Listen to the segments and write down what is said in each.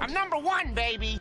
I'm #1, baby.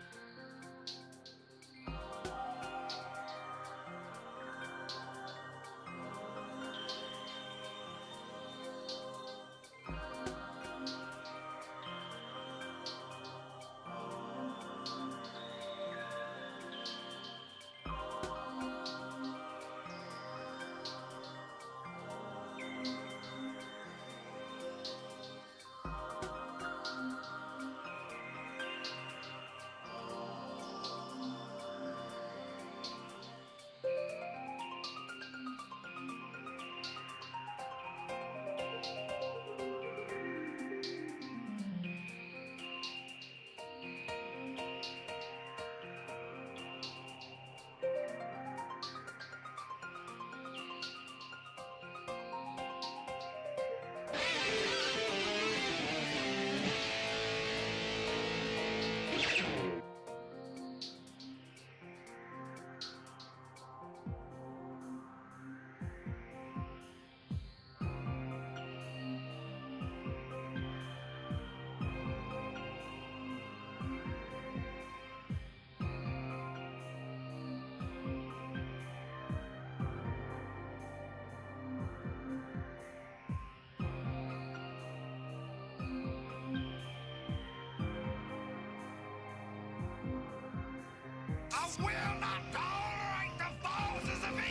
I will not tolerate the forces of evil!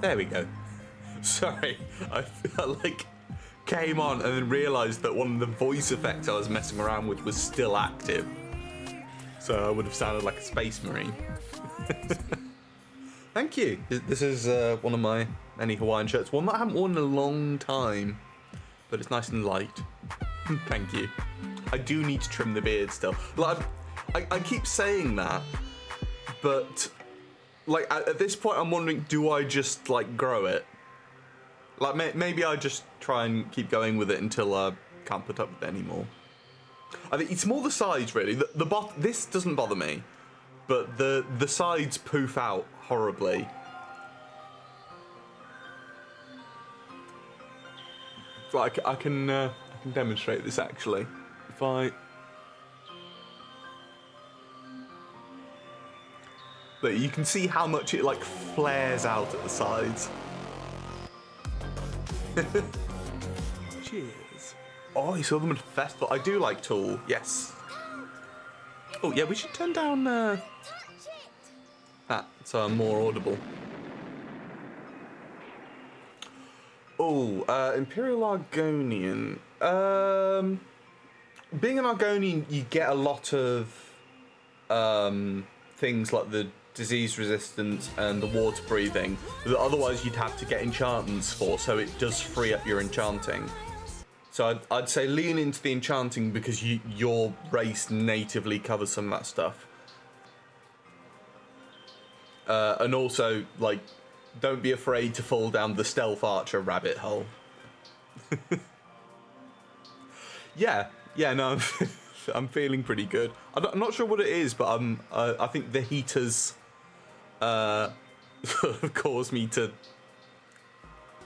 There we go. Sorry, I like came on and then realised that one of the voice effects I was messing around with was still active. So I would have sounded like a space marine. Thank you. This is one of my many Hawaiian shirts. One that I haven't worn in a long time, but it's nice and light. Thank you. I do need to trim the beard still. Like I keep saying that, but like at this point I'm wondering, do I just like grow it? Like maybe I just try and keep going with it until I can't put up with it anymore. I think it's more the sides really. This doesn't bother me, but the sides poof out horribly. Like I can demonstrate this actually. If I look, you can see how much it like flares out at the sides. Cheers. Oh, you saw them at a festival. I do like Tool, yes. Oh yeah, we should turn down that so I'm more audible. Oh, Imperial Argonian. Being an Argonian, you get a lot of things like the disease resistance and the water breathing that otherwise you'd have to get enchantments for, so it does free up your enchanting. So I'd say lean into the enchanting because your race natively covers some of that stuff. And also, like, don't be afraid to fall down the stealth archer rabbit hole. Yeah, no, I'm feeling pretty good. I'm not sure what it is, but I think the heaters sort of caused me to,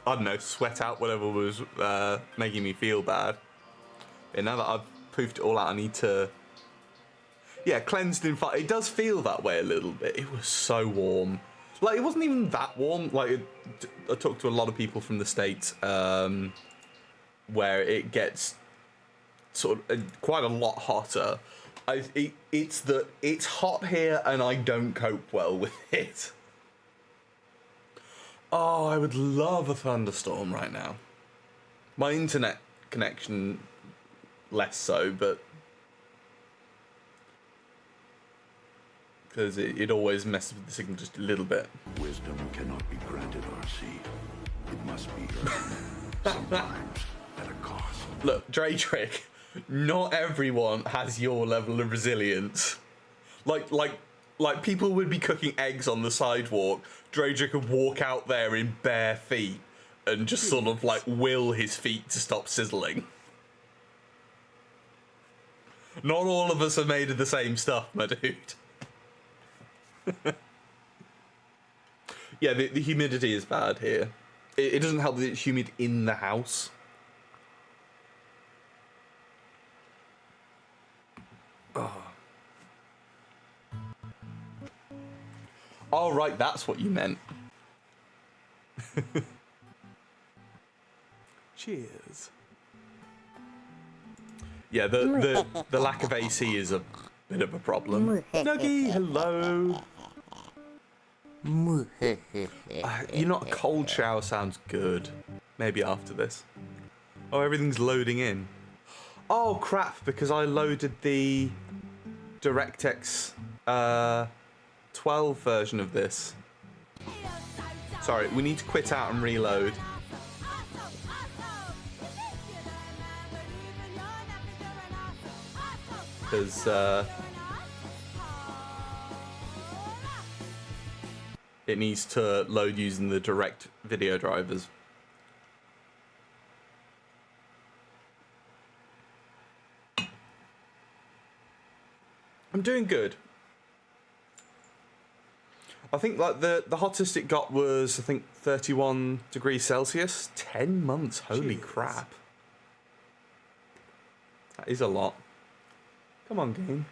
I don't know, sweat out whatever was making me feel bad. And now that I've poofed it all out, I need to, yeah, cleansed in fire. It does feel that way a little bit. It was so warm. Like, it wasn't even that warm. Like, I talked to a lot of people from the States where it gets sort of quite a lot hotter. It's that it's hot here and I don't cope well with it. Oh, I would love a thunderstorm right now. My internet connection less so, but because it always messes with the signal just a little bit. Wisdom cannot be granted, RC. It must be earned, sometimes at a cost. Look, Draytrick, not everyone has your level of resilience. Like people would be cooking eggs on the sidewalk. Drager could walk out there in bare feet and just sort of like will his feet to stop sizzling. Not all of us are made of the same stuff, my dude. Yeah, the humidity is bad here. It doesn't help that it's humid in the house. Oh, right, that's what you meant. Cheers. Yeah, the lack of AC is a bit of a problem. Nuggy, hello. You know, a cold shower sounds good. Maybe after this. Oh, everything's loading in. Oh, crap, because I loaded the DirectX 12 version of this. Sorry, we need to quit out and reload. Because it needs to load using the direct video drivers. I'm doing good. I think like the hottest it got was, I think, 31 degrees Celsius. 10 months, holy crap. That is a lot. Come on, game.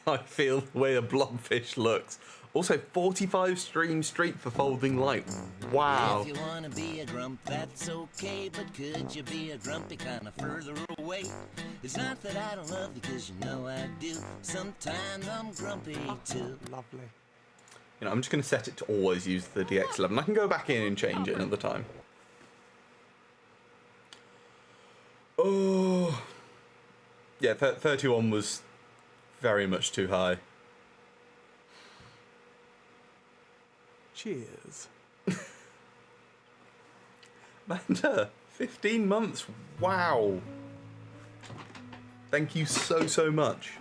I feel the way a blobfish looks. Also, 45 stream streak for Folding Light. Wow. If you wanna be a grump, that's okay, but could you be a grumpy kind of further away? It's not that I don't love you, cause you know I do. Sometimes I'm grumpy too. Lovely. You know, I'm just going to set it to always use the DX11. I can go back in and change it another time. Oh. Yeah, 31 was very much too high. Cheers. Manda, 15 months. Wow. Thank you so much.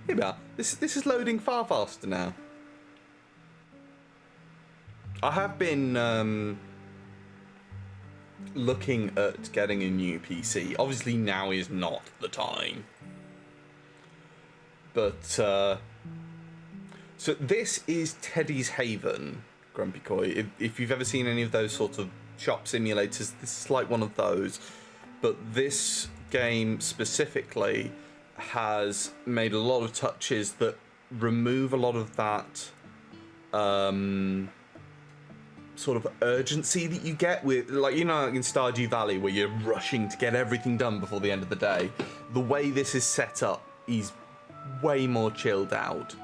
Here we are. This is loading far faster now. I have been looking at getting a new PC. Obviously now is not the time. But so this is Teddy's Haven, Grumpy Koi. If you've ever seen any of those sort of shop simulators, this is like one of those. But this game specifically has made a lot of touches that remove a lot of that sort of urgency that you get with, like, you know, in Stardew Valley where you're rushing to get everything done before the end of the day. The way this is set up is way more chilled out.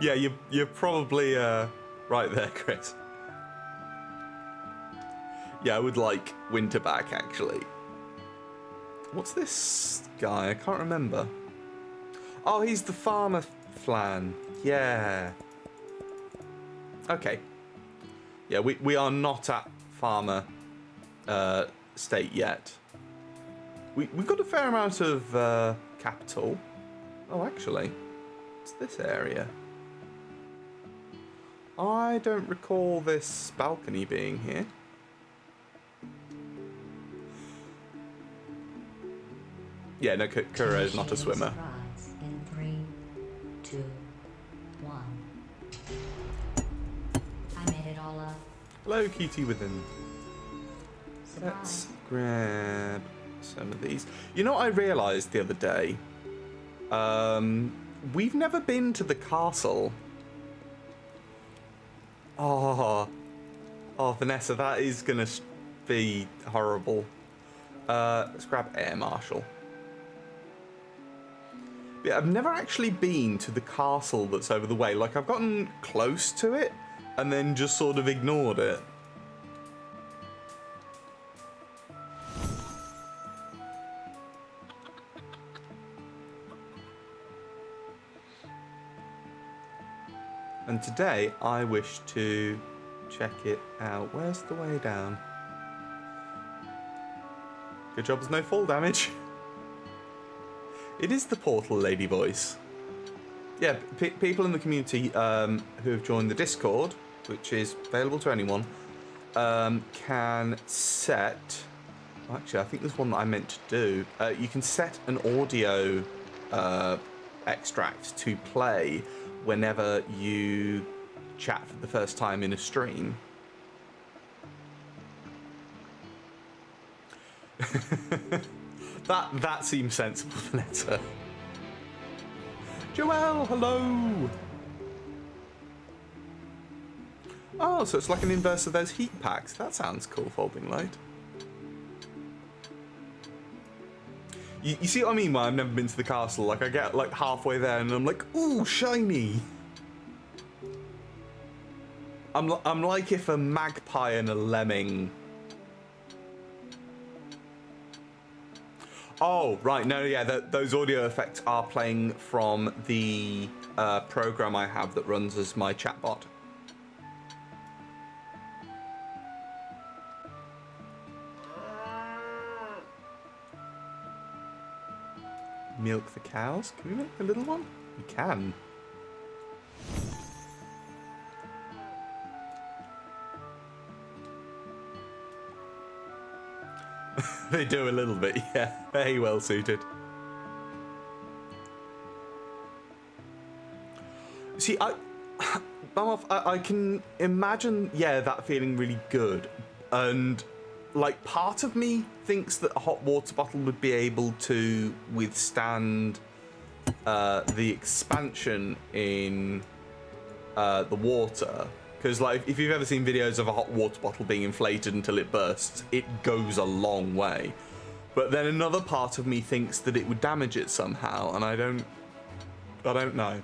Yeah, you're probably right there, Chris. Yeah, I would like winter back, actually. What's this guy? I can't remember. Oh, he's the farmer flan. Yeah. Okay. Yeah, we are not at farmer state yet. We've got a fair amount of capital. Oh, actually, it's this area. I don't recall this balcony being here. Yeah, no, Kuro is not a swimmer. In 3, 2, 1. I made it all up. Hello, QT Within. Surprise. Let's grab some of these. You know what I realised the other day? We've never been to the castle. Oh, Vanessa, that is gonna be horrible. Let's grab Air Marshal. Yeah, I've never actually been to the castle that's over the way. Like, I've gotten close to it and then just sort of ignored it. And today I wish to check it out. Where's the way down? Good job there's no fall damage. It is the Portal Lady voice. Yeah, people in the community who have joined the Discord, which is available to anyone, can set... Actually, I think there's one that I meant to do. You can set an audio extract to play whenever you chat for the first time in a stream. That seems sensible, Vanessa. Joelle, hello! Oh, so it's like an inverse of those heat packs. That sounds cool, Folding Light. You see what I mean when I've never been to the castle? Like, I get like halfway there and I'm like, ooh, shiny! I'm like if a magpie and a lemming... Oh, right, no, yeah, those audio effects are playing from the program I have that runs as my chatbot. Milk the cows? Can we milk the little one? We can. They do a little bit, yeah. Very well suited. See, I can imagine, yeah, that feeling really good. And, like, part of me thinks that a hot water bottle would be able to withstand the expansion in the water. Because, like, if you've ever seen videos of a hot water bottle being inflated until it bursts, it goes a long way. But then another part of me thinks that it would damage it somehow, and I don't know.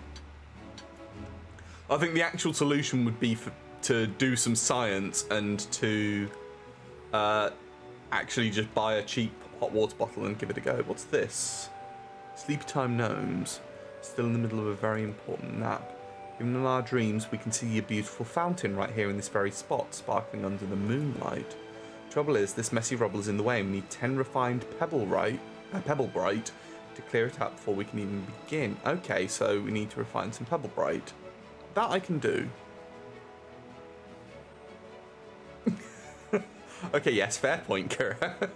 I think the actual solution would be to do some science and to actually just buy a cheap hot water bottle and give it a go. What's this? Sleepy Time Gnomes. Still in the middle of a very important nap. Even in our dreams, we can see a beautiful fountain right here in this very spot, sparkling under the moonlight. Trouble is, this messy rubble is in the way, and we need 10 refined pebble bright to clear it out before we can even begin. Okay, so we need to refine some pebble bright. That I can do. Okay, yes, fair point, Kira.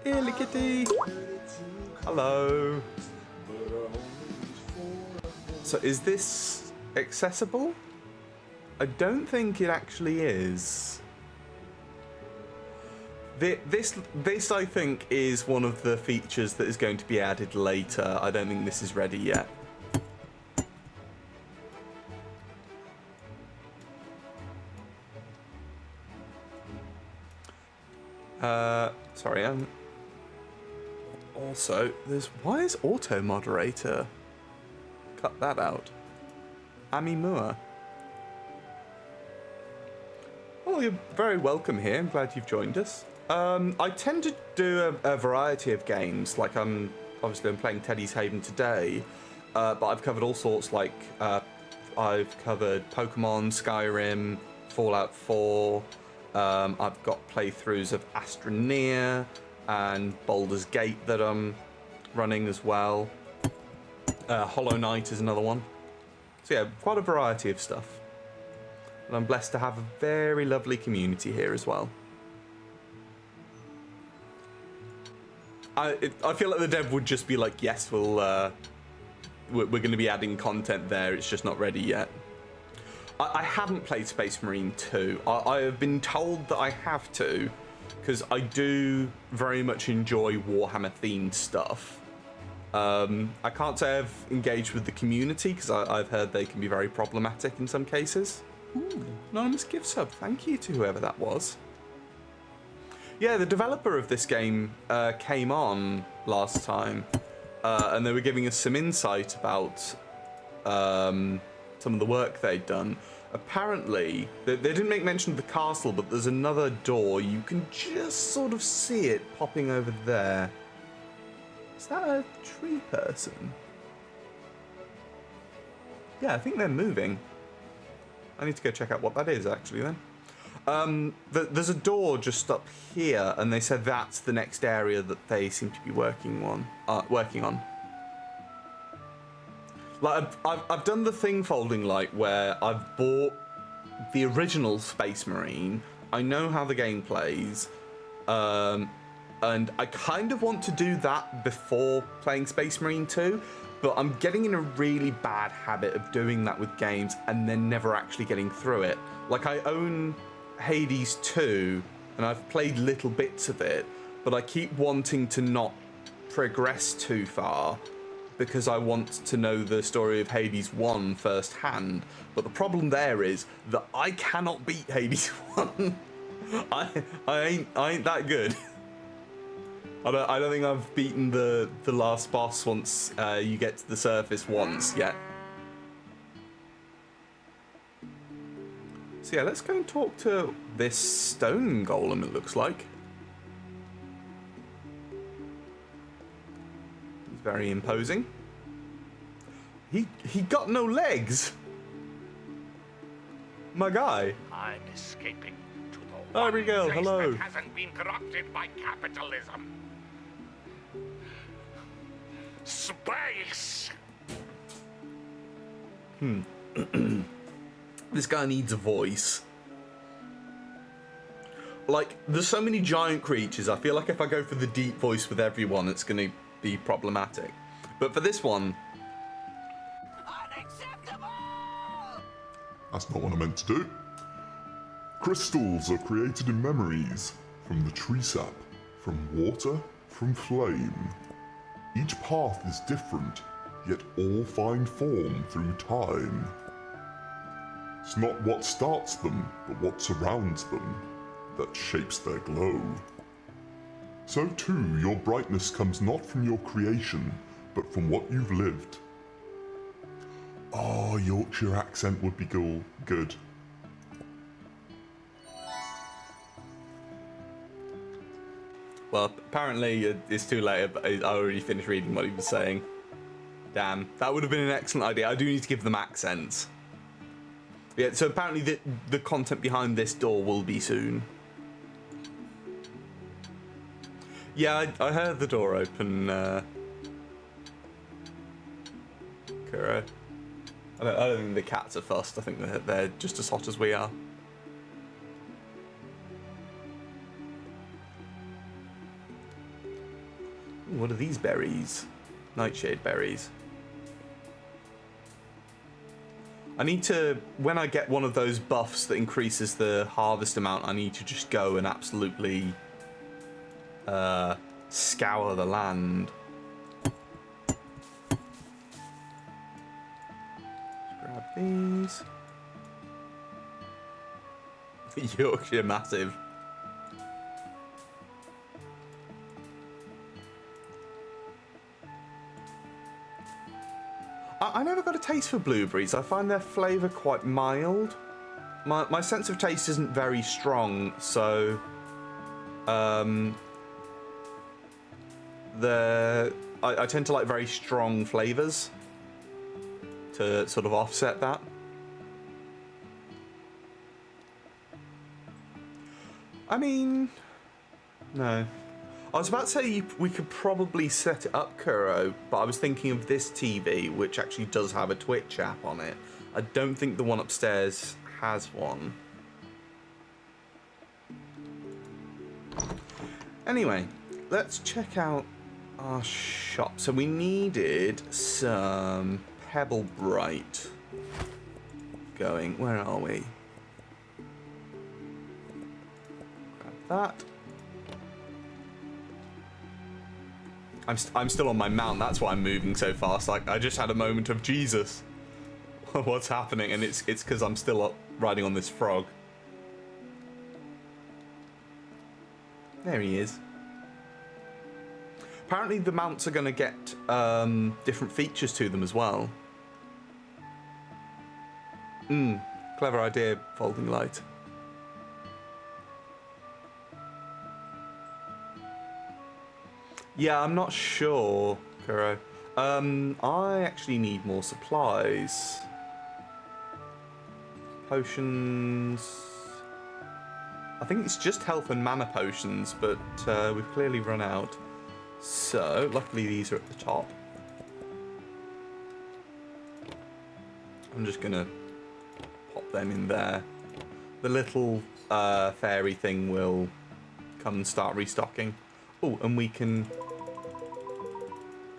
Here, Lickety. Hello. So is this accessible? I don't think it actually is. This I think is one of the features that is going to be added later. I don't think this is ready yet. Sorry, also, why is auto moderator? Cut that out. Ami Moore. Well, you're very welcome here. I'm glad you've joined us. I tend to do a variety of games. Like I'm playing Teddy's Haven today, but I've covered all sorts. Like I've covered Pokemon, Skyrim, Fallout 4. I've got playthroughs of Astroneer and Baldur's Gate that I'm running as well. Hollow Knight is another one. So yeah, quite a variety of stuff. And I'm blessed to have a very lovely community here as well. I feel like the dev would just be like, yes, we're going to be adding content there, it's just not ready yet. I haven't played Space Marine 2. I have been told that I have to, because I do very much enjoy Warhammer themed stuff. I can't say I've engaged with the community, because I've heard they can be very problematic in some cases. Ooh, anonymous gift sub, thank you to whoever that was. Yeah, the developer of this game came on last time, and they were giving us some insight about some of the work they'd done. Apparently, they didn't make mention of the castle, but there's another door. You can just sort of see it popping over there. Is that a tree person? Yeah, I think they're moving. I need to go check out what that is, actually, then. There's a door just up here, and they said that's the next area that they seem to be working on. Like, I've done the thing folding light where I've bought the original Space Marine. I know how the game plays, and I kind of want to do that before playing Space Marine 2, but I'm getting in a really bad habit of doing that with games and then never actually getting through it. Like, I own Hades 2, and I've played little bits of it, but I keep wanting to not progress too far because I want to know the story of Hades 1 firsthand. But the problem there is that I cannot beat Hades 1. I ain't that good. I don't think I've beaten the last boss once you get to the surface once yet. So yeah, let's go and talk to this stone golem, it looks like. He's very imposing. He got no legs. My guy. I'm escaping to the There one we go, place hello. that hasn't been corrupted by capitalism. Space! This guy needs a voice. Like, there's so many giant creatures, I feel like if I go for the deep voice with everyone, it's going to be problematic. But for this one... Unacceptable! That's not what I meant to do. Crystals are created in memories, from the tree sap, from water, from flame. Each path is different, yet all find form through time. It's not what starts them, but what surrounds them, that shapes their glow. So too, your brightness comes not from your creation, but from what you've lived. Oh, Yorkshire accent would be good. Well, apparently it's too late, but I already finished reading what he was saying. Damn, that would have been an excellent idea. I do need to give them accents. Yeah, so apparently the content behind this door will be soon. Yeah, I heard the door open, Kuro. I don't think the cats are fussed. I think they're just as hot as we are. Ooh, what are these berries? Nightshade berries. I need to, when I get one of those buffs that increases the harvest amount, I need to just go and absolutely scour the land. Grab these. Yorkshire massive. I never got a taste for blueberries. I find their flavour quite mild. My sense of taste isn't very strong, so I tend to like very strong flavours to sort of offset that. I mean, no. I was about to say we could probably set it up, Kuro, but I was thinking of this TV, which actually does have a Twitch app on it. I don't think the one upstairs has one. Anyway, let's check out our shop. So we needed some Pebble Bright going. Where are we? Grab that. I'm still on my mount, that's why I'm moving so fast. Like, I just had a moment of Jesus. What's happening? And it's because I'm still up riding on this frog. There he is. Apparently the mounts are going to get different features to them as well. Clever idea, Folding Light. Yeah, I'm not sure, Kuro. I actually need more supplies. Potions. I think it's just health and mana potions, but we've clearly run out. So, luckily these are at the top. I'm just gonna pop them in there. The little fairy thing will come and start restocking. Oh, and we can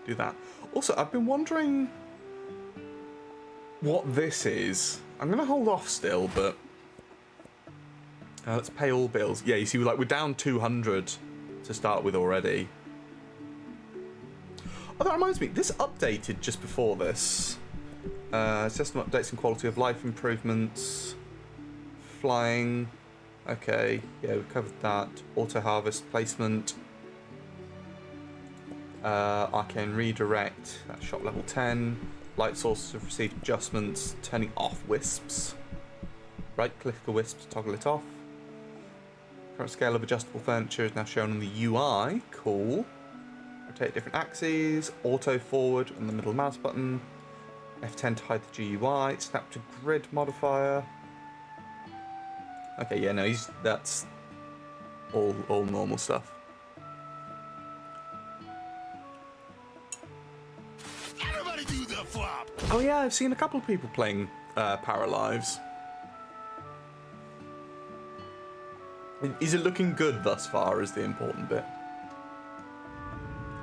do that. Also, I've been wondering what this is. I'm gonna hold off still, but let's pay all bills. Yeah, you see, we're down 200 to start with already. Oh, that reminds me, this updated just before this. System updates and quality of life improvements. Flying. Okay, yeah, we've covered that. Auto harvest placement. Arcane redirect. That's shop level 10. Light sources have received adjustments. Turning off wisps. Right click a wisp to toggle it off. Current scale of adjustable furniture is now shown on the UI. Cool. Rotate different axes. Auto forward on the middle mouse button. F10 to hide the GUI. Snap to grid modifier. Okay, yeah, no, that's all normal stuff. Everybody do the flop. Oh yeah, I've seen a couple of people playing Paralives. Is it looking good thus far is the important bit.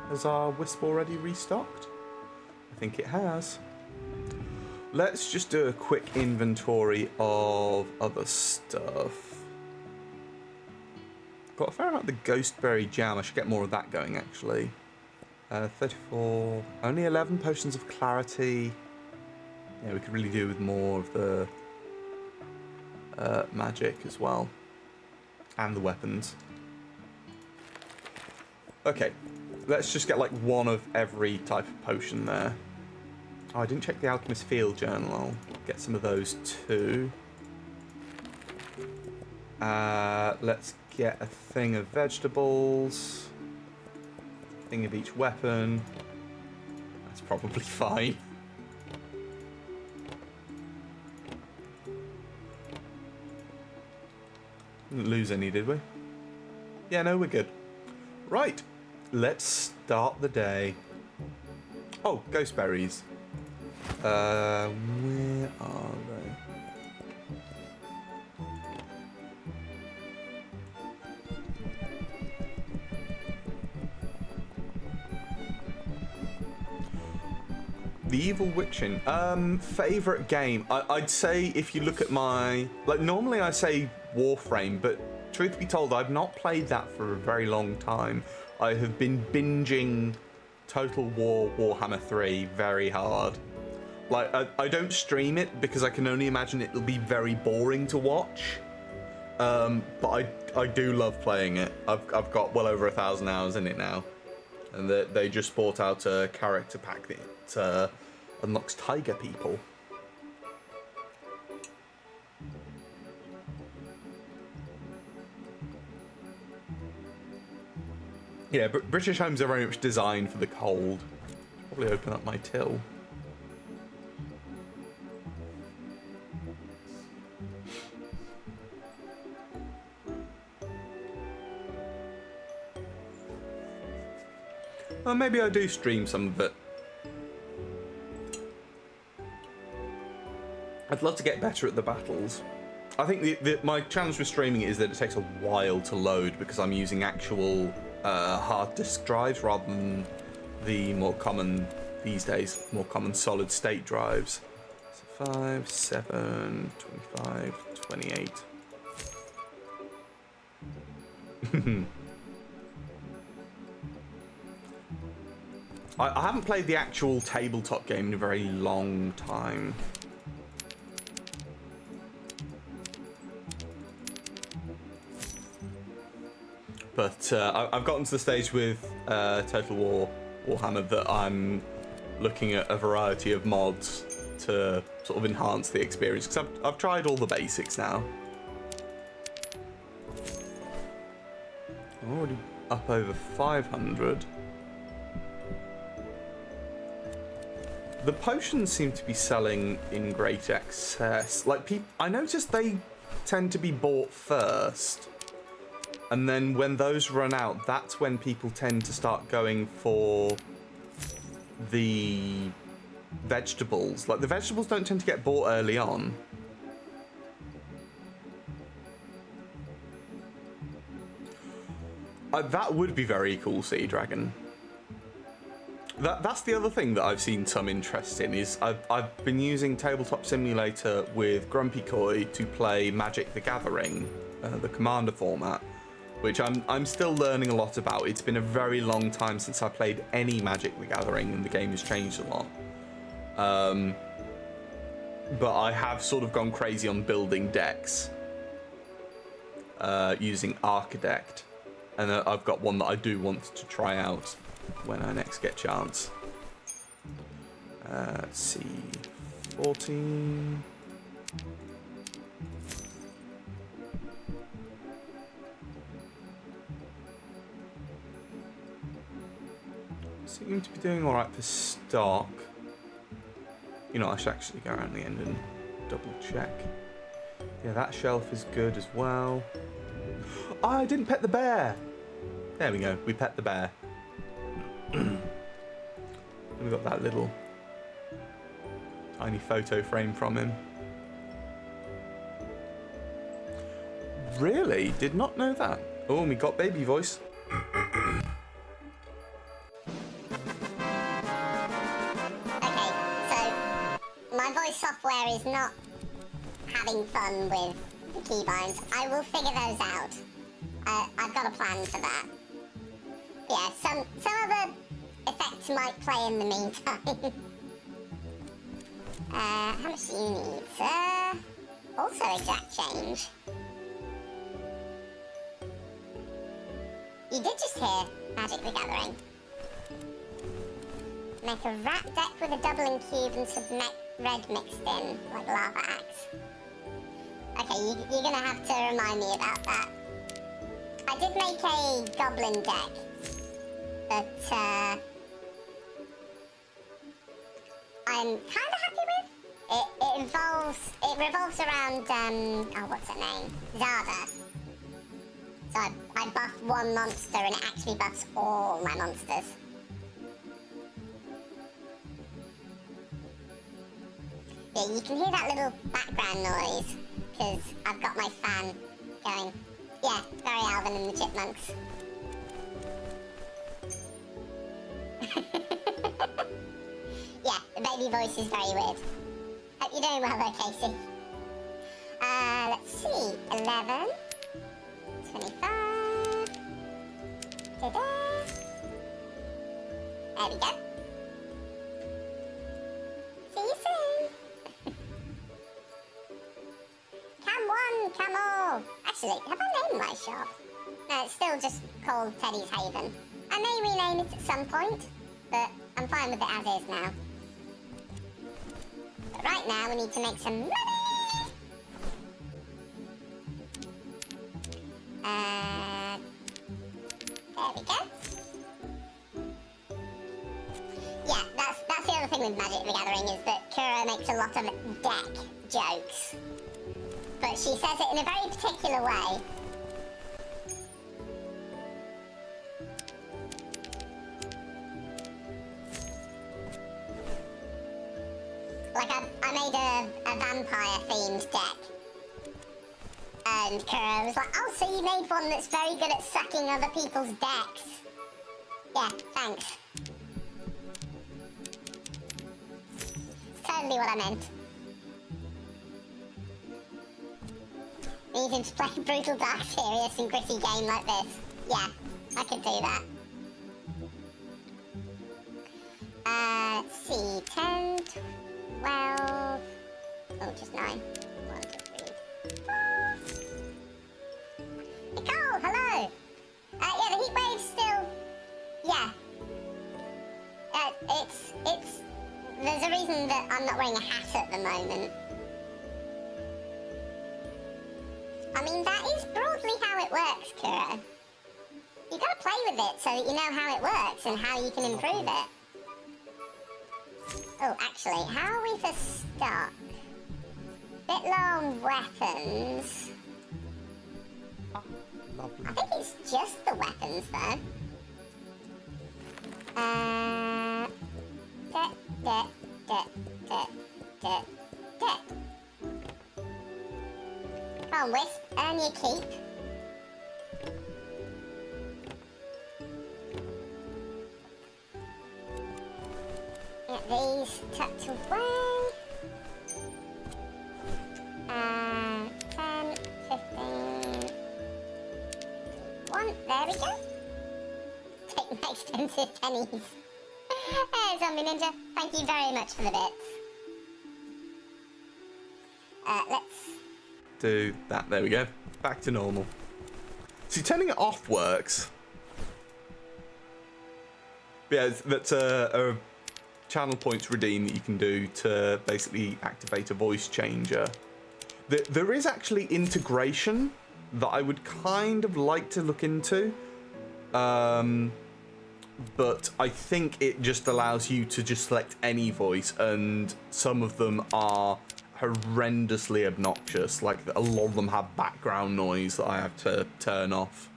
Has our Wisp already restocked? I think it has. Let's just do a quick inventory of other stuff. Got a fair amount of the Ghostberry Jam. I should get more of that going, actually. 34. Only 11 Potions of Clarity. Yeah, we could really do with more of the magic as well. And the weapons. Okay. Let's just get like one of every type of potion there. Oh, I didn't check the Alchemist Field Journal. I'll get some of those too. Let's get a thing of vegetables. A thing of each weapon. That's probably fine. Didn't lose any, did we? Yeah, no, we're good. Right, let's start the day. Oh, ghost berries. Where are they? The Evil Witching. Favorite game? I'd say if you look at my... normally I say Warframe, but truth be told, I've not played that for a very long time. I have been binging Total War Warhammer 3 very hard. I don't stream it because I can only imagine it'll be very boring to watch. But I do love playing it. I've got well over 1,000 hours in it now. And they just brought out a character pack that unlocks tiger people. Yeah, British homes are very much designed for the cold. Probably open up my till. Well, maybe I do stream some of it. I'd love to get better at the battles. I think my challenge with streaming is that it takes a while to load because I'm using actual hard disk drives rather than the more common, these days, more common solid state drives. So 5, 7, 25, 28. I haven't played the actual tabletop game in a very long time. But I've gotten to the stage with Total War Warhammer that I'm looking at a variety of mods to sort of enhance the experience, because I've tried all the basics now. I'm already up over 500. The potions seem to be selling in great excess. Like, I noticed they tend to be bought first. And then when those run out, that's when people tend to start going for the vegetables. Like, the vegetables don't tend to get bought early on. That would be very cool, Sea Dragon. That's the other thing that I've seen some interest in, is I've been using Tabletop Simulator with Grumpy Koi to play Magic the Gathering, the Commander format, which I'm still learning a lot about. It's been a very long time since I played any Magic the Gathering, and the game has changed a lot. But I have sort of gone crazy on building decks using Architect, and I've got one that I do want to try out when I next get a chance. Let's see, 14. Seem to be doing all right for stock. You know, I should actually go around the end and double check. Yeah, that shelf is good as well. Oh, I didn't pet the bear. There we go. We pet the bear. We got that little tiny photo frame from him. Really? Did not know that. Oh, and we got baby voice. My voice software is not having fun with the keybinds. I will figure those out. I've got a plan for that. Yeah, some other effects might play in the meantime. How much do you need, sir? Also exact change. You did just hear Magic the Gathering. Make a rat deck with a doubling cube and some red mixed in, like lava axe. Okay, you're gonna have to remind me about that. I did make a goblin deck that I'm kind of happy with. It revolves around oh, what's her name? Zada. So I buff one monster and it actually buffs all my monsters. Yeah, you can hear that little background noise, because I've got my fan going. Yeah, very Alvin and the Chipmunks. Yeah, the baby voice is very weird. Hope you're doing well though, Casey. Let's see. 11. 25. Ta-da! There we go. See you soon. Come one, come all. Actually, have I named my shop? No, it's still just called Teddy's Haven. I may rename it at some point, but I'm fine with it as is now. But right now, we need to make some money! There we go. Yeah, that's the other thing with Magic the Gathering, is that Kura makes a lot of deck jokes. But she says it in a very particular way. Like, I made a vampire-themed deck. And Kura was like, oh, so you made one that's very good at sucking other people's decks. Yeah, thanks. It's totally what I meant. Needing to play a brutal, dark, serious and gritty game like this. Yeah, I could do that. Let's see, 10, 12... Oh, just 9. 1, 2, 3, 4. Nicole, hello! Yeah, the heat wave's still... Yeah. There's a reason that I'm not wearing a hat at the moment. I mean, that is broadly how it works, Kura. You gotta play with it so that you know how it works and how you can improve it. Oh, actually, how are we for stock? Bit low on weapons. Lovely. I think it's just the weapons, though. Come on, Wisp, earn your keep. Get these tucked away. 10, 15. 1, there we go. Take my expensive pennies. Hey, Zombie Ninja, thank you very much for the bits. Let's... Do that. There we go. Back to normal. See, turning it off works. Yeah, that's a channel points redeem that you can do to basically activate a voice changer. There is actually integration that I would kind of like to look into. But I think it just allows you to just select any voice, and some of them are horrendously obnoxious. Like, a lot of them have background noise that I have to turn off.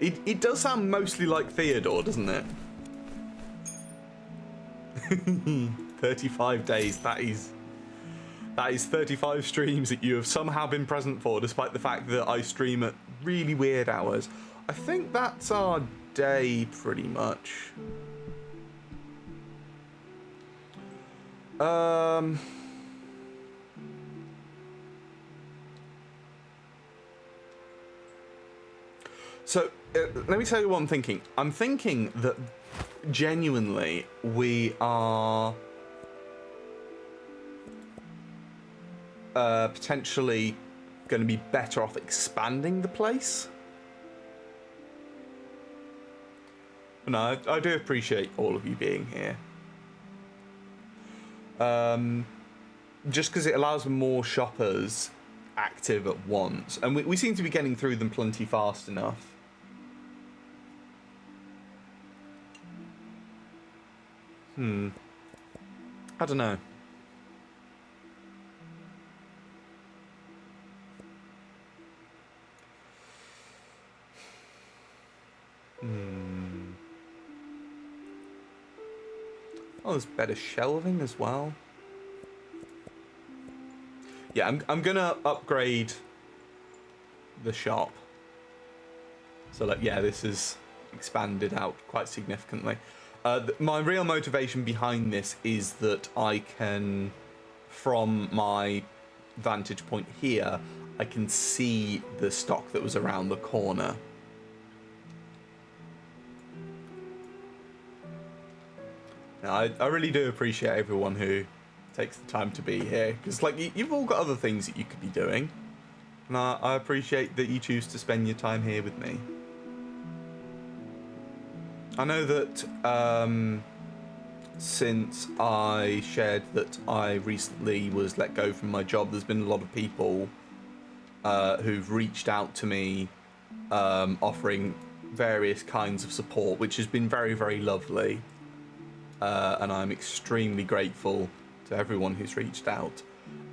It does sound mostly like Theodore, doesn't it? 35 days, that is 35 streams that you have somehow been present for, despite the fact that I stream at really weird hours. I think that's our day, pretty much. So, let me tell you what I'm thinking. I'm thinking that genuinely we are potentially going to be better off expanding the place. No, I do appreciate all of you being here. Just because it allows more shoppers active at once, and we seem to be getting through them plenty fast enough. I don't know. Oh, there's better shelving as well. Yeah, I'm gonna upgrade the shop. So, like, yeah, this is expanded out quite significantly. My real motivation behind this is that I can, from my vantage point here, I can see the stock that was around the corner. Now, I really do appreciate everyone who takes the time to be here, because, like, you've all got other things that you could be doing, and I appreciate that you choose to spend your time here with me. I know that since I shared that I recently was let go from my job, there's been a lot of people who've reached out to me offering various kinds of support, which has been very, very lovely. And I'm extremely grateful to everyone who's reached out.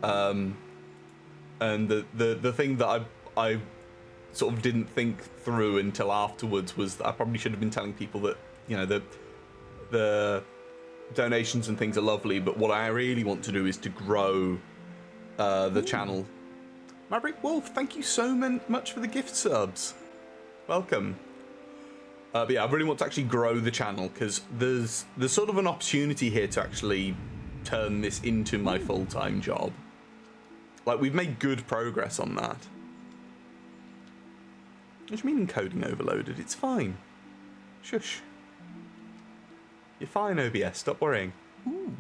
And the thing that I sort of didn't think through until afterwards was that I probably should have been telling people that, you know, the donations and things are lovely, but what I really want to do is to grow the channel. Maverick Wolf, thank you so much for the gift subs. Welcome. But yeah, I really want to actually grow the channel, because there's sort of an opportunity here to actually turn this into my full-time job. Like, we've made good progress on that. What do you mean encoding overloaded? It's fine. Shush. You're fine, OBS. Stop worrying. Ooh.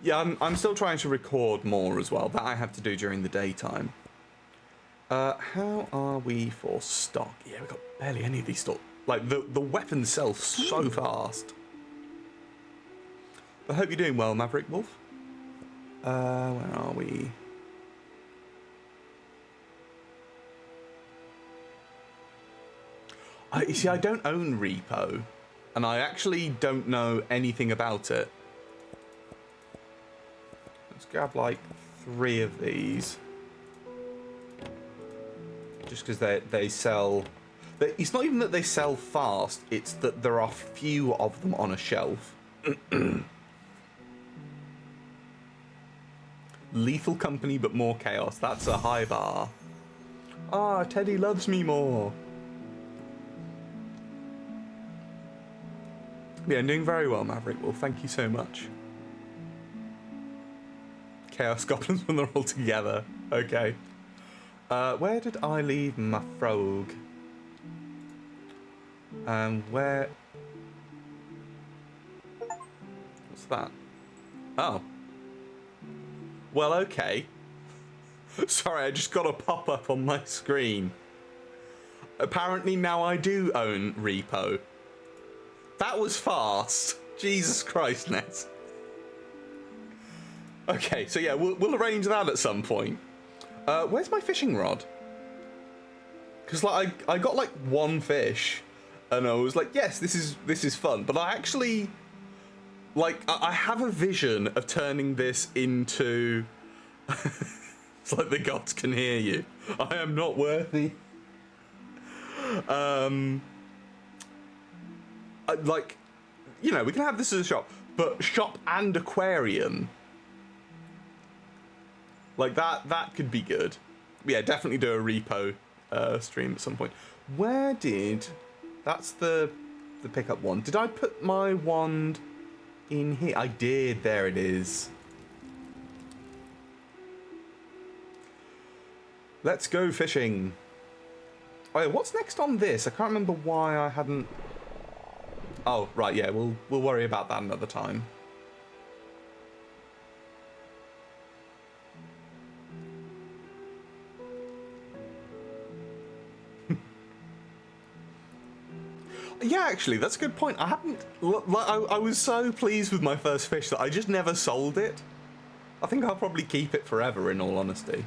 Yeah, I'm still trying to record more as well. That I have to do during the daytime. How are we for stock? Yeah, we've got barely any of these stock. Like, the weapons sell so fast. I hope you're doing well, Maverick Wolf. Where are we? You see, I don't own Repo. And I actually don't know anything about it. Let's grab like 3 of these. Just because they sell... It's not even that they sell fast, it's that there are few of them on a shelf. Lethal company, but more chaos. That's a high bar. Ah, Teddy loves me more. Yeah, I'm doing very well, Maverick. Well, thank you so much. Chaos goblins when they're all together. Okay. Where did I leave my frog? Where... What's that? Oh. Well, okay. Sorry, I just got a pop-up on my screen. Apparently now I do own Repo. That was fast. Jesus Christ, Ness. Okay, so yeah, we'll arrange that at some point. Where's my fishing rod? Because like I got like 1 fish, and I was like, yes, this is fun. But I actually, like, I have a vision of turning this into. It's like the gods can hear you. I am not worthy. Like, you know, we can have this as a shop, but shop and aquarium. Like that could be good. Yeah, definitely do a Repo stream at some point. Where did... That's the pickup one. Did I put my wand in here? I did. There it is. Let's go fishing. Oh yeah, what's next on this? I can't remember why I hadn't... Oh, right, yeah, we'll worry about that another time. Yeah, actually, that's a good point. I haven't... I was so pleased with my first fish that I just never sold it. I think I'll probably keep it forever, in all honesty.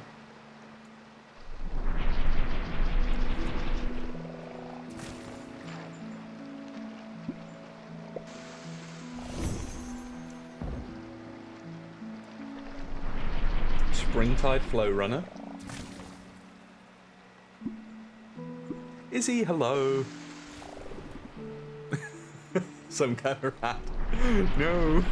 Springtide Flow Runner. Izzy, hello. Some kind of rat. No.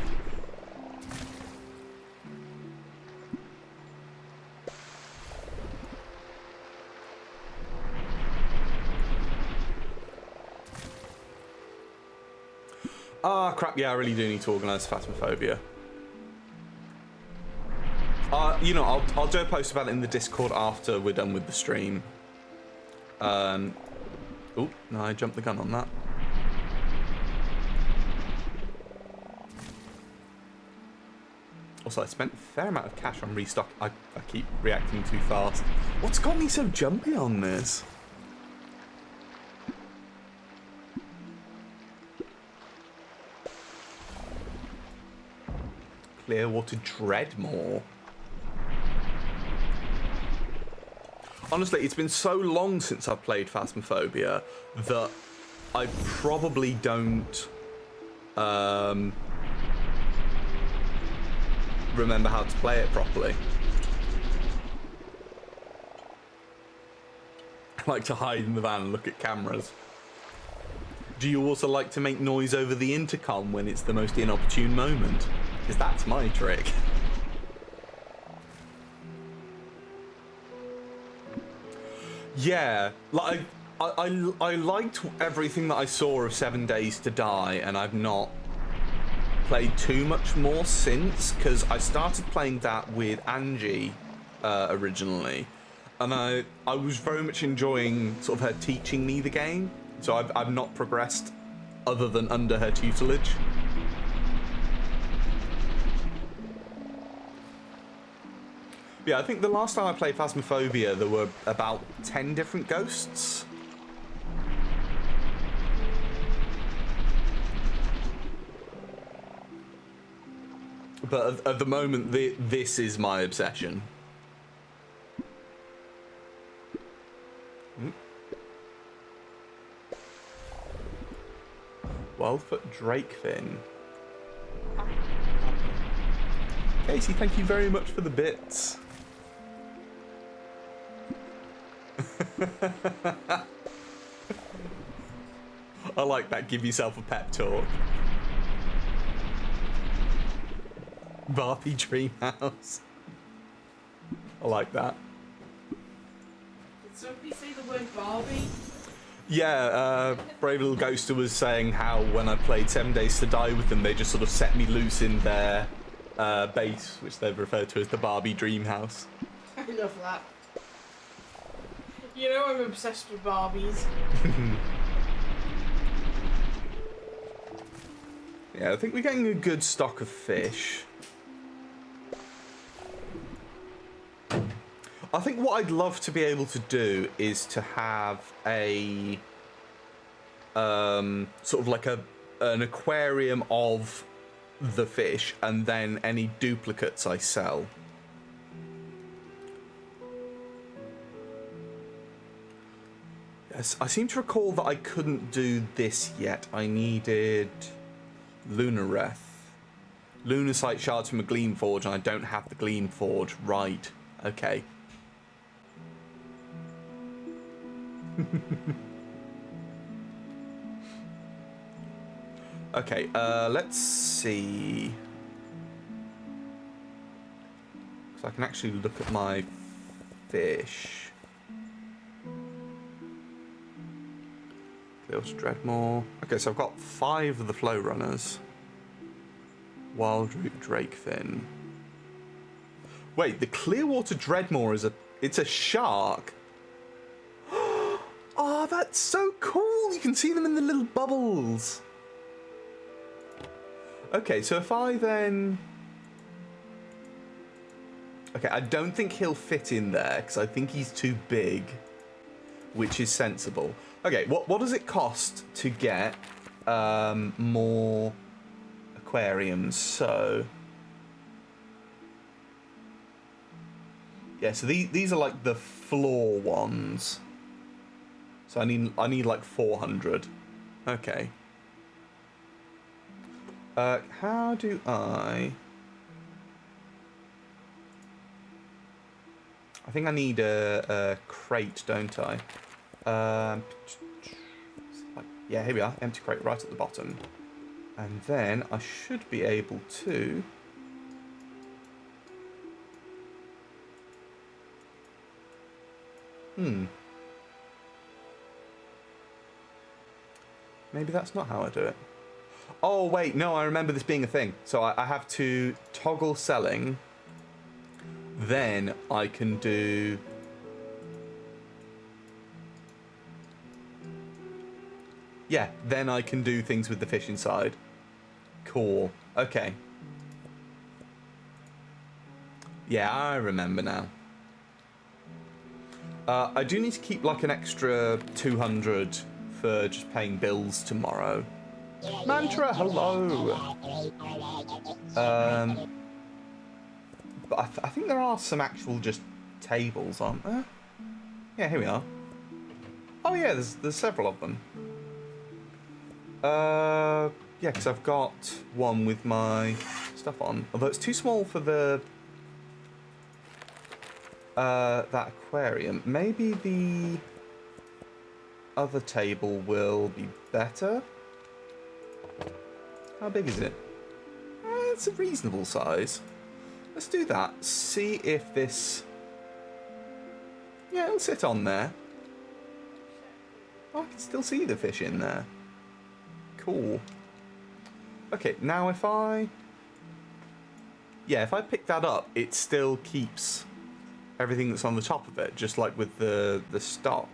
Ah, crap. Yeah, I really do need to organise Phasmophobia. You know, I'll do a post about it in the Discord after we're done with the stream. Oh, no, I jumped the gun on that. Also, I spent a fair amount of cash on restock. I keep reacting too fast. What's got me so jumpy on this? Clearwater Dreadmore. Honestly, it's been so long since I've played Phasmophobia that I probably don't remember how to play it properly. I like to hide in the van and look at cameras. Do you also like to make noise over the intercom when it's the most inopportune moment? Because that's my trick. Yeah, like I liked everything that I saw of 7 Days to Die, and I've not played too much more since, because I started playing that with Angie originally, and I was very much enjoying sort of her teaching me the game, so I've not progressed other than under her tutelage. Yeah, I think the last time I played Phasmophobia, there were about 10 different ghosts. But at the moment, this is my obsession. 12-foot drakefin. Casey, thank you very much for the bits. I like that. Give yourself a pep talk. Barbie Dreamhouse. I like that. Did somebody say the word Barbie? Yeah, Brave Little Ghoster was saying how when I played 7 Days to Die with them, they just sort of set me loose in their base, which they've referred to as the Barbie Dreamhouse. I love that. You know I'm obsessed with Barbies. Yeah, I think we're getting a good stock of fish. I think what I'd love to be able to do is to have a sort of like an aquarium of the fish, and then any duplicates I sell. Yes, I seem to recall that I couldn't do this yet. I needed Lunareth. Lunacite shards from a Gleam Forge, and I don't have the Gleam Forge. Right. Okay. Okay, let's see. So I can actually look at my fish. Clearwater Dreadmore. Okay, so I've got 5 of the flow runners. Wildroot Drakefin. Wait, the Clearwater Dreadmore is it's a shark. Oh, that's so cool! You can see them in the little bubbles. Okay, so if I then... Okay, I don't think he'll fit in there, because I think he's too big, which is sensible. Okay, what does it cost to get more aquariums? So... Yeah, so these are like the floor ones. So I need like 400. Okay. How do I think I need a crate, don't I? Yeah, here we are. Empty crate right at the bottom. And then I should be able to... Maybe that's not how I do it. Oh, wait, no, I remember this being a thing. So I have to toggle selling. Then I can do... Yeah, then I can do things with the fish inside. Cool. Okay. Yeah, I remember now. I do need to keep like an extra 200 for just paying bills tomorrow. Mantra, hello. But I think there are some actual just tables, aren't there? Yeah, here we are. Oh yeah, there's several of them. Yeah, because I've got one with my stuff on. Although it's too small for the that aquarium. Maybe the other table will be better. How big is it? It's a reasonable size. Let's do that. See if this... Yeah, it'll sit on there. Oh, I can still see the fish in there. Cool. Okay, now if I... Yeah, if I pick that up, it still keeps everything that's on the top of it, just like with the stock.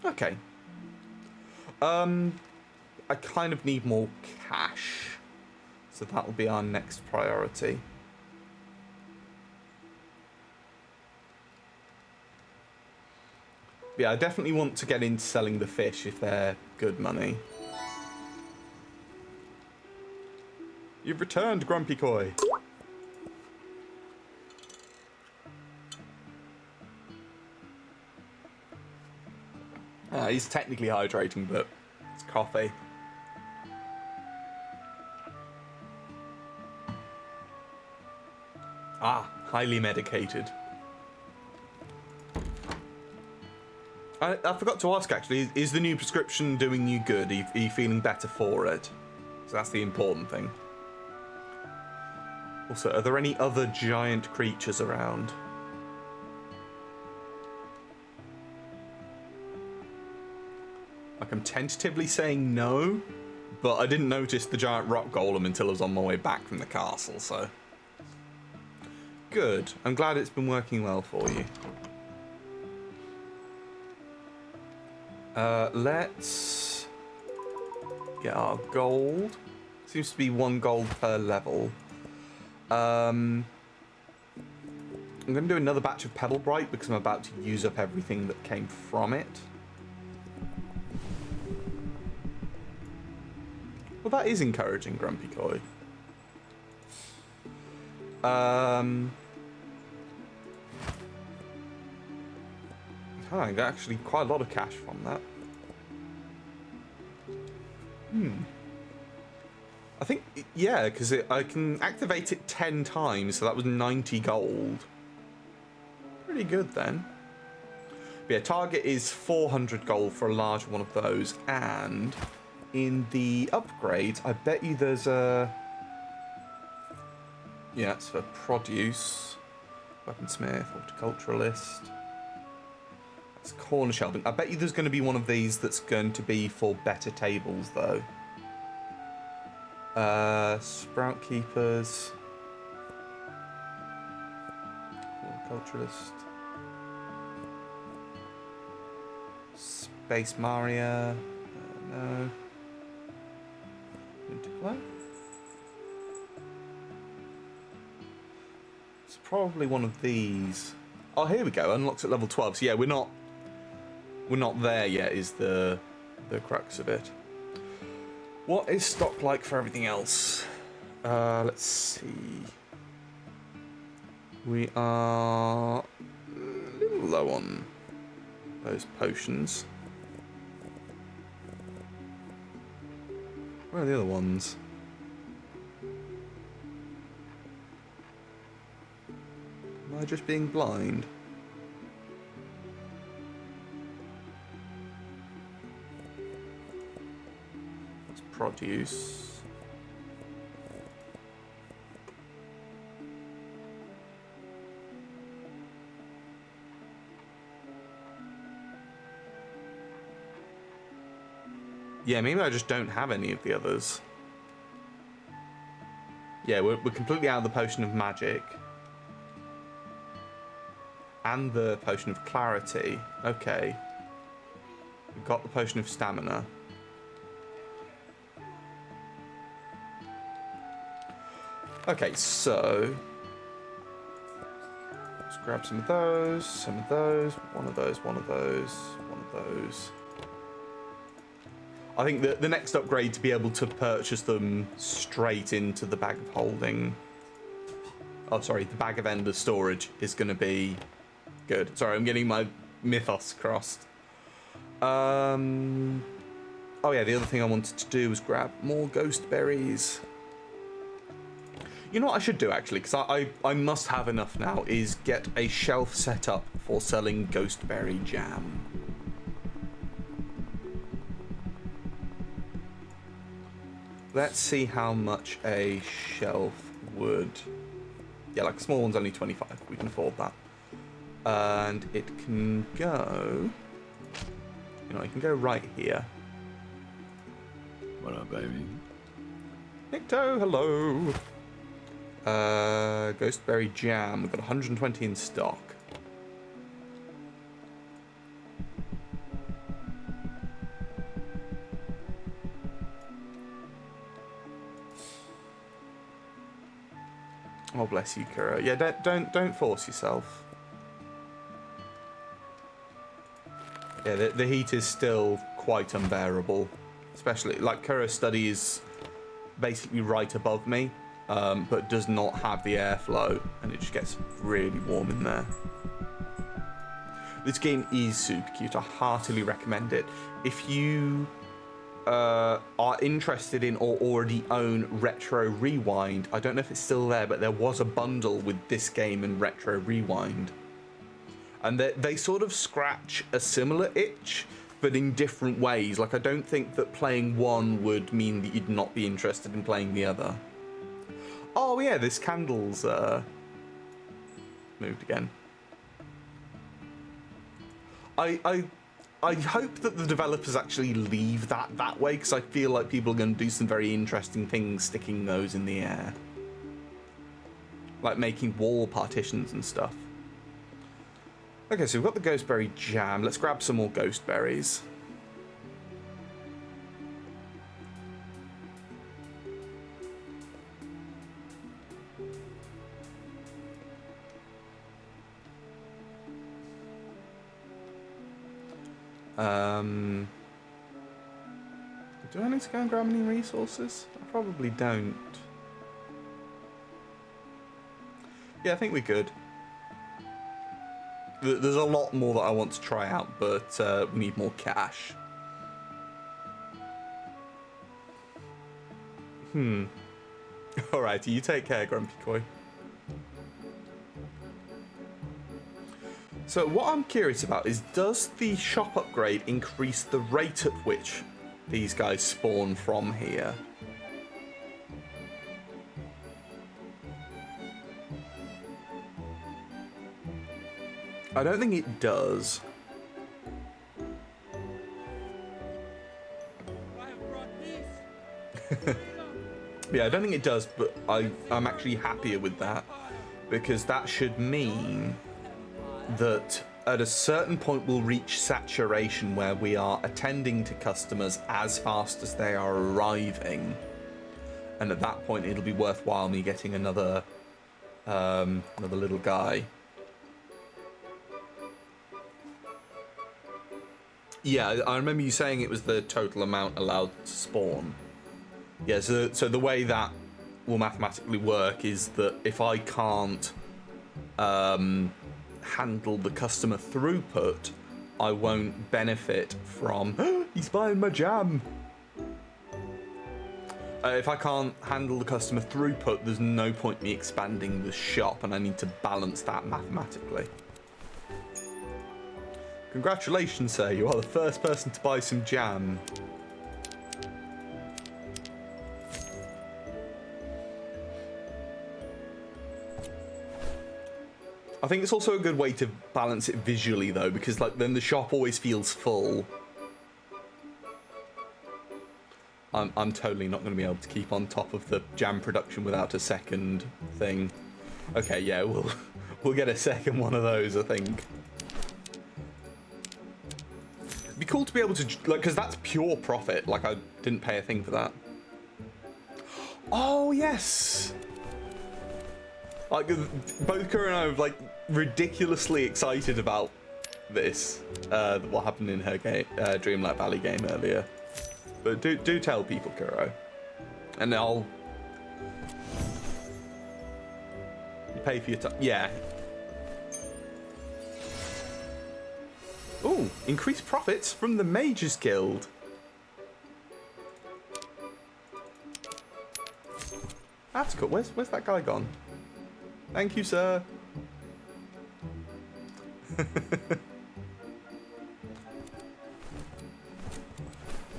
Okay. I kind of need more cash, so that will be our next priority. Yeah, I definitely want to get into selling the fish if they're good money. You've returned, Grumpy Koi. He's technically hydrating, but it's coffee. highly medicated. I forgot to ask actually, is the new prescription doing you good? Are you feeling better for it? So that's the important thing. Also, are there any other giant creatures around? Like, I'm tentatively saying no, but I didn't notice the giant rock golem until I was on my way back from the castle, so... Good. I'm glad it's been working well for you. Let's get our gold. Seems to be 1 gold per level. I'm going to do another batch of Pebble Bright because I'm about to use up everything that came from it. Well, that is encouraging, Grumpy Koi. I got actually quite a lot of cash from that. I think, yeah, because I can activate it 10 times, so that was 90 gold. Pretty good then. But yeah, target is 400 gold for a large one of those, and in the upgrades, I bet you there's a... Yeah, it's for produce, weaponsmith, horticulturalist. That's corner shelving. I bet you there's going to be one of these that's going to be for better tables, though. Sprout keepers, horticulturalist, Space Maria, no. Interplay. It's probably one of these. Oh, here we go. Unlocks at level 12. So yeah, we're not there yet. Is the crux of it. What is stock like for everything else? Let's see. We are a little low on those potions. Where are the other ones? Am I just being blind? Let's produce. Yeah, maybe I just don't have any of the others. Yeah, we're completely out of the potion of magic. And the potion of clarity. Okay. We've got the potion of stamina. Okay, so... let's grab some of those, one of those, one of those, one of those. I think the next upgrade to be able to purchase them straight into the bag of holding... oh, sorry, the bag of ender storage is going to be good. Sorry, I'm getting my mythos crossed. Oh yeah, the other thing I wanted to do was grab more ghost berries. You know what I should do, actually, because I must have enough now, is get a shelf set up for selling ghost berry jam. Let's see how much a shelf would... yeah, like a small one's only 25. We can afford that. And it can go... you know, it can go right here. What up, baby? Nicto, hello. Ghostberry jam. We've got 120 in stock. Oh, bless you, Kuro. Yeah, don't force yourself. Yeah, the heat is still quite unbearable. Especially, like, Kuro's study is basically right above me, but does not have the airflow, and it just gets really warm in there. This game is super cute. I heartily recommend it. If you are interested in or already own Retro Rewind, I don't know if it's still there, but there was a bundle with this game and Retro Rewind. And they sort of scratch a similar itch, but in different ways. Like, I don't think that playing one would mean that you'd not be interested in playing the other. Oh yeah, this candle's moved again. I hope that the developers actually leave that way, because I feel like people are going to do some very interesting things sticking those in the air. Like making wall partitions and stuff. Okay, so we've got the Ghostberry Jam. Let's grab some more Ghost Berries. Do I need to go and grab any resources? I probably don't. Yeah, I think we could. There's a lot more that I want to try out, but we need more cash. Alright, you take care, Grumpy Koi. So what I'm curious about is, does the shop upgrade increase the rate at which these guys spawn from here? I don't think it does. Yeah, I don't think it does, but I'm actually happier with that, because that should mean that at a certain point we'll reach saturation where we are attending to customers as fast as they are arriving, and at that point it'll be worthwhile me getting another little guy. Yeah, I remember you saying it was the total amount allowed to spawn. Yeah, so the way that will mathematically work is that if I can't handle the customer throughput, I won't benefit from he's buying my jam. If I can't handle the customer throughput, there's no point me expanding the shop, and I need to balance that mathematically. Congratulations, sir, you are the first person to buy some jam. I think it's also a good way to balance it visually, though, because like then the shop always feels full. I'm totally not going to be able to keep on top of the jam production without a second thing. Okay, yeah, we'll get a second one of those, I think. It'd be cool to be able to, like, because that's pure profit. Like, I didn't pay a thing for that. Oh yes. Like, both Kura and I were, like, ridiculously excited about this, what happened in her game, Dreamlight Valley game earlier. But do tell people, Kuro. And I'll pay for your time. Yeah. Ooh, increased profits from the Mages Guild. That's cool. Where's that guy gone? Thank you, sir.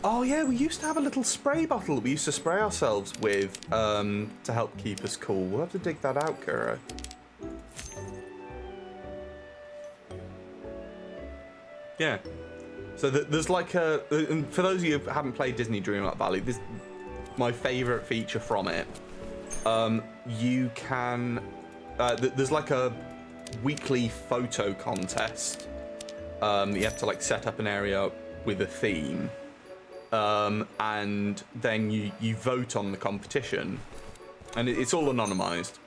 Oh yeah, we used to have a little spray bottle we used to spray ourselves with to help keep us cool. We'll have to dig that out, Kuro. Yeah. So there's like a... For those of you who haven't played Disney Dreamlight Valley, this my favourite feature from it. You can... there's like a weekly photo contest. You have to like set up an area with a theme. And then you vote on the competition. And it's all anonymized.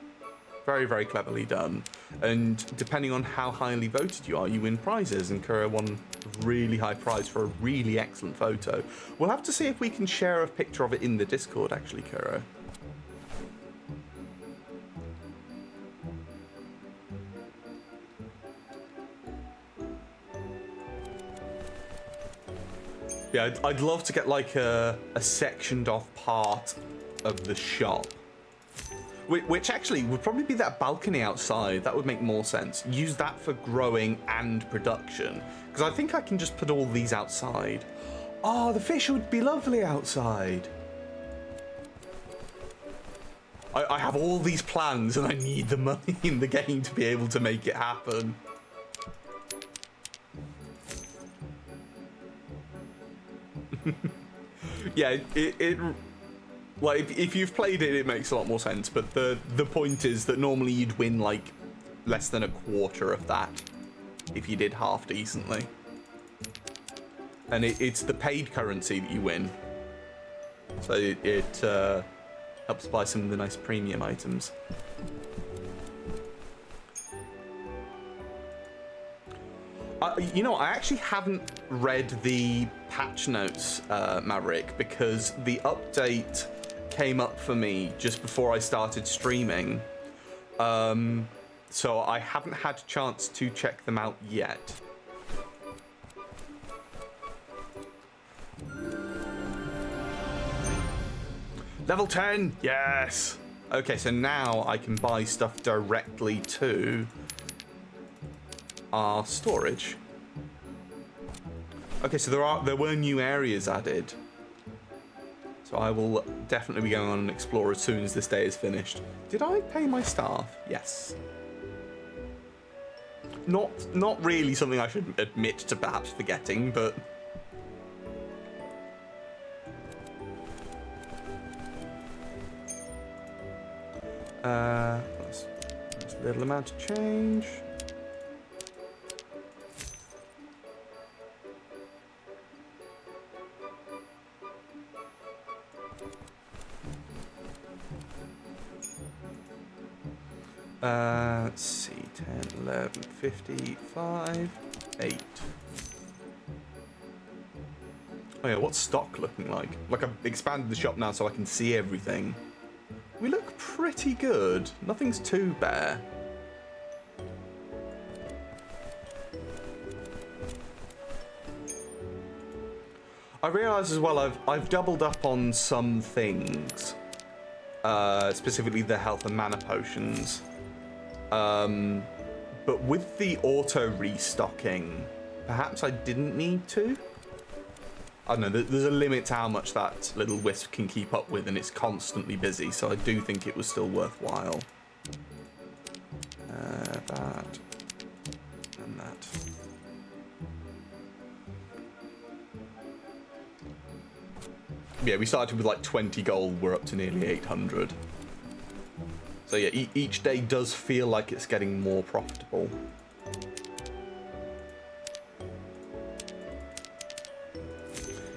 Very, very cleverly done. And depending on how highly voted you are, you win prizes. And Kuro won a really high prize for a really excellent photo. We'll have to see if we can share a picture of it in the Discord, actually, Kuro. Yeah, I'd love to get like a sectioned off part of the shop. Which actually would probably be that balcony outside. That would make more sense. Use that for growing and production. Because I think I can just put all these outside. Oh, the fish would be lovely outside. I have all these plans and I need the money in the game to be able to make it happen. Yeah, like if you've played it, it makes a lot more sense. But the point is that normally you'd win like less than a quarter of that if you did half decently. And it's the paid currency that you win, so it helps buy some of the nice premium items. You know, I actually haven't read the patch notes, Maverick, because the update came up for me just before I started streaming. So I haven't had a chance to check them out yet. Level 10, yes. Okay, so now I can buy stuff directly to our storage. Okay, so there were new areas added. So I will definitely be going on an explore as soon as this day is finished. Did I pay my staff? Yes. Not really something I should admit to perhaps forgetting, but that's a little amount of change. Let's see, 10, 11, 55, 8. Oh yeah, what's stock looking like? Like, I've expanded the shop now so I can see everything. We look pretty good. Nothing's too bare. I realise as well I've doubled up on some things. Specifically the health and mana potions. But with the auto restocking, perhaps I didn't need to. I don't know, there's a limit to how much that little wisp can keep up with, and it's constantly busy, so I do think it was still worthwhile. That. And that. Yeah, we started with like 20 gold, we're up to nearly 800. So yeah, each day does feel like it's getting more profitable.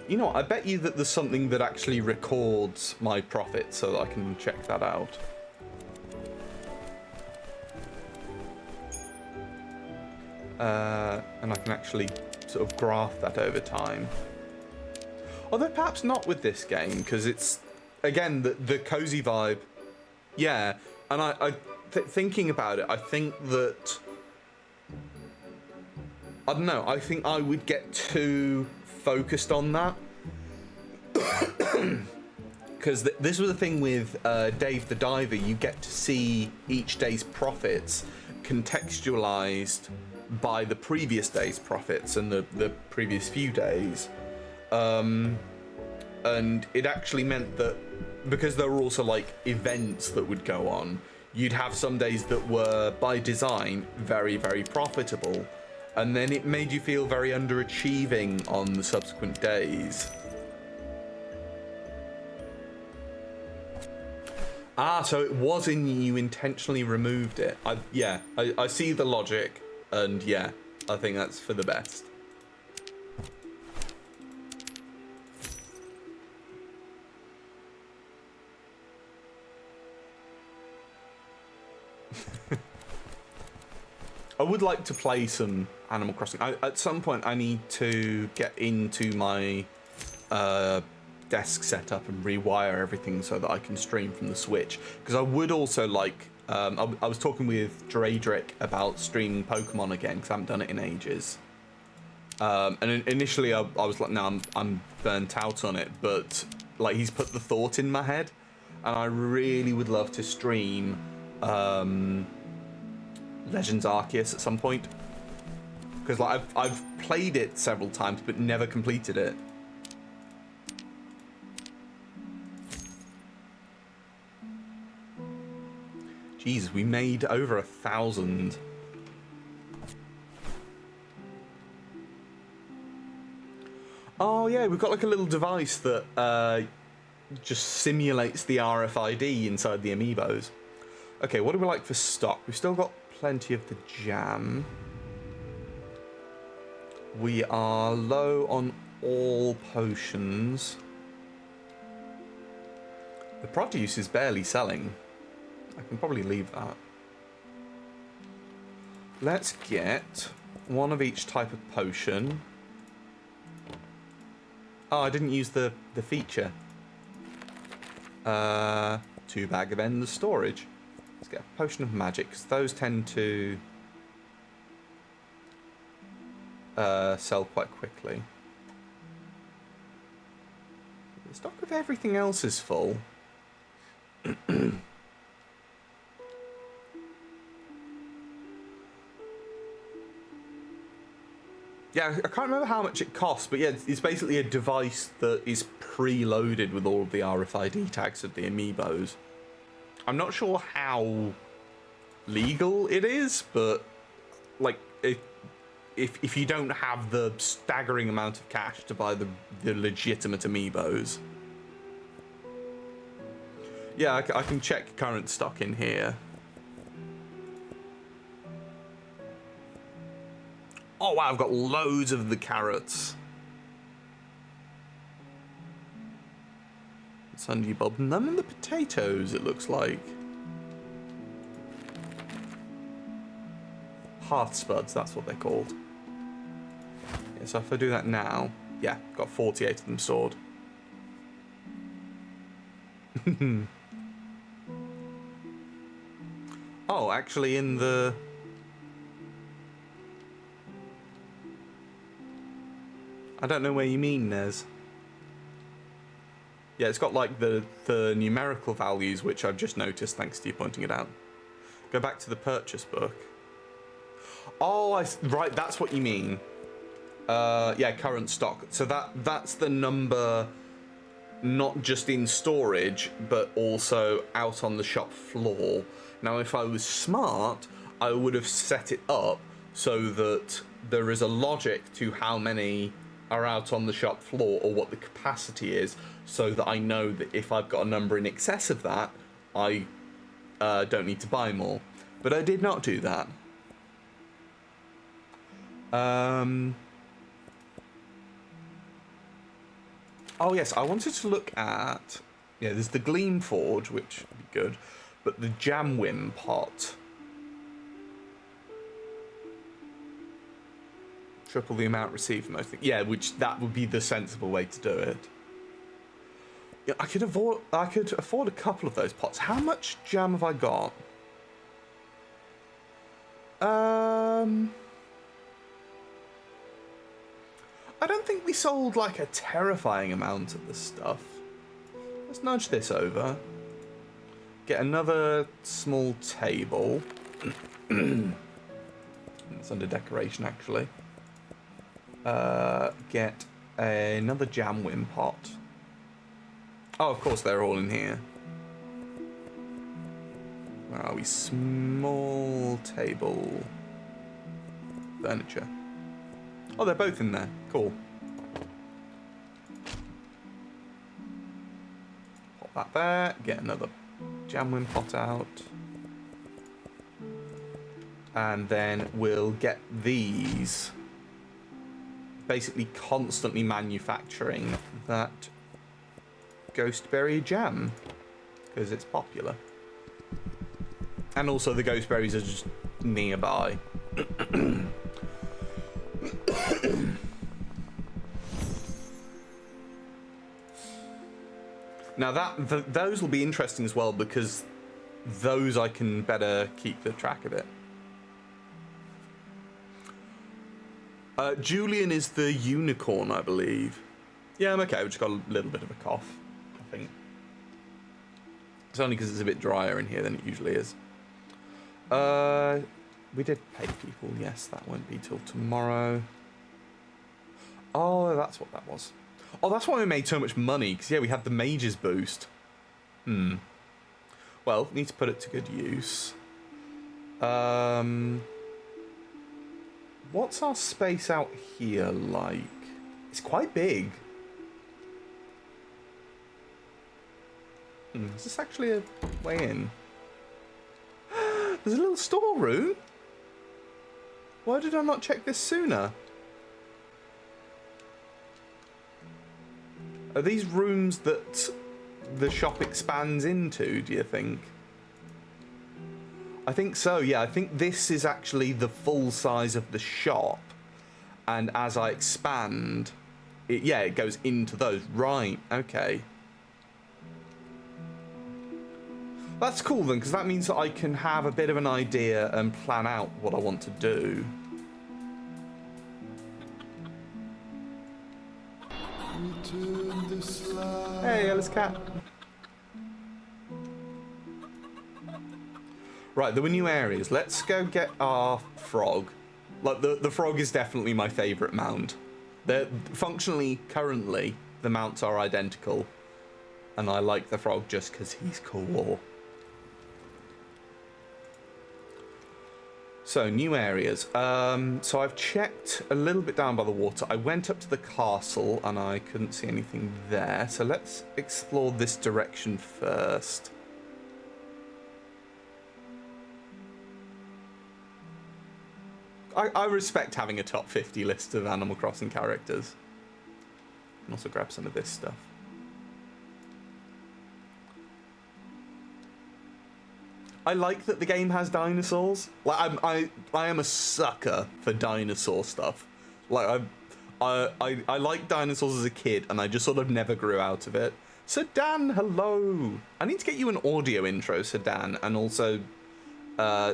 You know, I bet you that there's something that actually records my profit so that I can check that out. And I can actually sort of graph that over time. Although perhaps not with this game, because it's, again, the cozy vibe. Yeah, and thinking about it, I think that, I don't know, I think I would get too focused on that. Because this was the thing with Dave the Diver, you get to see each day's profits contextualized by the previous day's profits and the previous few days. And it actually meant that because there were also like events that would go on, you'd have some days that were by design very, very profitable, and then it made you feel very underachieving on the subsequent days. Ah, so it was in you intentionally removed it. I see the logic, and yeah, I think that's for the best. I would like to play some Animal Crossing. At some point, I need to get into my desk setup and rewire everything so that I can stream from the Switch. Because I would also like... I was talking with Dredrick about streaming Pokemon again, because I haven't done it in ages. And initially I was like, no, I'm burnt out on it, but like he's put the thought in my head, and I really would love to stream Legends Arceus at some point, because like I've played it several times but never completed it. Jesus, we made over 1,000. Oh yeah, we've got like a little device that just simulates the RFID inside the amiibos. Okay, what do we like for stock? We've still got plenty of the jam. We are low on all potions. The produce is barely selling. I can probably leave that. Let's get one of each type of potion. Oh, I didn't use the feature. 2 bag of endless storage. Let's get a potion of magic, because those tend to sell quite quickly. The stock of everything else is full. Yeah, I can't remember how much it costs, but yeah, it's basically a device that is preloaded with all of the RFID tags of the amiibos. I'm not sure how legal it is, but like if you don't have the staggering amount of cash to buy the legitimate amiibos. Yeah, I can check current stock in here. Oh wow, I've got loads of the carrots. Sunday Bob, none of the potatoes, it looks like. Hearth spuds, that's what they're called. Yeah, so if I do that now, yeah, got 48 of them stored. Oh, actually in the... I don't know where you mean, Nez. Yeah, it's got like the numerical values, which I've just noticed thanks to you pointing it out. Go back to the purchase book. Oh, right, that's what you mean. Yeah, current stock. So that's the number, not just in storage, but also out on the shop floor. Now, if I was smart, I would have set it up so that there is a logic to how many are out on the shop floor or what the capacity is, so that I know that if I've got a number in excess of that, I don't need to buy more. But I did not do that. Oh yes, I wanted to look at... Yeah, there's the Gleam Forge, which would be good, but the Jamwim pot. Triple the amount received from most things. Yeah, which that would be the sensible way to do it. Yeah, I could afford a couple of those pots. How much jam have I got? I don't think we sold like a terrifying amount of this stuff. Let's nudge this over. Get another small table. It's under decoration, actually. Get another Jamwim pot. Oh, of course, they're all in here. Where are we? Small table. Furniture. Oh, they're both in there. Cool. Pop that there. Get another Jamwim pot out. And then we'll get these. Basically constantly manufacturing that Ghostberry jam. Because it's popular. And also the Ghostberries are just nearby. Now those will be interesting as well, because those I can better keep the track of it. Julian is the unicorn, I believe. Yeah, I'm okay. I've just got a little bit of a cough, I think. It's only because it's a bit drier in here than it usually is. We did pay people. Yes, that won't be till tomorrow. Oh, that's what that was. Oh, that's why we made so much money, because, yeah, we had the mages boost. Well, need to put it to good use. What's our space out here like? It's quite big. Is this actually a way in? There's a little storeroom. Why did I not check this sooner? Are these rooms that the shop expands into, do you think? I think so, yeah. I think this is actually the full size of the shop. And as I expand, it goes into those. Right, okay. That's cool then, because that means that I can have a bit of an idea and plan out what I want to do. Hey, Ellis Cat. Right, there were new areas. Let's go get our frog. Like, the frog is definitely my favourite mount. Functionally, currently, the mounts are identical. And I like the frog just because he's cool. So, new areas. So I've checked a little bit down by the water. I went up to the castle and I couldn't see anything there. So let's explore this direction first. I respect having a top 50 list of Animal Crossing characters. And also grab some of this stuff. I like that the game has dinosaurs. Like I am a sucker for dinosaur stuff. Like I like dinosaurs as a kid, and I just sort of never grew out of it. So Dan, hello. I need to get you an audio intro, so Dan, and also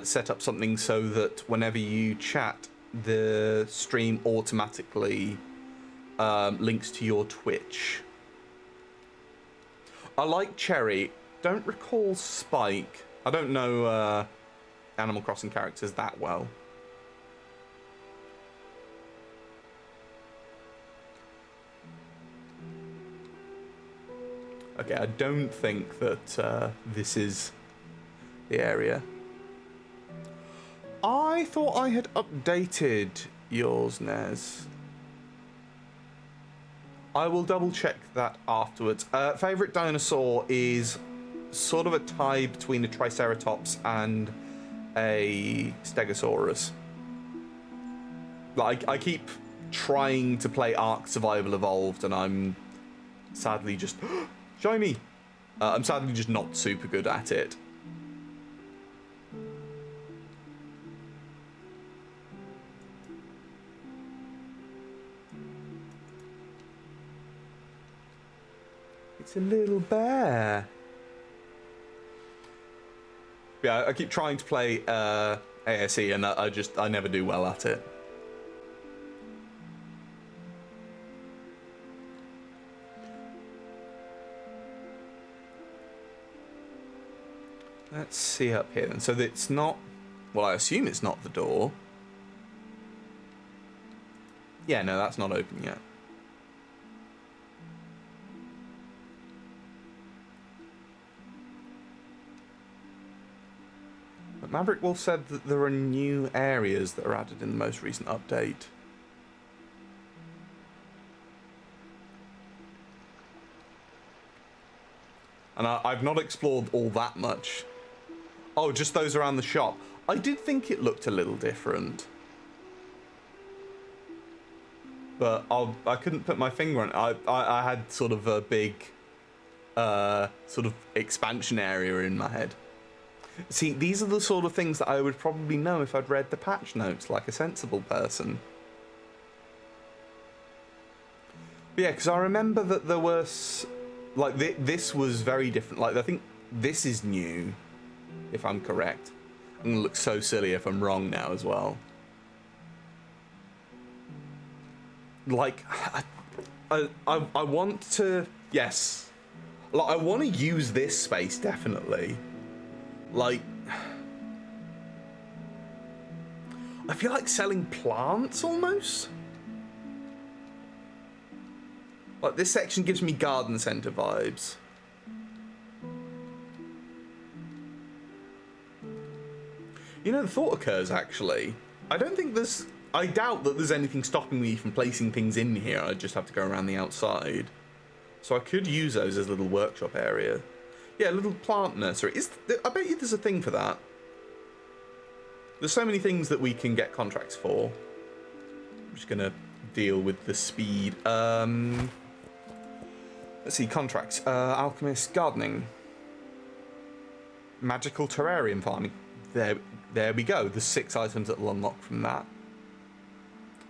set up something so that whenever you chat, the stream automatically links to your Twitch. I like Cherry. Don't recall Spike. I don't know Animal Crossing characters that well. Okay, I don't think that this is the area. I thought I had updated yours, Nez. I will double check that afterwards. Favourite dinosaur is sort of a tie between a Triceratops and a Stegosaurus. Like, I keep trying to play Ark Survival Evolved, and I'm sadly just... Shiny! I'm sadly just not super good at it. It's a little bear. Yeah, I keep trying to play ASE, and I never do well at it. Let's see up here then. So it's not... Well, I assume it's not the door. Yeah, no, that's not open yet. But Maverick Wolf said that there are new areas that are added in the most recent update. And I've not explored all that much. Oh, just those around the shop. I did think it looked a little different. But I couldn't put my finger on it. I had sort of a big sort of expansion area in my head. See, these are the sort of things that I would probably know if I'd read the patch notes like a sensible person. But yeah, because I remember that there was... Like, this was very different. Like, I think this is new, if I'm correct. I'm going to look so silly if I'm wrong now as well. like, I want to, yes. Like, I want to use this space, definitely. Like, I feel like selling plants, almost. Like, this section gives me garden centre vibes. You know, the thought occurs, actually. I doubt that there's anything stopping me from placing things in here. I just have to go around the outside. So I could use those as a little workshop area. Yeah, a little plant nursery. I bet you there's a thing for that. There's so many things that we can get contracts for. I'm just going to deal with the speed. Let's see, contracts. Alchemist, gardening. Magical terrarium farming. There we go. There's 6 items that will unlock from that.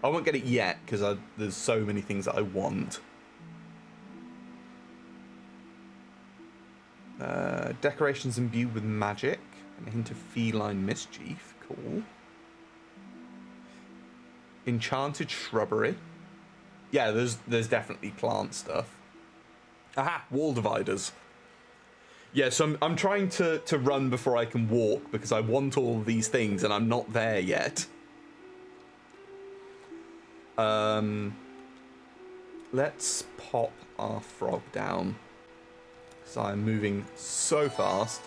I won't get it yet because there's so many things that I want. Decorations imbued with magic and a hint of feline mischief. Cool. Enchanted shrubbery. Yeah, there's definitely plant stuff. Aha, wall dividers. Yeah, so I'm trying to run before I can walk because I want all of these things and I'm not there yet. Let's pop our frog down because I'm moving so fast.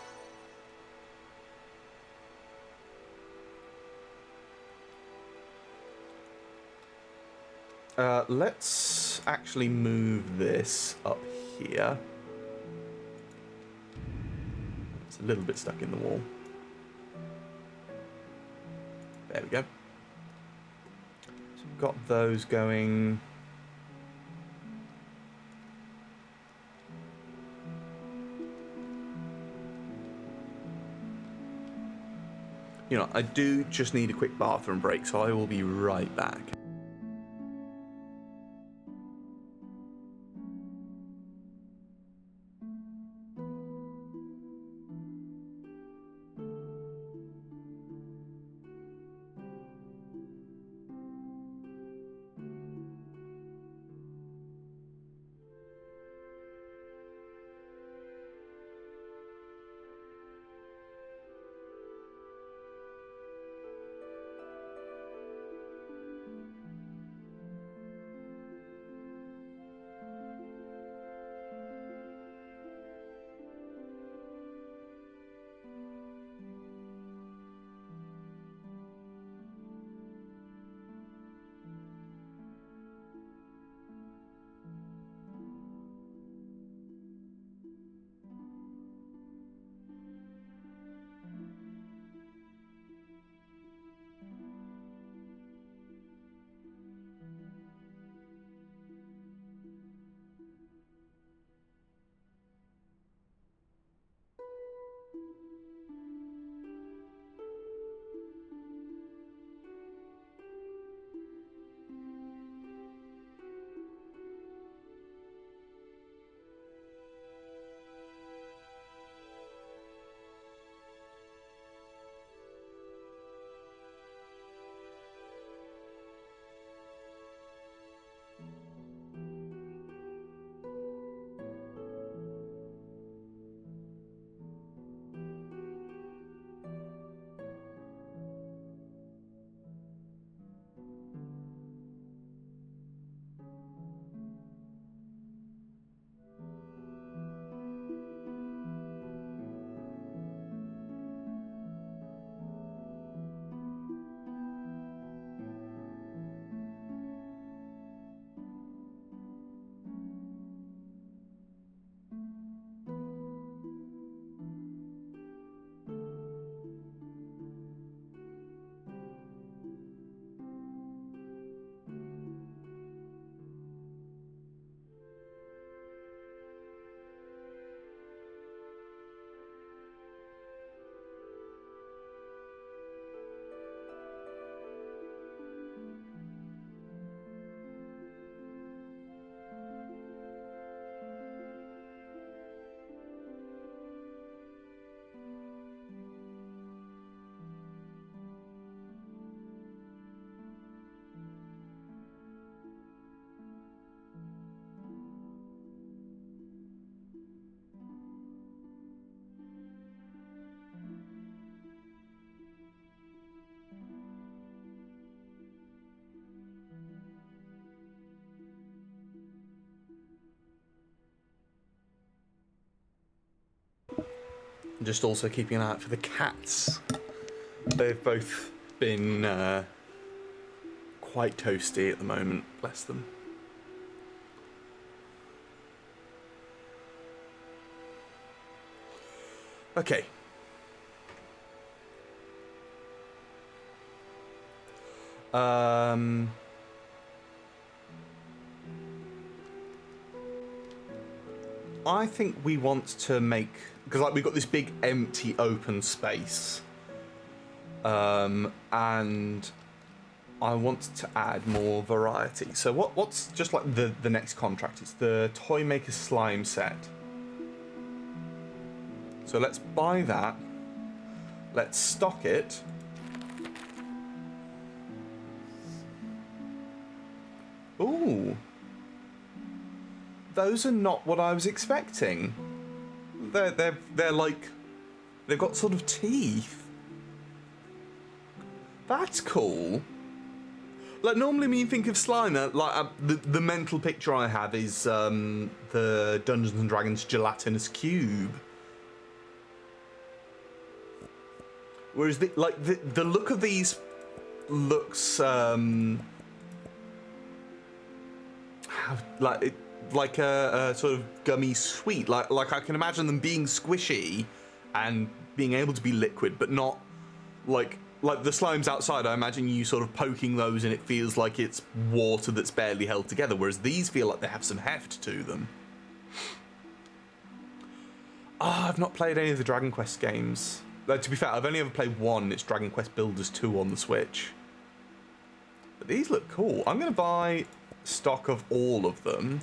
Let's actually move this up here. It's a little bit stuck in the wall. There we go. So we've got those going. You know, I do just need a quick bathroom break, so I will be right back. Just also keeping an eye out for the cats. They've both been quite toasty at the moment, bless them. Okay. I think we want to make, because like we've got this big empty open space, and I want to add more variety. So what's just like the next contract? It's the Toymaker Slime set. So let's buy that. Let's stock it. Ooh. Those are not what I was expecting. They're like, they've got sort of teeth. That's cool. Like normally when you think of slime, like the mental picture I have is the Dungeons and Dragons gelatinous cube. Whereas the look of these looks like a sort of gummy sweet. Like I can imagine them being squishy and being able to be liquid, but not like the slimes outside. I imagine you sort of poking those and it feels like it's water that's barely held together, whereas these feel like they have some heft to them. I've not played any of the Dragon Quest games. To be fair, I've only ever played one. It's Dragon Quest Builders 2 on the Switch. But these look cool. I'm going to buy stock of all of them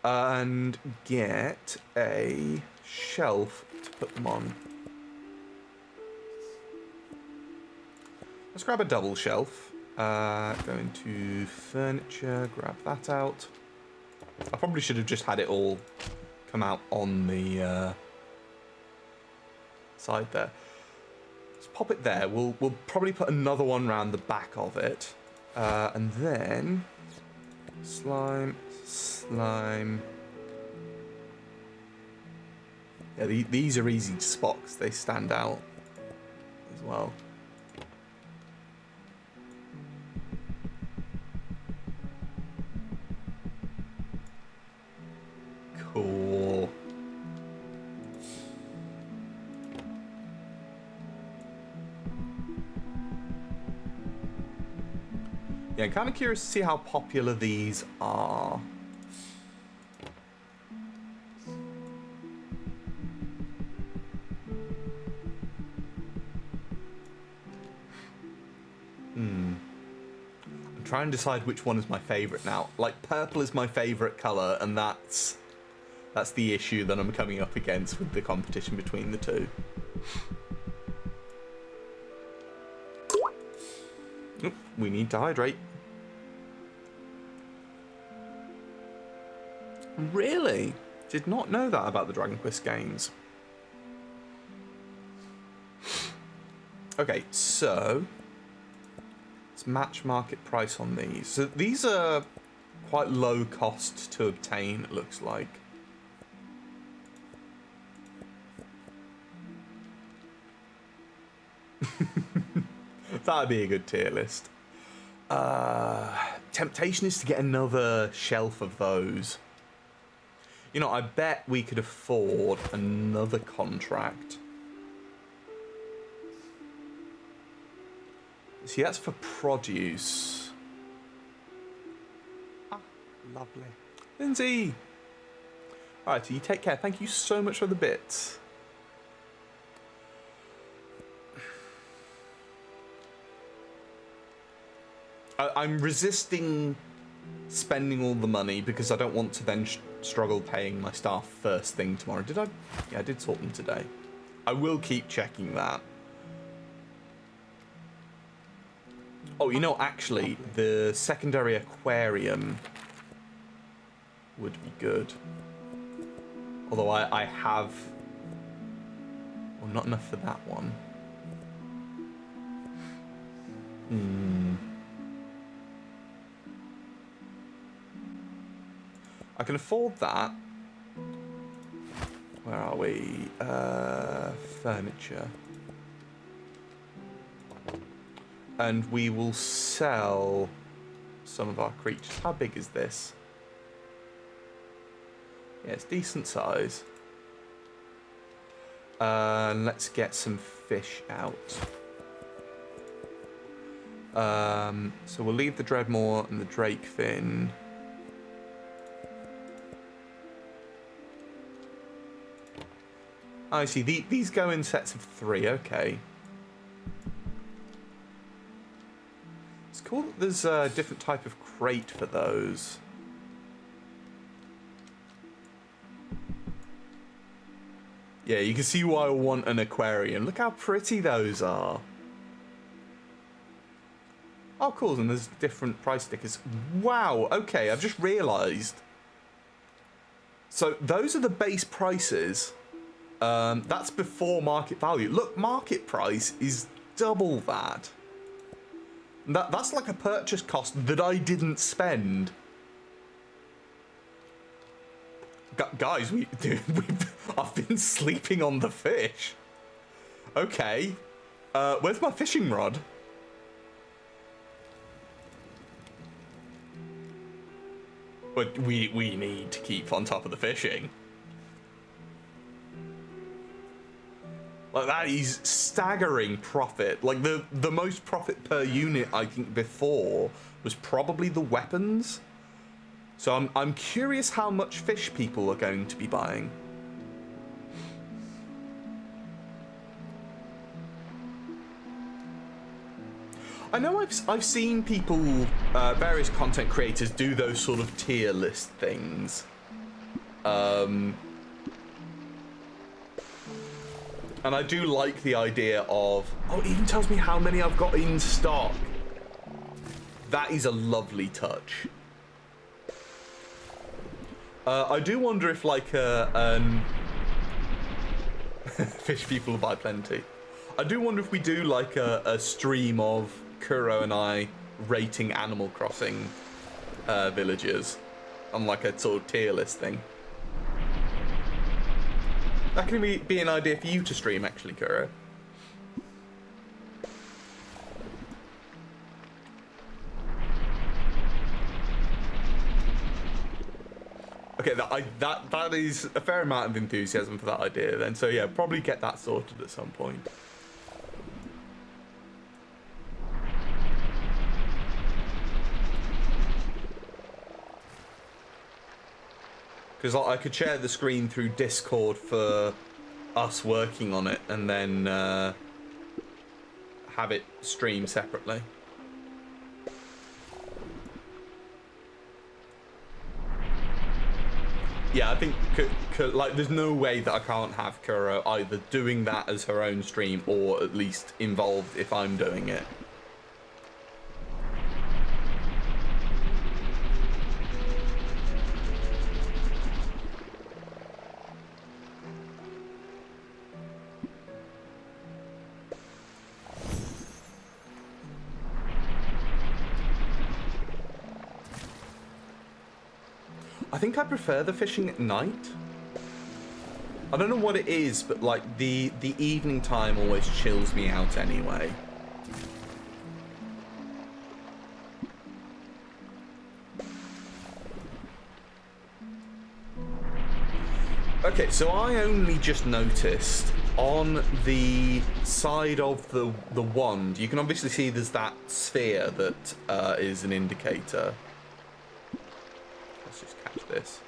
and get a shelf to put them on. Let's grab a double shelf. Go into furniture, grab that out. I probably should have just had it all come out on the side there. Let's pop it there. We'll probably put another one around the back of it, and then slime. Yeah, these are easy to spot because they stand out as well. Cool. Yeah, I'm kind of curious to see how popular these are. I'm trying to decide which one is my favorite now. Like, purple is my favorite color, and that's the issue that I'm coming up against with the competition between the two. Oop, we need to hydrate. Really? Did not know that about the Dragon Quest games. Okay, so let's match market price on these. So these are quite low cost to obtain, it looks like. That'd be a good tier list. Temptation is to get another shelf of those. You know, I bet we could afford another contract. See, that's for produce. Ah, lovely. Lindsay! Alright, so you take care. Thank you so much for the bits. I'm resisting spending all the money because I don't want to then struggle paying my staff first thing tomorrow. Did I? Yeah, I did sort them today. I will keep checking that. Oh, you know, actually, the secondary aquarium would be good. Although I have... Well, not enough for that one. I can afford that. Where are we? Furniture. And we will sell some of our creatures. How big is this? Yeah, it's decent size. Let's get some fish out. So we'll leave the Dreadmore and the Drakefin. I see. These go in sets of 3. Okay. It's cool that there's a different type of crate for those. Yeah, you can see why I want an aquarium. Look how pretty those are. Oh, cool. And there's different price stickers. Wow. Okay, I've just realised. So those are the base prices. That's before market value. Look, market price is double that. That's like a purchase cost that I didn't spend. Guys, I've been sleeping on the fish. Okay. Where's my fishing rod? But we need to keep on top of the fishing. Like, that is staggering profit. Like, the most profit per unit, I think, before was probably the weapons. So I'm curious how much fish people are going to be buying. I know I've seen people, various content creators do those sort of tier list things. And I do like the idea of, oh, it even tells me how many I've got in stock. That is a lovely touch. I do wonder if, like, fish people buy plenty. I do wonder if we do, like, a stream of Kuro and I rating Animal Crossing villagers on, like, a sort of tier list thing. That can be an idea for you to stream, actually, Kuro. Okay, that is a fair amount of enthusiasm for that idea then. So yeah, probably get that sorted at some point. Because I could share the screen through Discord for us working on it and then have it stream separately. Yeah, I think, like, there's no way that I can't have Kuro either doing that as her own stream or at least involved if I'm doing it. I think I prefer the fishing at night. I don't know what it is, but like the evening time always chills me out anyway. Okay, so I only just noticed on the side of the wand, you can obviously see there's that sphere that is an indicator. This,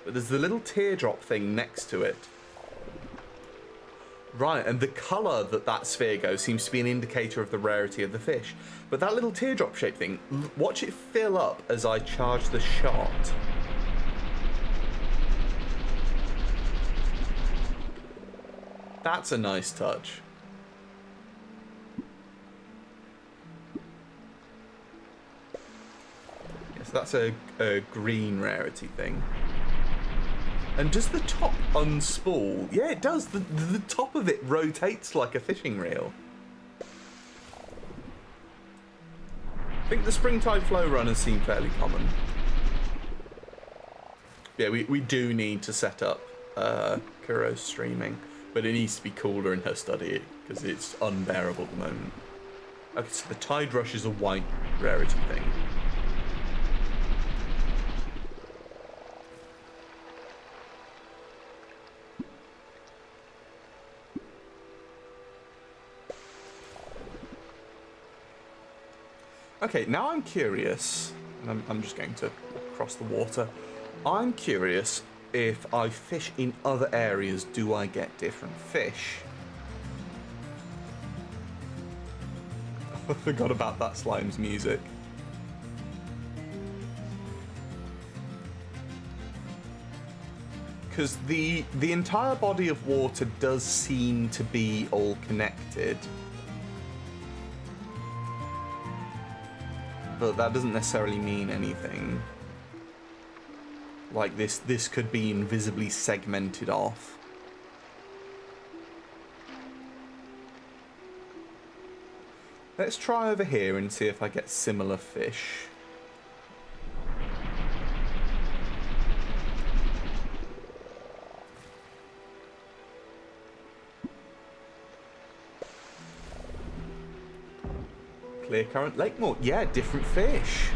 but there's the little teardrop thing next to it. Right, and the colour that sphere goes seems to be an indicator of the rarity of the fish. But that little teardrop shaped thing, watch it fill up as I charge the shot. That's a nice touch. That's a green rarity thing. And does the top unspool? Yeah, it does. The top of it rotates like a fishing reel. I think the Springtide Flow runners seem fairly common. Yeah, we do need to set up Kuro's streaming, but it needs to be cooler in her study because it's unbearable at the moment. Okay, so the Tide Rush is a white rarity thing. Okay, now I'm curious, and I'm just going to cross the water. I'm curious if I fish in other areas, do I get different fish? I forgot about that Slime's music. Because the entire body of water does seem to be all connected. But that doesn't necessarily mean anything. Like this could be invisibly segmented off. Let's try over here and see if I get similar fish. Clear current lake moor. Yeah, different fish.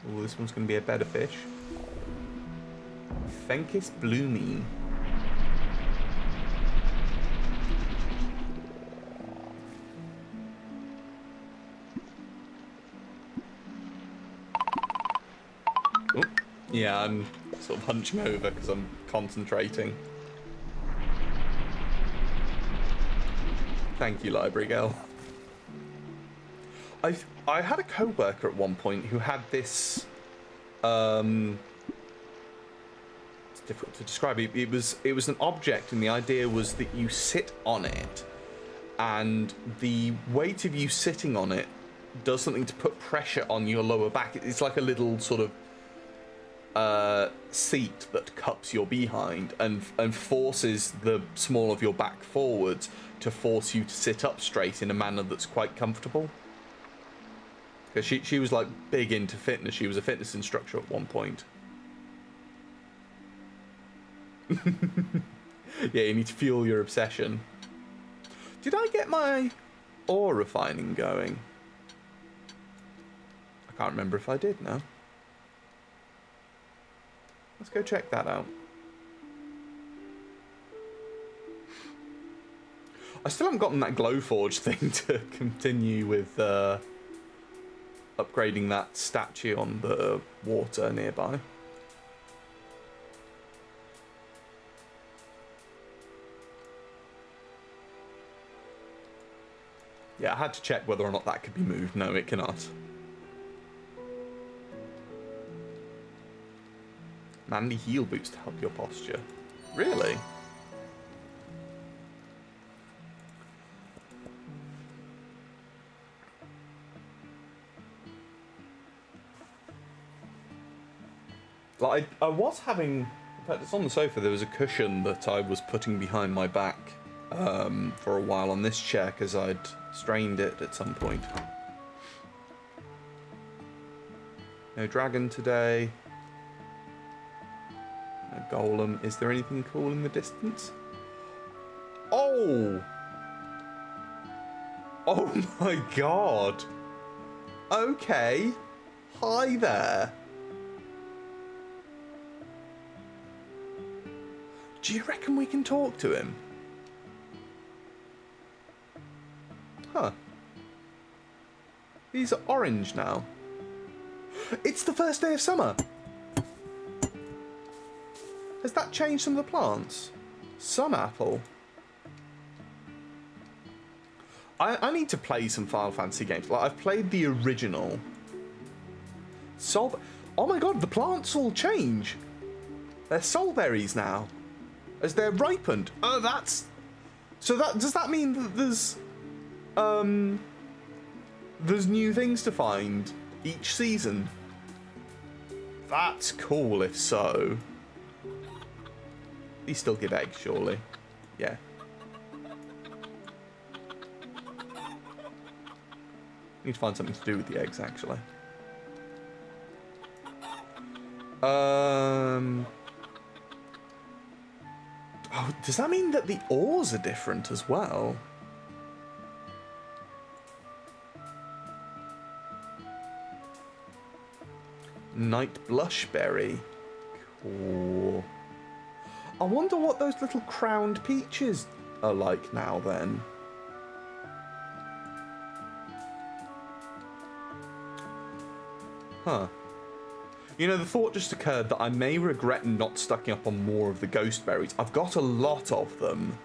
Oh, this one's going to be a better fish. Fenkis bloomy. Oh, yeah, I'm sort of hunching over because I'm concentrating. Thank you, library girl. I had a co-worker at one point who had this. It's difficult to describe. It was an object, and the idea was that you sit on it, and the weight of you sitting on it does something to put pressure on your lower back. It's like a little sort of seat that cups your behind and forces the small of your back forwards to force you to sit up straight in a manner that's quite comfortable. Because she was like big into fitness. She was a fitness instructor at one point. Yeah, you need to fuel your obsession. Did I get my ore refining going? I can't remember if I did now. Let's go check that out. I still haven't gotten that Glowforge thing to continue with upgrading that statue on the water nearby. Yeah, I had to check whether or not that could be moved. No, it cannot. Manly heal boost to help your posture. Really? Like, I was having... In fact, it's on the sofa. There was a cushion that I was putting behind my back for a while on this chair because I'd strained it at some point. No dragon today. No golem. Is there anything cool in the distance? Oh! Oh my god! Okay. Hi there. Do you reckon we can talk to him? Huh. He's orange now. It's the first day of summer! Has that changed some of the plants? Sun apple. I need to play some Final Fantasy games. Like, I've played the original. Oh my god, the plants all change. They're soulberries now. As they're ripened. Oh, that's... So that does that mean that there's new things to find each season? That's cool if so. These still give eggs, surely. Yeah. Need to find something to do with the eggs, actually. Oh, does that mean that the ores are different as well? Night blushberry. Cool. I wonder what those little crowned peaches are like now then. Huh. You know, the thought just occurred that I may regret not stocking up on more of the ghost berries. I've got a lot of them.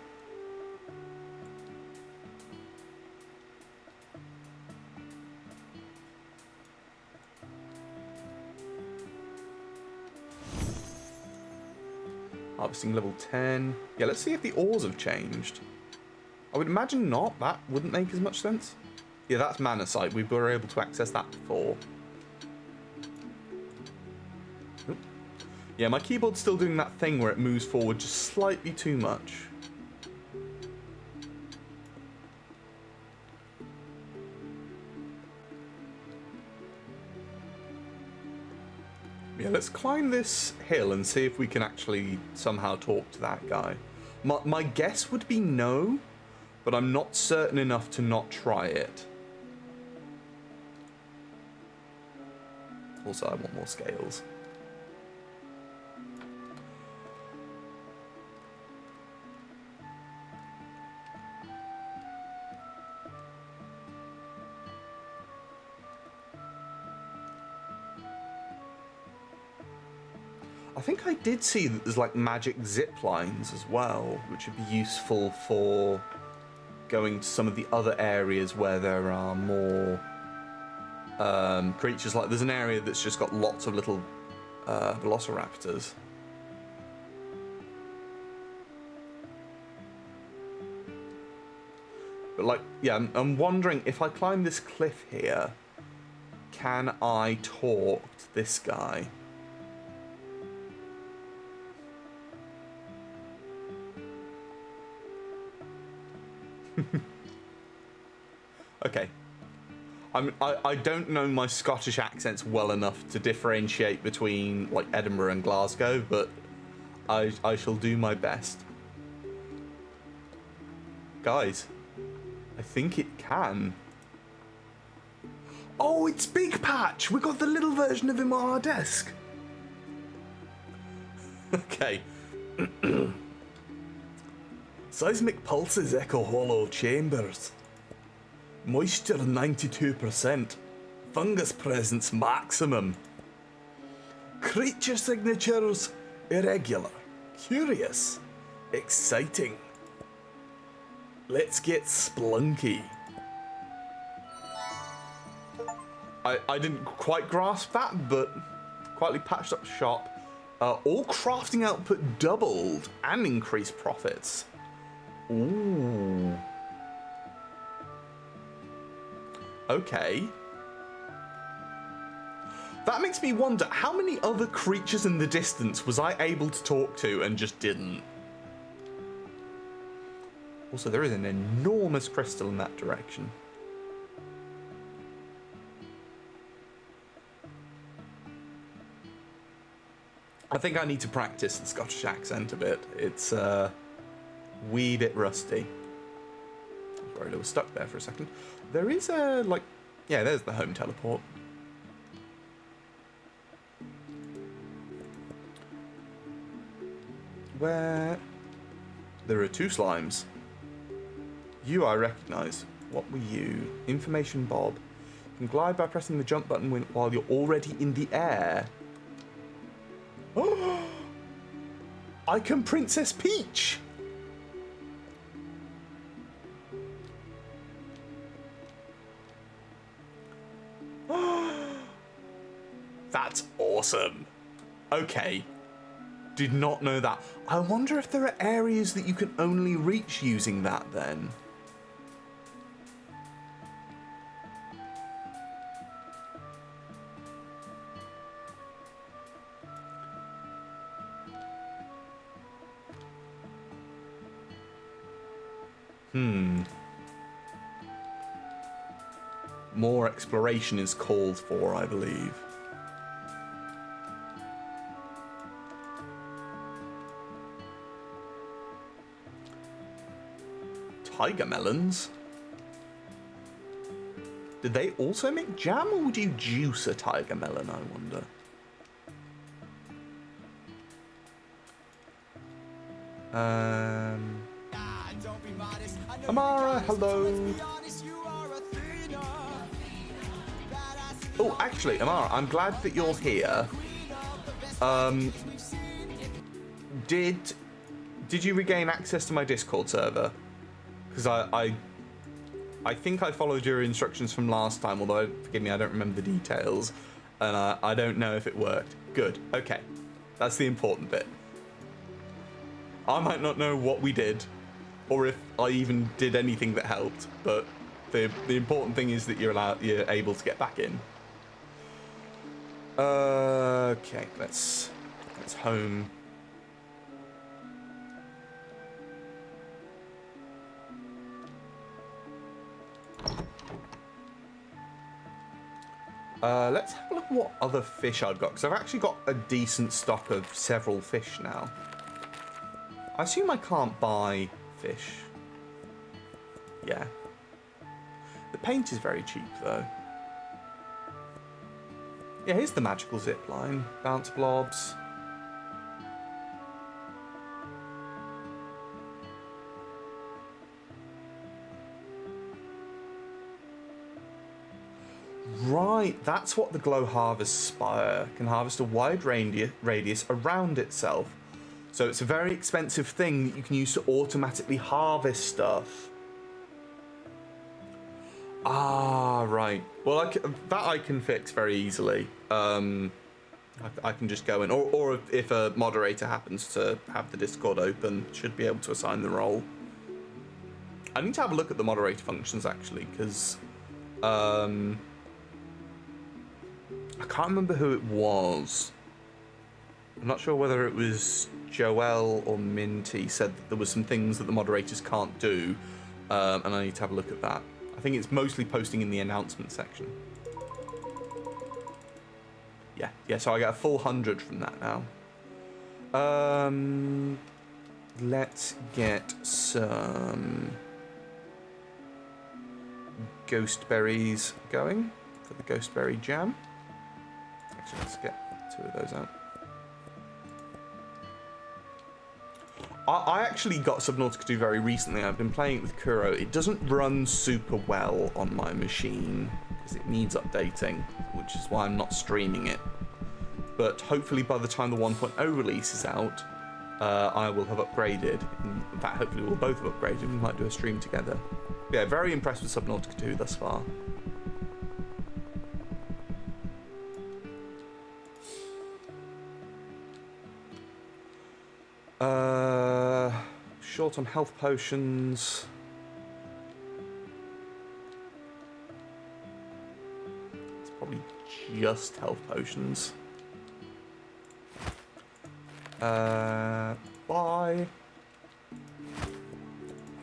Harvesting level 10. Yeah, let's see if the ores have changed. I would imagine not. That wouldn't make as much sense. Yeah, that's Manasite. We were able to access that before. Oop. Yeah, my keyboard's still doing that thing where it moves forward just slightly too much. Yeah, let's climb this hill and see if we can actually somehow talk to that guy. My guess would be no, but I'm not certain enough to not try it. Also, I want more scales. I think I did see that there's like magic zip lines as well, which would be useful for going to some of the other areas where there are more creatures. Like there's an area that's just got lots of little velociraptors. But like, yeah, I'm wondering if I climb this cliff here, can I talk to this guy? Okay. I don't know my Scottish accents well enough to differentiate between like Edinburgh and Glasgow, but I shall do my best. Guys, I think it can. Oh, it's Big Patch! We got the little version of him on our desk. Okay. Seismic pulses echo hollow chambers. Moisture 92%. Fungus presence maximum. Creature signatures irregular. Curious. Exciting. Let's get splunky. I didn't quite grasp that, but quietly patched up shop. All crafting output doubled and increased profits. Ooh. Okay. That makes me wonder, how many other creatures in the distance was I able to talk to and just didn't? Also, there is an enormous crystal in that direction. I think I need to practice the Scottish accent a bit. It's wee bit rusty. I was worried I was stuck there for a second. There is a, like, yeah, there's the home teleport. Where there are two slimes. You I recognise. What were you? Information Bob. You can glide by pressing the jump button while you're already in the air. Oh! I can Princess Peach! That's awesome. Okay. Did not know that. I wonder if there are areas that you can only reach using that then. more exploration is called for, I believe. Tiger melons? Did they also make jam, or would you juice a tiger melon, I wonder? Amara, hello. Oh, actually, Amara, I'm glad that you're here. Did you regain access to my Discord server? Because I think I followed your instructions from last time, although, forgive me, I don't remember the details, and I don't know if it worked. Good, okay. That's the important bit. I might not know what we did, or if I even did anything that helped, but the important thing is that you're able to get back in. Okay, let's home. Let's have a look at what other fish I've got, because I've actually got a decent stock of several fish now. I assume I can't buy fish. Yeah. The paint is very cheap, though. Yeah, here's the magical zip line. Bounce blobs. Right, that's what the Glow Harvest Spire can harvest, a wide radius around itself. So it's a very expensive thing that you can use to automatically harvest stuff. Ah, right. Well, that I can fix very easily. I can just go in, or if a moderator happens to have the Discord open, should be able to assign the role. I need to have a look at the moderator functions, actually, because I can't remember who it was. I'm not sure whether it was Joel or Minty said that there were some things that the moderators can't do, and I need to have a look at that. I think it's mostly posting in the announcement section. Yeah, so I get a full 100 from that now. Let's get some ghost berries going for the ghost berry jam. Actually, let's get 2 of those out. I actually got Subnautica 2 very recently. I've been playing it with Kuro. It doesn't run super well on my machine because it needs updating, which is why I'm not streaming it. But hopefully by the time the 1.0 release is out, I will have upgraded. In fact, hopefully we'll both have upgraded. We might do a stream together. Yeah, very impressed with Subnautica 2 thus far. Short on health potions. It's probably just health potions. Bye.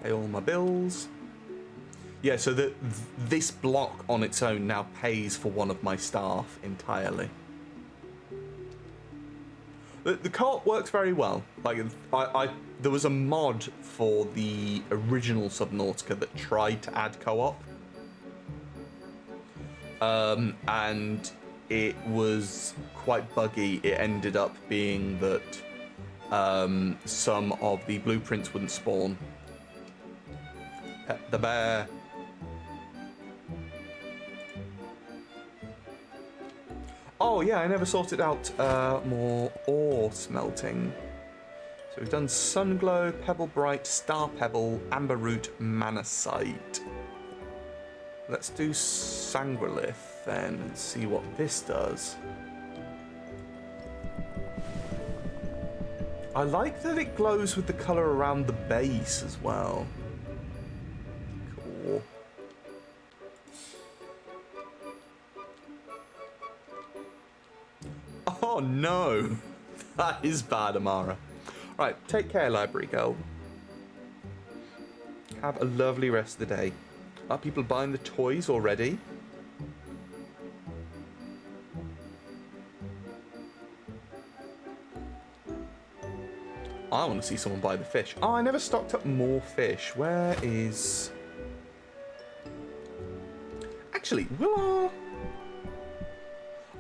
Pay all my bills. Yeah, so this block on its own now pays for one of my staff entirely. The co-op works very well. Like, there was a mod for the original Subnautica that tried to add co-op, and it was quite buggy. It ended up being that some of the blueprints wouldn't spawn. Pet the bear. Oh yeah, I never sorted out more ore smelting. So we've done Sunglow, Pebble Bright, Star Pebble, Amber Root, Manasite. Let's do Sangrelith then and see what this does. I like that it glows with the colour around the base as well. Cool. Oh no! That is bad, Amara. Right, take care, library girl. Have a lovely rest of the day. Are people buying the toys already? I want to see someone buy the fish. Oh, I never stocked up more fish. Where is... Actually,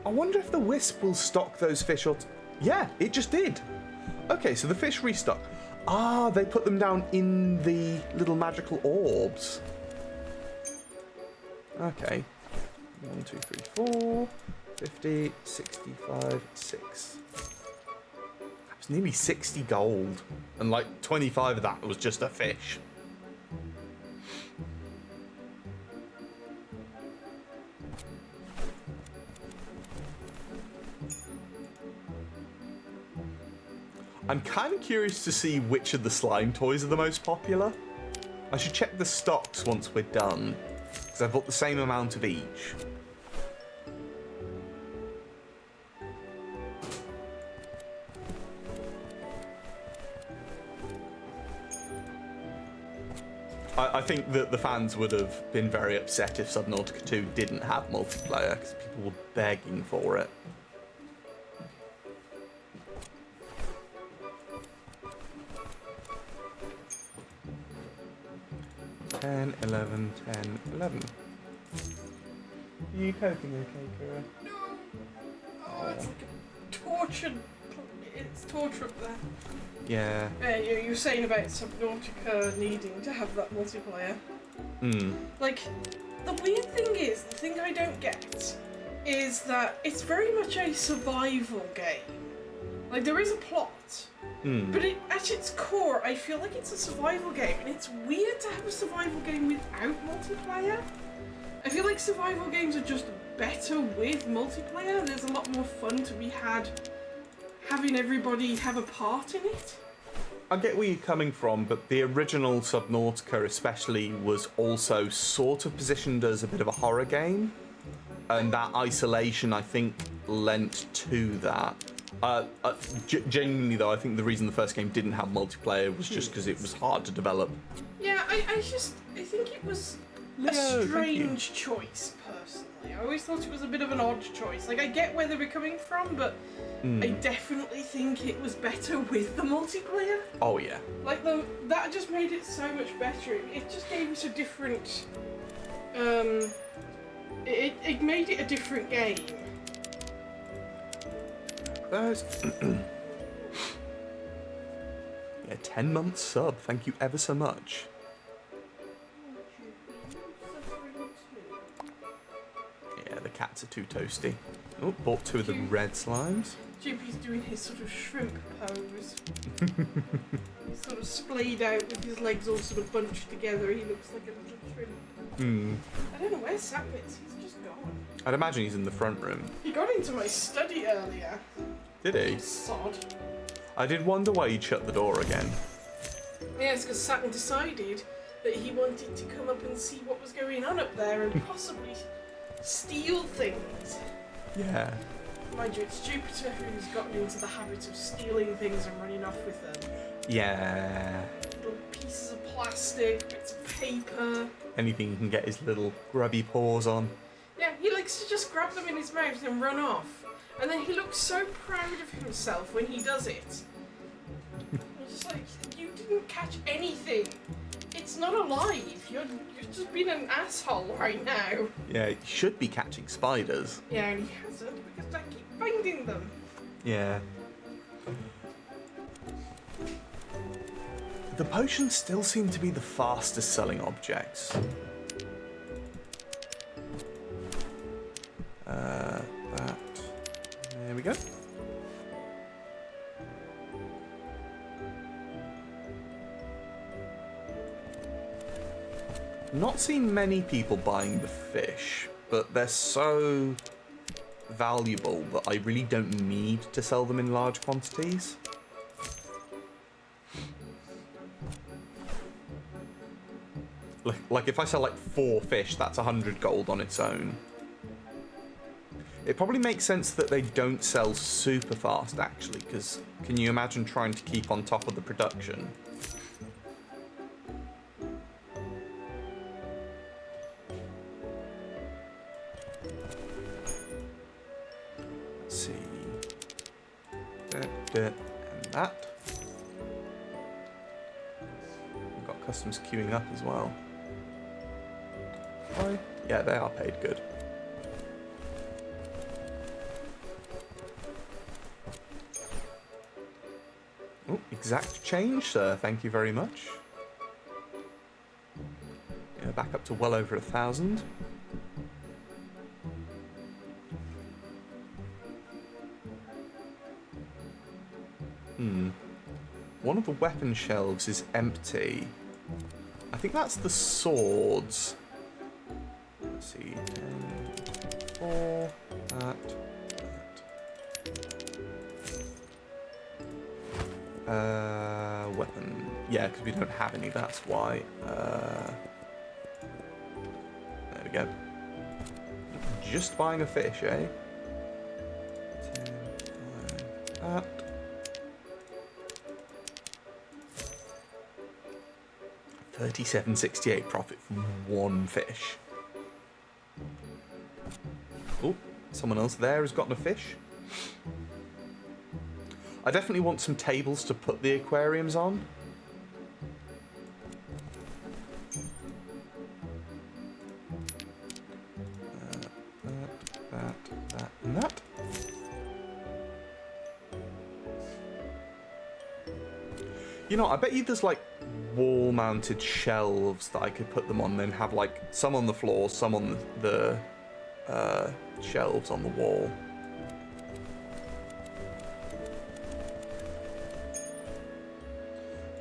I wonder if the Wisp will stock those fish or... Yeah, it just did. Okay, so the fish restock. Ah, they put them down in the little magical orbs. Okay. 1, 2, 3, 4, 50, 65, 6. That was nearly 60 gold. And like 25 of that was just a fish. I'm kind of curious to see which of the slime toys are the most popular. I should check the stocks once we're done, because I bought the same amount of each. I think that the fans would have been very upset if Subnautica 2 didn't have multiplayer, because people were begging for it. 10, 11, 10, 11. Are you coping okay, Kira? No. Oh, it's like a torture. It's torture up there. Yeah. You were saying about Subnautica needing to have that multiplayer. Like, the weird thing is, the thing I don't get is that it's very much a survival game. Like, there is a plot, but at its core, I feel like it's a survival game, and it's weird to have a survival game without multiplayer. I feel like survival games are just better with multiplayer. There's a lot more fun to be had having everybody have a part in it. I get where you're coming from, but the original Subnautica especially was also sort of positioned as a bit of a horror game, and that isolation, I think, lent to that. Genuinely though, I think the reason the first game didn't have multiplayer was just because it was hard to develop. Yeah, I think it was a strange choice, personally. I always thought it was a bit of an odd choice. Like, I get where they were coming from, but I definitely think it was better with the multiplayer. Oh yeah. Like, that just made it so much better. It just gave us a different... It made it a different game. Yeah, 10 months sub. Thank you ever so much. Yeah, the cats are too toasty. Oh, bought 2 of the red slimes. Jippy's doing his sort of shrimp pose. He's sort of splayed out with his legs all sort of bunched together. He looks like a little shrimp. I don't know where Sap is. He's just gone. I'd imagine he's in the front room. He got into my study earlier. Did he? Sod. I did wonder why he'd shut the door again. Yeah, it's because Saturn decided that he wanted to come up and see what was going on up there and possibly steal things. Yeah. Mind you, it's Jupiter who's gotten into the habit of stealing things and running off with them. Yeah. Little pieces of plastic, bits of paper. Anything he can get his little grubby paws on. Yeah, he likes to just grab them in his mouth and run off. And then he looks so proud of himself when he does it. I'm just like, you didn't catch anything. It's not alive. You're just being an asshole right now. Yeah, he should be catching spiders. Yeah, and he hasn't because I keep finding them. Yeah. The potions still seem to be the fastest selling objects. That. There we go. Not seen many people buying the fish, but they're so valuable that I really don't need to sell them in large quantities. Like if I sell like 4 fish, that's 100 gold on its own. It probably makes sense that they don't sell super fast, actually, because can you imagine trying to keep on top of the production? Let's see. And that. customs queuing up as well. Why? Yeah, they are paid good. Oh, exact change, sir. Thank you very much. Yeah, back up to well over 1,000. One of the weapon shelves is empty. I think that's the swords. Let's see. 10, 4, that. Weapon. Yeah, because we don't have any, that's why. There we go. Just buying a fish, eh? 10, 5, that. $37.68 profit from one fish. Oh, someone else there has gotten a fish. I definitely want some tables to put the aquariums on. That, and that. You know, I bet you there's like wall-mounted shelves that I could put them on, then have like some on the floor, some on the shelves on the wall.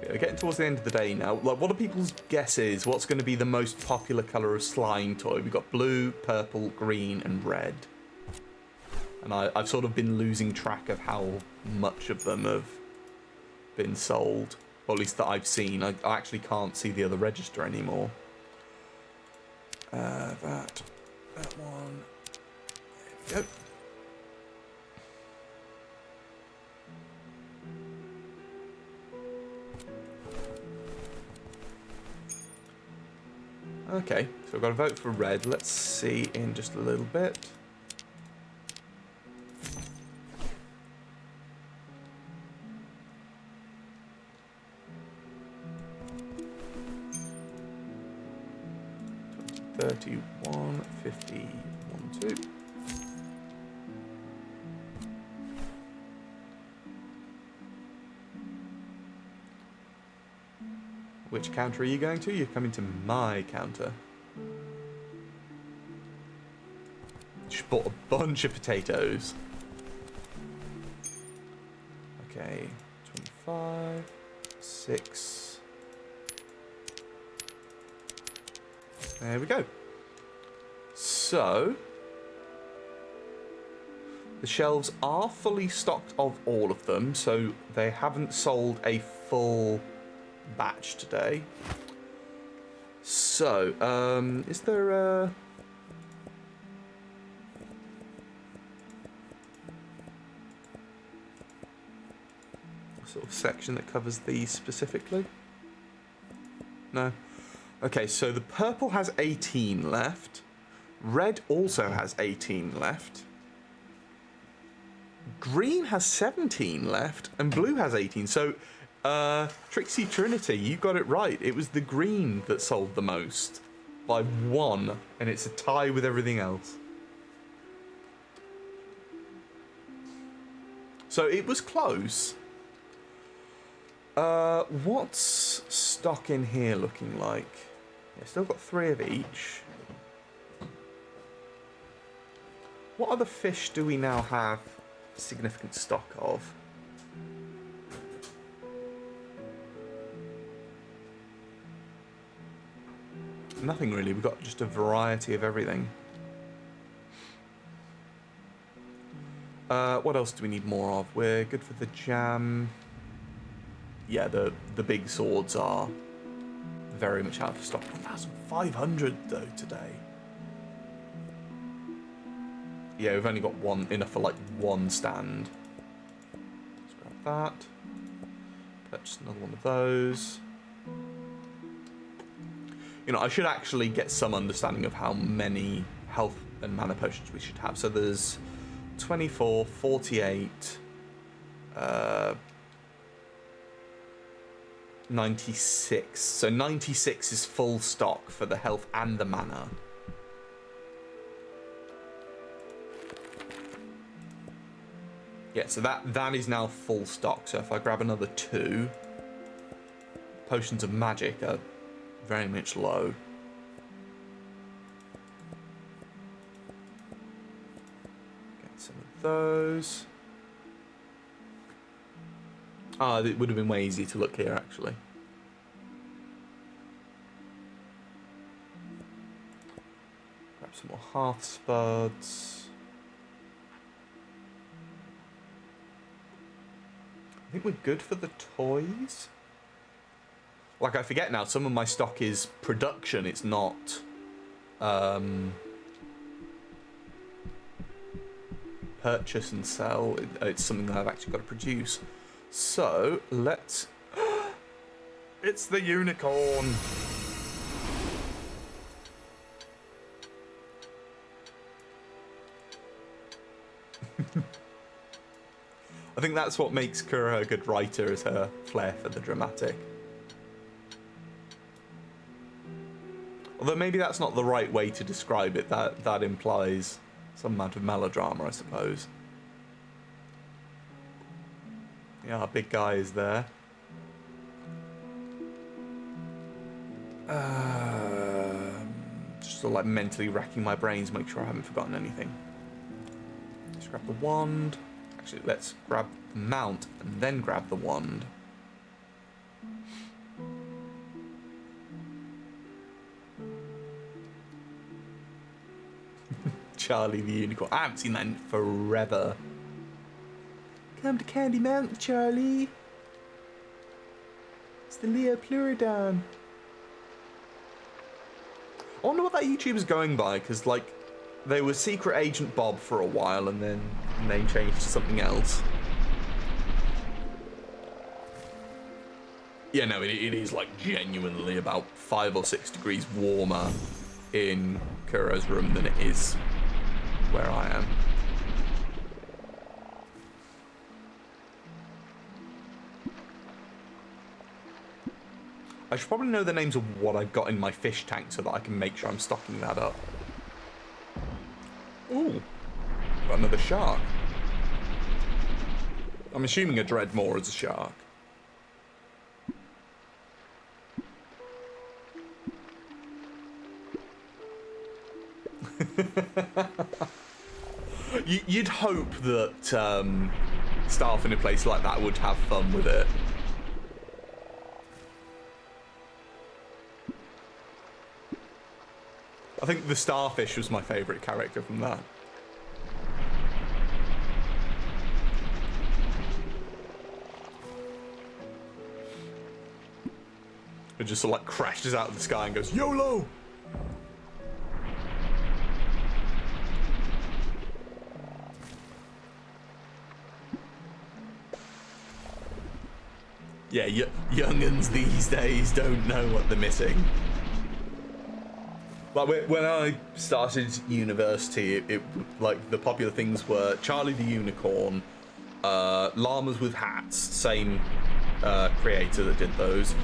Yeah, we're getting towards the end of the day now. Like, what are people's guesses? What's going to be the most popular colour of slime toy? We've got blue, purple, green, and red. And I've sort of been losing track of how much of them have been sold. Or at least that I've seen. I actually can't see the other register anymore. That one. There we go. Okay, so we've got to vote for red. Let's see in just a little bit. $31.50, 1, 2. Which counter are you going to? You're coming to my counter. Just bought a bunch of potatoes. Okay, 25, 6. There we go. So, the shelves are fully stocked of all of them, so they haven't sold a full batch today. So, is there a sort of section that covers these specifically? No. Okay, so the purple has 18 left. Red also has 18 left. Green has 17 left, and blue has 18. So, Trixie Trinity, you got it right. It was the green that sold the most by 1, and it's a tie with everything else. So it was close. What's stock in here looking like? Yeah, still got 3 of each. What other fish do we now have significant stock of? Nothing really. We've got just a variety of everything. What else do we need more of? We're good for the jam. Yeah, the big swords are very much out of stock. 1,500 though today. Yeah, we've only got enough for like one stand. Let's grab that. Purchase another one of those. You know, I should actually get some understanding of how many health and mana potions we should have. So there's 24, 48, 96. So 96 is full stock for the health and the mana. Yeah, so that is now full stock. So if I grab another 2, potions of magic are very much low. Get some of those. Ah, it would have been way easier to look here, actually. Grab some more hearth spuds. I think we're good for the toys. Like, I forget now, some of my stock is production, it's not purchase and sell. It's something that I've actually got to produce. So, let's... It's the unicorn! I think that's what makes Kura a good writer, is her flair for the dramatic. Although maybe that's not the right way to describe it. That implies some amount of melodrama, I suppose. Yeah, our big guy is there. Just sort of like mentally racking my brains, make sure I haven't forgotten anything. Let's grab the wand. Actually, let's grab the mount and then grab the wand. Charlie the Unicorn. I haven't seen that in forever. Come to Candy Mountain, Charlie. It's the Leo Pleurodon. I wonder what that YouTuber's going by, because, like, they were Secret Agent Bob for a while, and then name changed to something else. Yeah, no, it is, like, genuinely about 5 or 6 degrees warmer in Kuro's room than it is where I am. I should probably know the names of what I've got in my fish tank so that I can make sure I'm stocking that up. Ooh, got another shark. I'm assuming a Dreadmore is a shark. You'd hope that staff in a place like that would have fun with it. I think the starfish was my favourite character from that. It just sort of like crashes out of the sky and goes, YOLO! Yeah, young'uns these days don't know what they're missing. Like, when I started university, it like, the popular things were Charlie the Unicorn, Llamas with Hats, same creator that did those,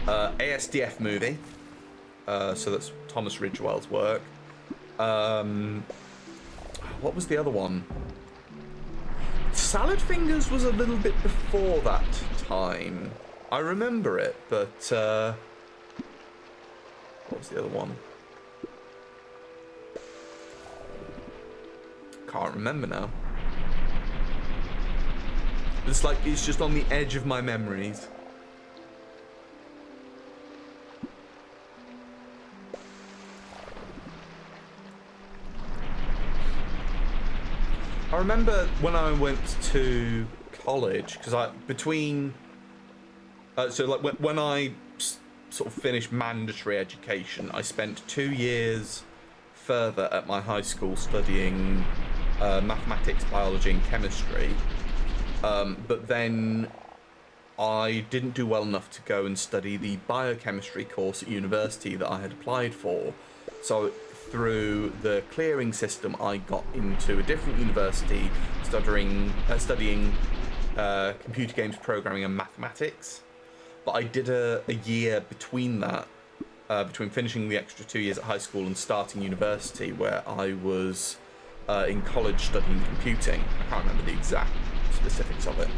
ASDF movie, so that's Thomas Ridgewell's work. What was the other one? Salad Fingers was a little bit before that time. I remember it, but what was the other one? Can't remember now. It's like, it's just on the edge of my memories. I remember when I went to college, because so like when I sort of finished mandatory education, I spent 2 years further at my high school studying mathematics, biology and chemistry, but then I didn't do well enough to go and study the biochemistry course at university that I had applied for. So through the clearing system, I got into a different university studying computer games programming and mathematics. but I did a year between that, between finishing the extra 2 years at high school and starting university, where I was in college studying computing. I can't remember the exact specifics of it.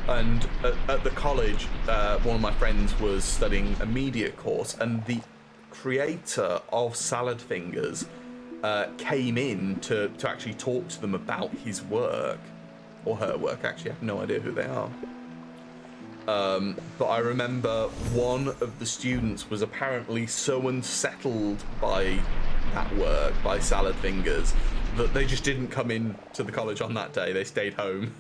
And at the college, one of my friends was studying a media course, and the creator of Salad Fingers came in to actually talk to them about his work, or her work, actually. I have no idea who they are. But I remember one of the students was apparently so unsettled by that work, by Salad Fingers, that they just didn't come in to the college on that day. They stayed home.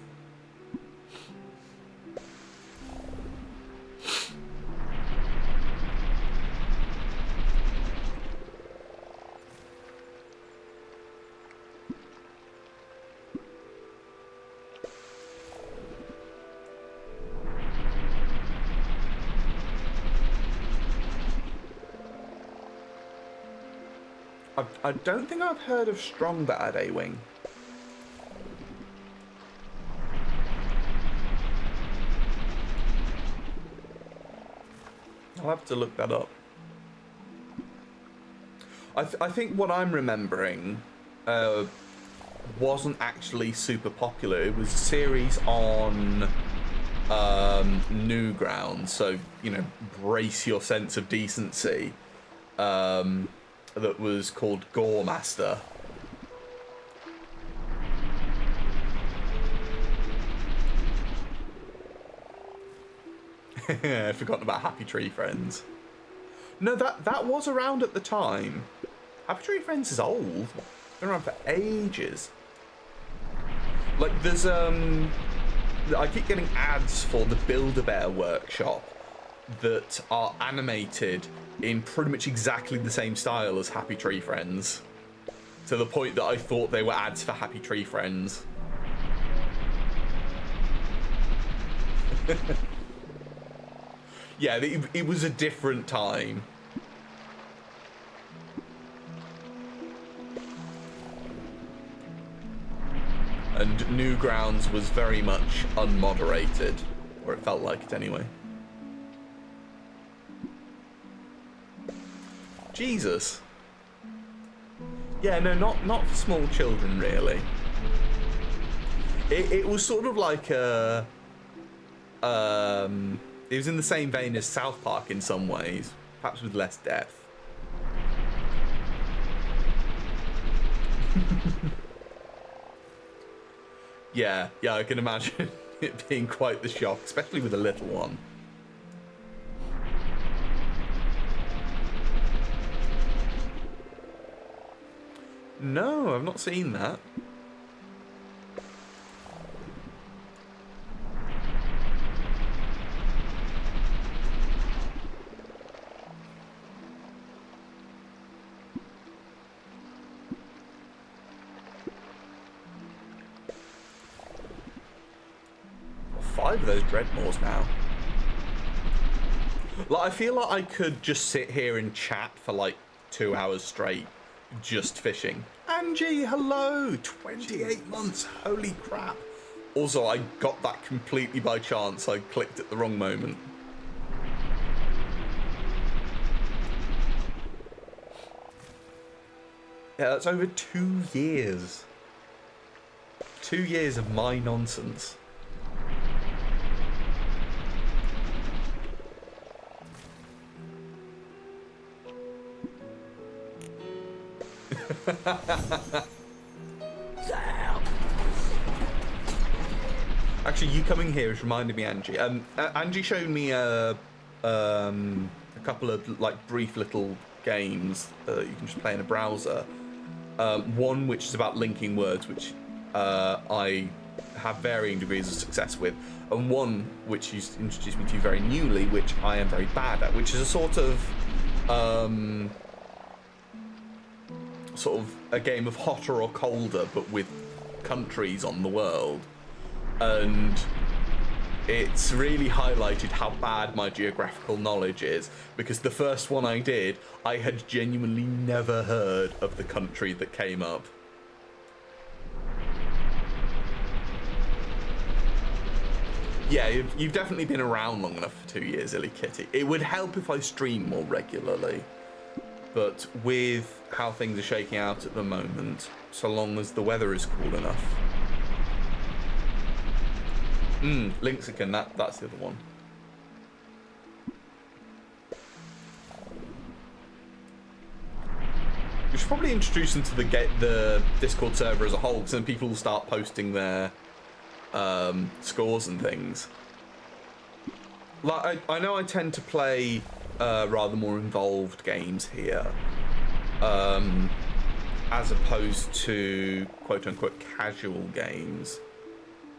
I don't think I've heard of Strong Bad A-Wing. I'll have to look that up. I think what I'm remembering wasn't actually super popular. It was a series on Newgrounds, so, you know, brace your sense of decency. That was called Gore Master. I'd forgotten about Happy Tree Friends. No, that was around at the time. Happy Tree Friends is old. Been around for ages. Like, there's I keep getting ads for the Build-A-Bear workshop that are animated in pretty much exactly the same style as Happy Tree Friends, to the point that I thought they were ads for Happy Tree Friends. Yeah, it was a different time. And Newgrounds was very much unmoderated, or it felt like it anyway. Jesus. Yeah, no, not for small children, really. It was sort of like a... it was in the same vein as South Park in some ways, perhaps with less depth. Yeah, I can imagine it being quite the shock, especially with a little one. No, I've not seen that. Five of those Dreadmaws now. Like, I feel like I could just sit here and chat for like 2 hours straight. Just fishing. Angie, hello! 28 months, holy crap. Also, I got that completely by chance. I clicked at the wrong moment. Yeah, that's over 2 years. 2 years of my nonsense. Actually, you coming here has reminded me, Angie. Angie showed me a couple of like brief little games that you can just play in a browser. One which is about linking words, which I have varying degrees of success with, and one which you introduced me to very newly, which I am very bad at, which is a sort of a game of hotter or colder, but with countries on the world. And it's really highlighted how bad my geographical knowledge is, because the first one I did, I had genuinely never heard of the country that came up. Yeah, you've definitely been around long enough for 2 years, Illy Kitty. It would help if I stream more regularly, but with how things are shaking out at the moment, so long as the weather is cool enough. Lynxican, that's the other one. We should probably introduce them to the Discord server as a whole, because then people will start posting their scores and things. Like I know I tend to play rather more involved games here, as opposed to quote-unquote casual games.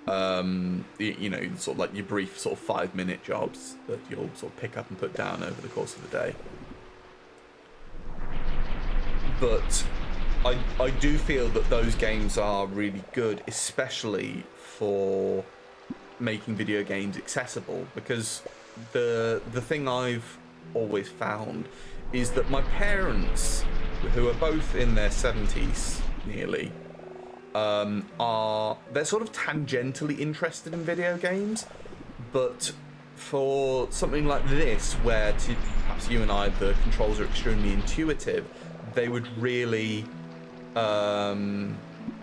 You know, sort of like your brief sort of 5-minute jobs that you'll sort of pick up and put down over the course of the day. But I do feel that those games are really good, especially for making video games accessible, because the thing I've always found is that my parents, who are both in their 70s nearly, they're sort of tangentially interested in video games, but for something like this, where perhaps you and I, the controls are extremely intuitive, they would really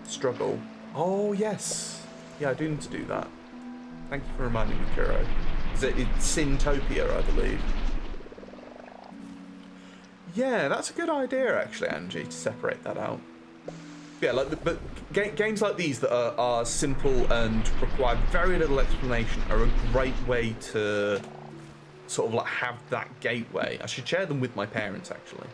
struggle. Oh yes, yeah, I do need to do that. Thank you for reminding me, Kuro. It's Syntopia, I believe. Yeah, that's a good idea, actually, Angie, to separate that out. Yeah, but games like these that are simple and require very little explanation are a great way to sort of like have that gateway. I should share them with my parents, actually.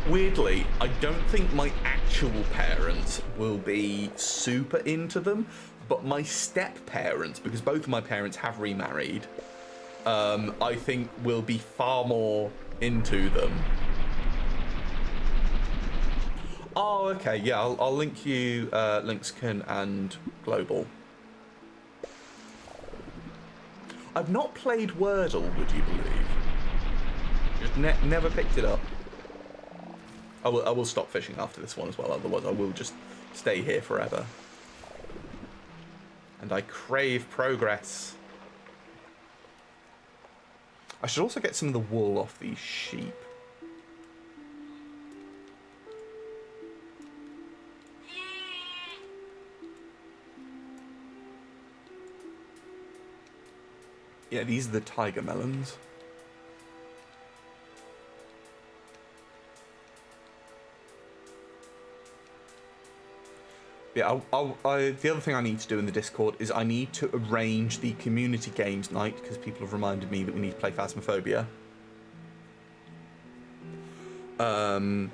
Weirdly, I don't think my actual parents will be super into them, but my step-parents, because both of my parents have remarried, I think will be far more into them. Oh, okay, yeah, I'll link you Lynxican and Global. I've not played Wordle, would you believe? Just never picked it up. I will stop fishing after this one as well, otherwise I will just stay here forever. And I crave progress. I should also get some of the wool off these sheep. Yeah, these are the tiger melons. Yeah, the other thing I need to do in the Discord is I need to arrange the community games night, because people have reminded me that we need to play Phasmophobia. And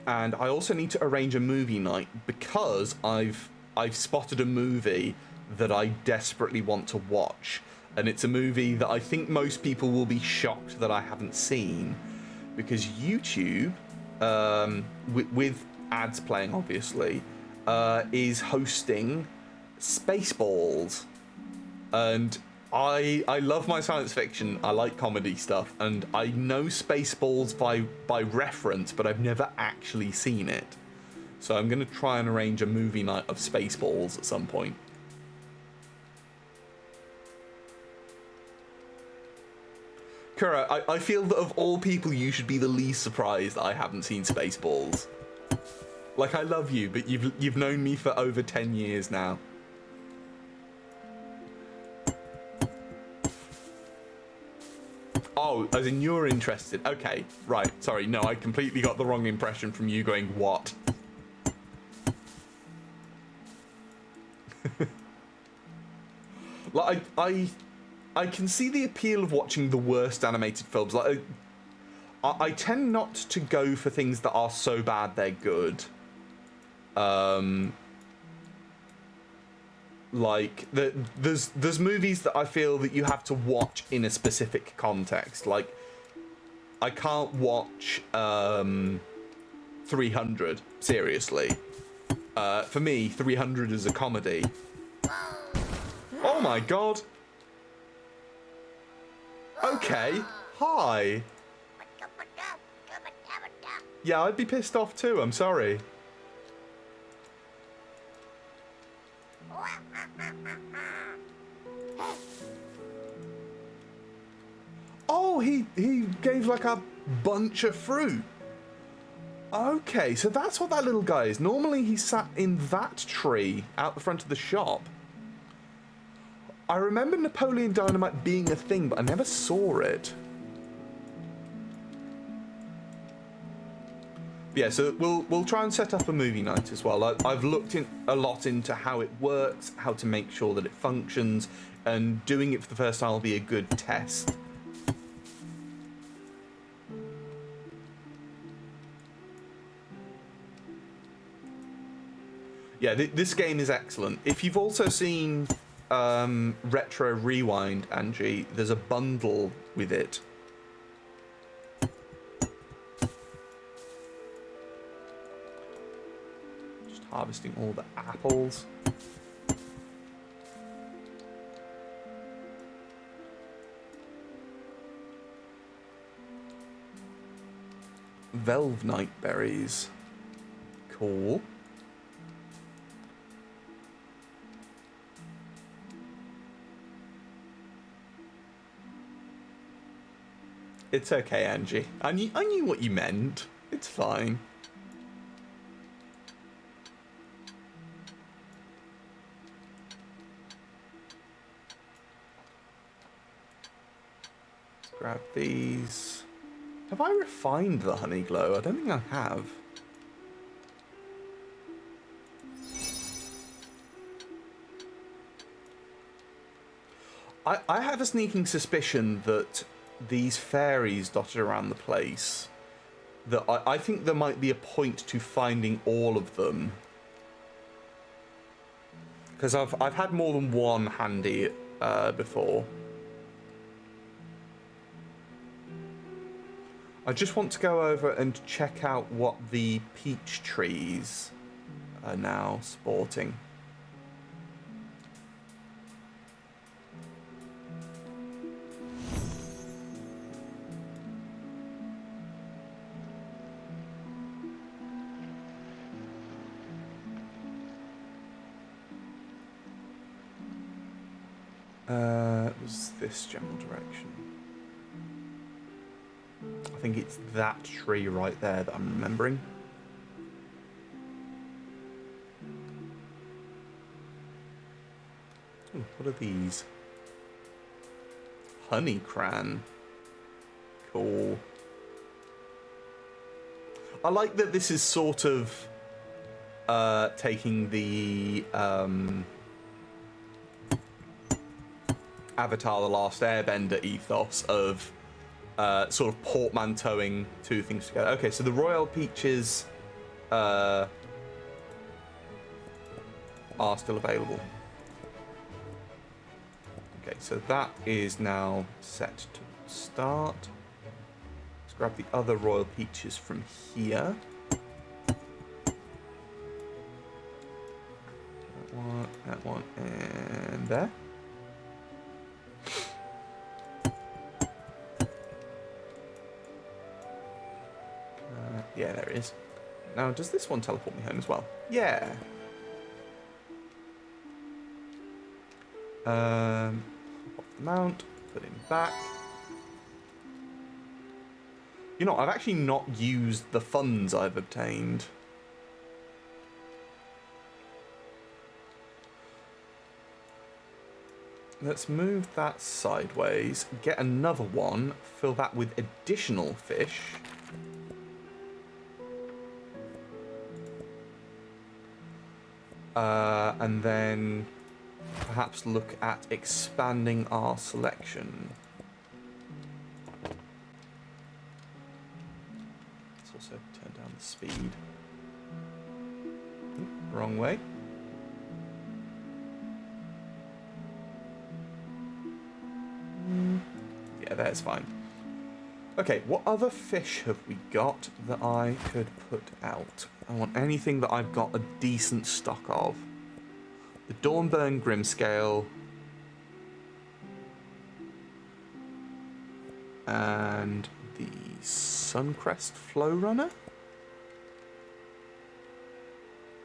I also need to arrange a movie night, because I've spotted a movie that I desperately want to watch, and it's a movie that I think most people will be shocked that I haven't seen, because YouTube, with ads playing obviously, is hosting Spaceballs, and I love my science fiction, I like comedy stuff, and I know Spaceballs by reference, but I've never actually seen it. So I'm going to try and arrange a movie night of Spaceballs at some point. Kura, I feel that of all people you should be the least surprised that I haven't seen Spaceballs. Like, I love you, but you've known me for over 10 years now. Oh, as in you're interested. Okay, right. Sorry, no, I completely got the wrong impression from you going, what? Like, I can see the appeal of watching the worst animated films. Like, I tend not to go for things that are so bad they're good. Like there's movies that I feel that you have to watch in a specific context. Like, I can't watch 300 seriously. For me, 300 is a comedy. Oh my god. Okay. Hi. Yeah, I'd be pissed off too. I'm sorry. Oh, he gave like a bunch of fruit. Okay, so that's what that little guy is. Normally he sat in that tree out the front of the shop. I remember Napoleon Dynamite being a thing, but I never saw it. Yeah, so we'll try and set up a movie night as well. I've looked a lot into how it works, how to make sure that it functions, and doing it for the first time will be a good test. Yeah, this game is excellent. If you've also seen Retro Rewind, Angie, there's a bundle with it. Just harvesting all the apples. Velvenite berries. Cool. It's okay, Angie. I knew what you meant. It's fine. Let's grab these. Have I refined the honey glow? I don't think I have. I have a sneaking suspicion that these fairies dotted around the place, that I think there might be a point to finding all of them, because I've had more than one handy before. I just want to go over and check out what the peach trees are now sporting. It was this general direction. I think it's that tree right there that I'm remembering. Ooh, what are these? Honey cran. Cool. I like that this is sort of taking the Avatar The Last Airbender ethos of sort of portmanteauing two things together. Okay, so the Royal Peaches are still available. Okay, so that is now set to start. Let's grab the other Royal Peaches from here. That one, and there. Yeah, there it is. Now, does this one teleport me home as well? Yeah. Off the mount, put him back. You know, I've actually not used the funds I've obtained. Let's move that sideways, get another one, fill that with additional fish. And then perhaps look at expanding our selection. Let's also turn down the speed. Wrong way. Yeah, that's fine. Okay, what other fish have we got that I could put out? I want anything that I've got a decent stock of. The Dawnburn Grimscale. And the Suncrest Flowrunner?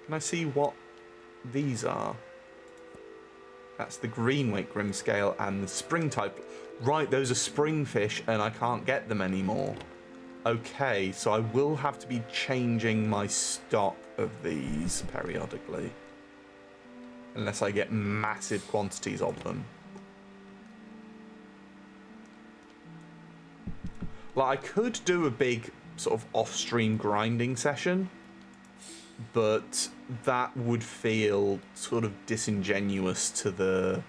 Can I see what these are? That's the Greenwake Grimscale and the Spring type. Right, those are spring fish and I can't get them anymore. Okay, so I will have to be changing my stock of these periodically. Unless I get massive quantities of them. Like, I could do a big sort of off-stream grinding session, but that would feel sort of disingenuous to the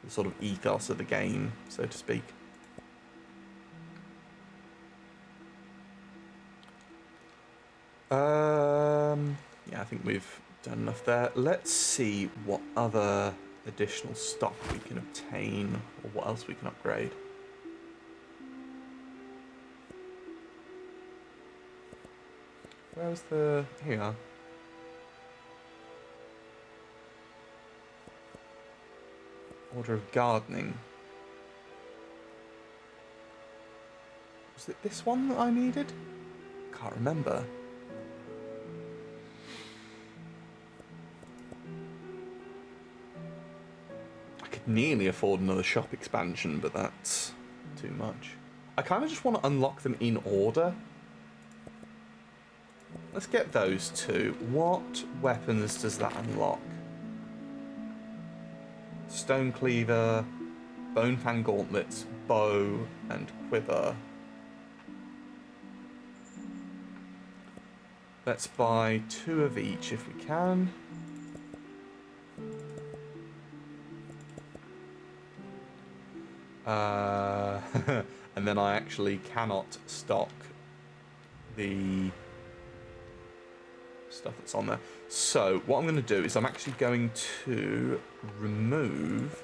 sort of ethos of the game, so to speak. Yeah, I think we've done enough there. Let's see what other additional stock we can obtain, or what else we can upgrade. Where's the... Here you are. Order of Gardening. Was it this one that I needed? Can't remember. I could nearly afford another shop expansion, but that's too much. I kind of just want to unlock them in order. Let's get those two. What weapons does that unlock? Stone Cleaver, Bone Fang Gauntlets, Bow, and Quiver. Let's buy 2 of each if we can. And then I actually cannot stock the stuff that's on there. So what I'm going to do is I'm actually going to remove...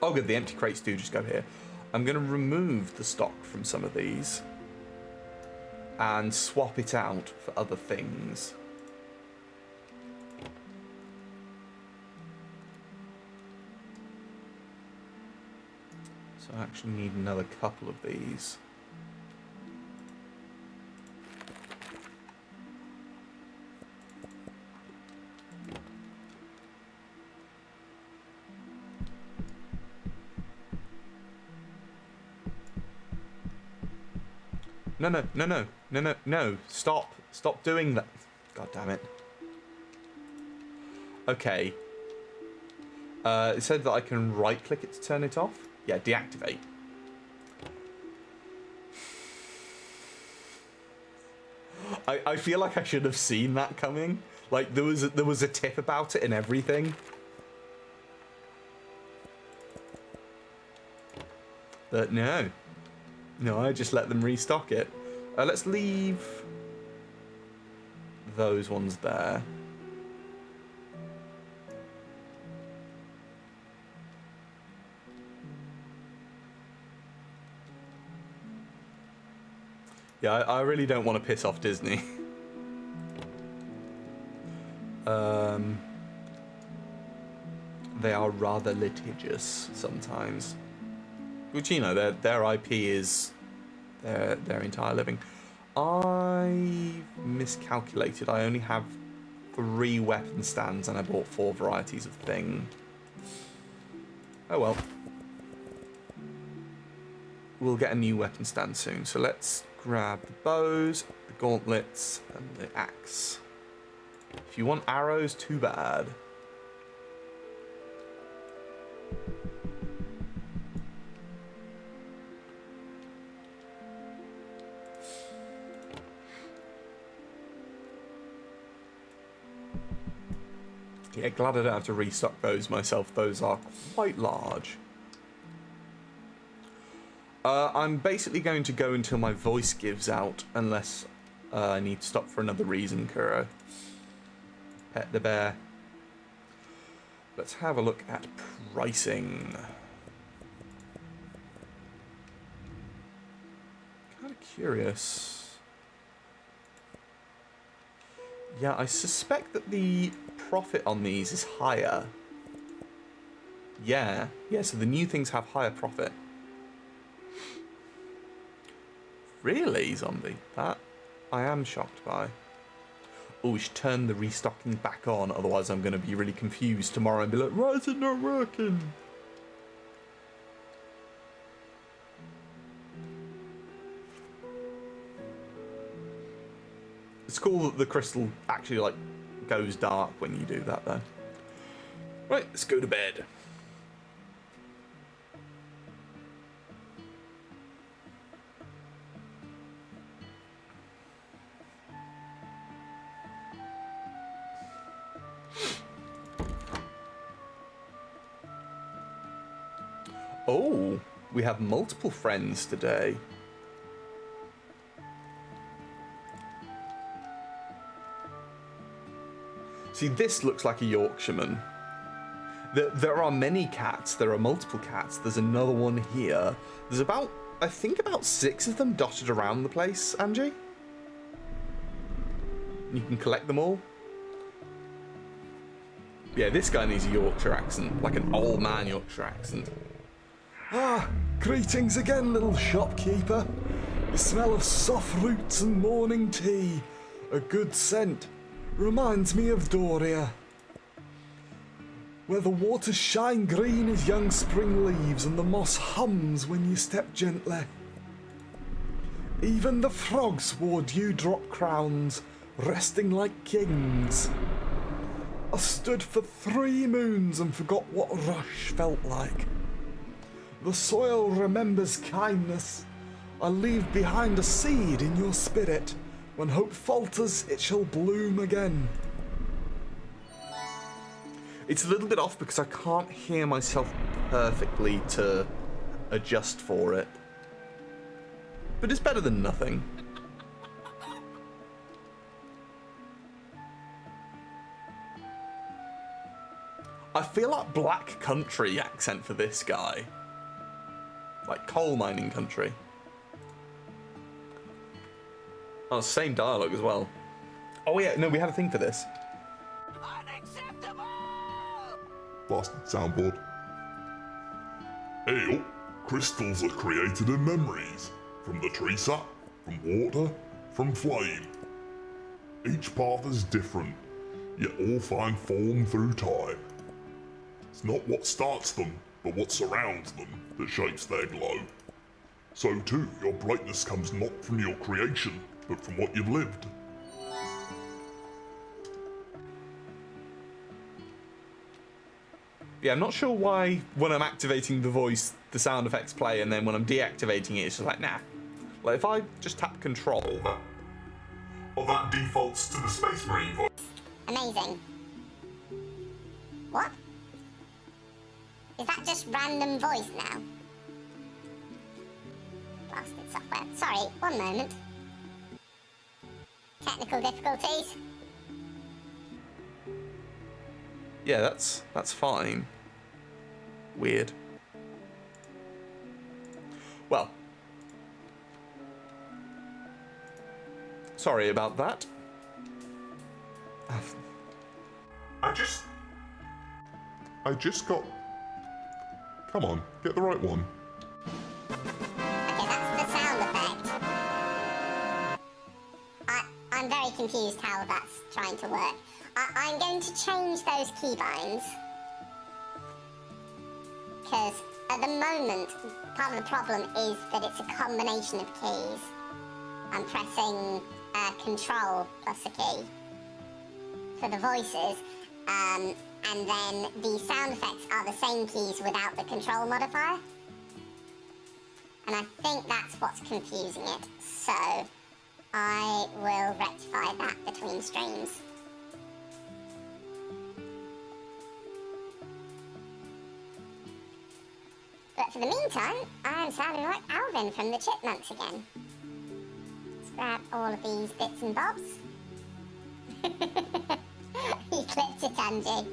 Oh good, the empty crates do just go here. I'm going to remove the stock from some of these and swap it out for other things. So I actually need another couple of these. No. Stop doing that. God damn it. Okay. It said that I can right click it to turn it off. Yeah, deactivate. I feel like I should have seen that coming. Like there was a tip about it and everything. But no. No, I just let them restock it. Let's leave those ones there. Yeah, I really don't want to piss off Disney. They are rather litigious sometimes. Which, you know, their IP is their entire living. I miscalculated. I only have 3 weapon stands and I bought 4 varieties of thing. Oh well. We'll get a new weapon stand soon. So let's grab the bows, the gauntlets, and the axe. If you want arrows, too bad. Yeah, glad I don't have to restock those myself. Those are quite large. I'm basically going to go until my voice gives out, unless I need to stop for another reason, Kuro. Pet the bear. Let's have a look at pricing. Curious. Yeah, I suspect that the profit on these is higher. Yeah, so the new things have higher profit. Really, zombie? That I am shocked by. Oh, we should turn the restocking back on, otherwise I'm going to be really confused tomorrow and be like, why is it not working? It's cool that the crystal actually, like, goes dark when you do that, though. Right, let's go to bed. Oh, we have multiple friends today. See, this looks like a Yorkshireman. There are many cats. There are multiple cats. There's another one here. There's about, I think about 6 of them dotted around the place, Angie. You can collect them all. Yeah, this guy needs a Yorkshire accent, like an old man Yorkshire accent. Ah, greetings again, little shopkeeper. The smell of soft roots and morning tea. A good scent. Reminds me of Doria. Where the waters shine green as young spring leaves and the moss hums when you step gently. Even the frogs wore dewdrop crowns, resting like kings. I stood for 3 moons and forgot what rush felt like. The soil remembers kindness. I leave behind a seed in your spirit. When hope falters, it shall bloom again. It's a little bit off because I can't hear myself perfectly to adjust for it. But it's better than nothing. I feel like black country accent for this guy. Like coal mining country. Oh, same dialogue as well. Oh yeah, no, we had a thing for this. Unacceptable! Blasted soundboard. Ale, crystals are created in memories. From the tree sap, from water, from flame. Each path is different, yet all find form through time. It's not what starts them, but what surrounds them that shapes their glow. So too, your brightness comes not from your creation, but from what you've lived. Yeah, I'm not sure why when I'm activating the voice, the sound effects play, and then when I'm deactivating it, it's just like, nah. Like, if I just tap control... That defaults to the Space Marine voice. Amazing. What? Is that just random voice now? Blasted software. Sorry, one moment. Technical difficulties. Yeah, that's fine. Weird. Well. Sorry about that. I just got... Come on, get the right one. Okay, that's the sound effect. I'm very confused how that's trying to work. I'm going to change those keybinds. Because at the moment, part of the problem is that it's a combination of keys. I'm pressing control plus a key for the voices. And then the sound effects are the same keys without the control modifier. And I think that's what's confusing it. So I will rectify that between streams. But for the meantime, I'm sounding like Alvin from the Chipmunks again. Let's grab all of these bits and bobs. You clipped it, Angie.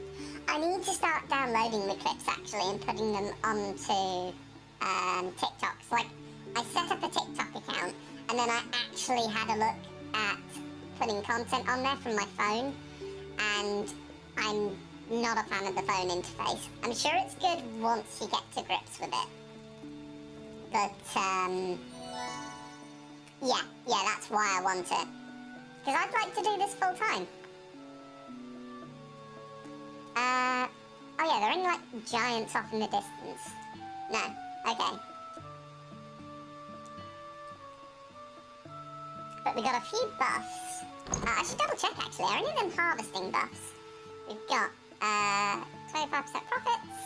I need to start downloading the clips actually and putting them onto TikToks. Like, I set up a TikTok account and then I actually had a look at putting content on there from my phone, and I'm not a fan of the phone interface. I'm sure it's good once you get to grips with it. But, yeah, that's why I want it. Because I'd like to do this full time. Oh yeah, there are any, like, giants off in the distance. No, okay. But we got a few buffs. I should double check, actually. Are any of them harvesting buffs? We've got, 25% profits,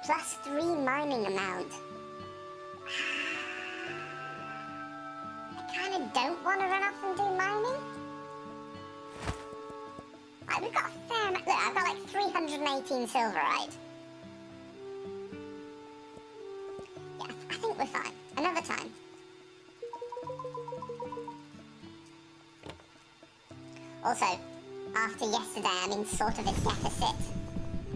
plus 3 mining amount. I kind of don't want to run off and do mining. Like, we've got a fair amount. Look, I've got like 318 silverite. Yeah, I think we're fine. Another time. Also, after yesterday, I'm in sort of a deficit.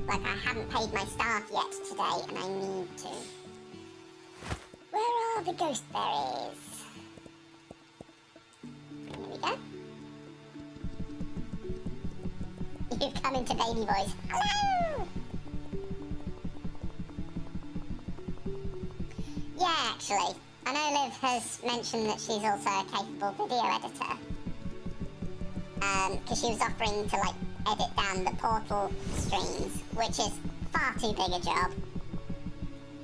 Like, I haven't paid my staff yet today, and I need to. Where are the ghost berries? Here we go. You've come into baby voice. Hello! Yeah, actually. I know Liv has mentioned that she's also a capable video editor. Because she was offering to, like, edit down the Portal streams, which is far too big a job.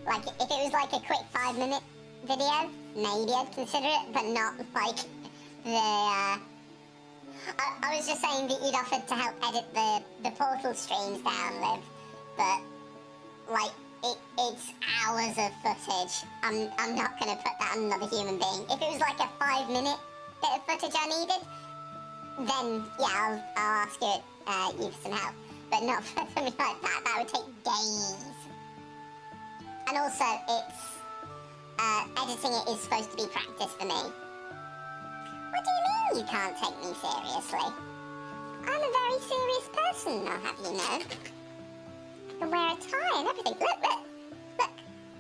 Like, if it was, like, a quick 5-minute video, maybe I'd consider it, but not, like, the, I was just saying that you'd offered to help edit the Portal streams down, Liv, but, like, it's hours of footage. I'm not going to put that on another human being. If it was, like, a 5-minute bit of footage I needed, then, yeah, I'll ask you for some help. But not for something like that. That would take days. And also, it's... editing it is supposed to be practice for me. What do you mean you can't take me seriously? I'm a very serious person, I'll have you know. I can wear a tie and everything. Look!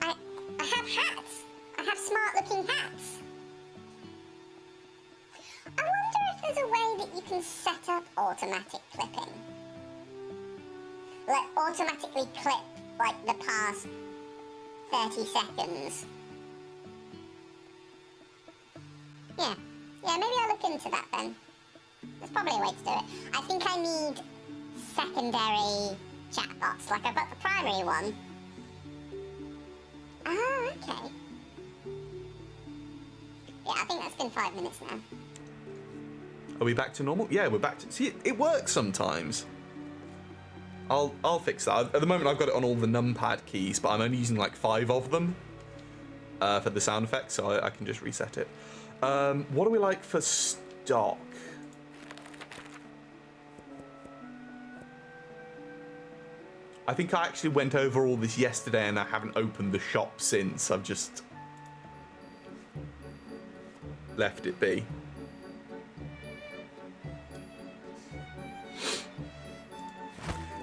I have hats. I have smart-looking hats. I wonder if there's a way that you can set up automatic clipping. Like, automatically clip, like, the past 30 seconds. Yeah, maybe I'll look into that then. There's probably a way to do it. I think I need secondary chatbots. Like, I've got the primary one. Ah, okay. Yeah, I think that's been 5 minutes now. Are we back to normal? Yeah, we're back to... See, it works sometimes. I'll fix that. At the moment, I've got it on all the numpad keys, but I'm only using like 5 of them for the sound effects, so I can just reset it. What do we like for stock? I think I actually went over all this yesterday, and I haven't opened the shop since. I've just left it be.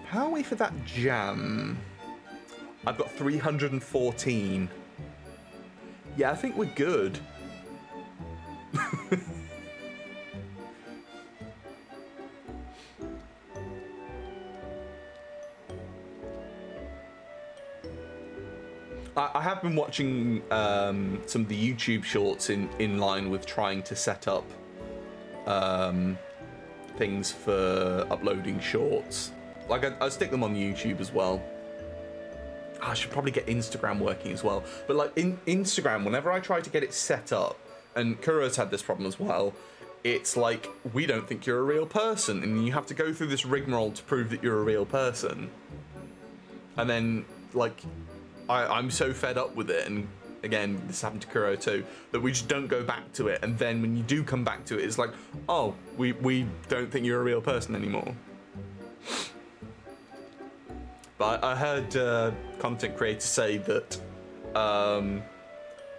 How are we for that jam? I've got 314. Yeah, I think we're good. I have been watching some of the YouTube shorts in line with trying to set up things for uploading shorts. Like, I stick them on YouTube as well. I should probably get Instagram working as well. But, like, in Instagram, whenever I try to get it set up, and Kuro's had this problem as well, it's like, we don't think you're a real person, and you have to go through this rigmarole to prove that you're a real person. And then, like, I'm so fed up with it, and again, this happened to Kuro too, that we just don't go back to it, and then when you do come back to it, it's like, oh, we don't think you're a real person anymore. But I heard content creators say that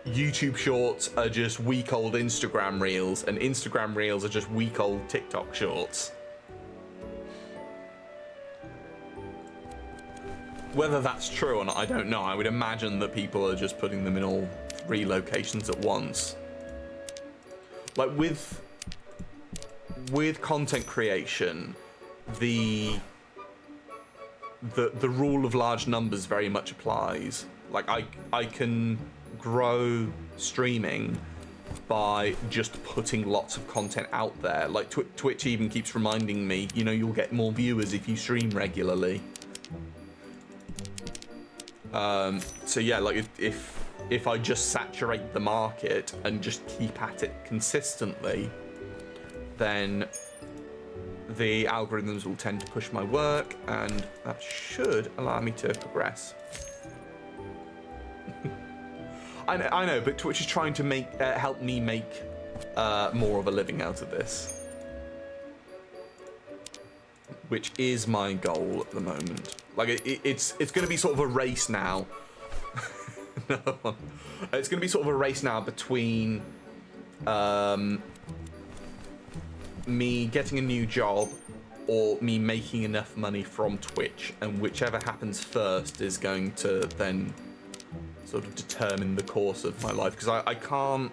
YouTube Shorts are just week-old Instagram Reels, and Instagram Reels are just week-old TikTok Shorts. Whether that's true or not, I don't know. I would imagine that people are just putting them in all 3 locations at once. like with content creation, the rule of large numbers very much applies. Like I can grow streaming by just putting lots of content out there. Like Twitch even keeps reminding me, you know, you'll get more viewers if you stream regularly. So yeah, like if I just saturate the market and just keep at it consistently, then the algorithms will tend to push my work, and that should allow me to progress. I know, but Twitch is trying to help me make more of a living out of this, which is my goal at the moment. Like it's going to be sort of a race now. No, it's going to be sort of a race now between me getting a new job or me making enough money from Twitch, and whichever happens first is going to then sort of determine the course of my life, because I can't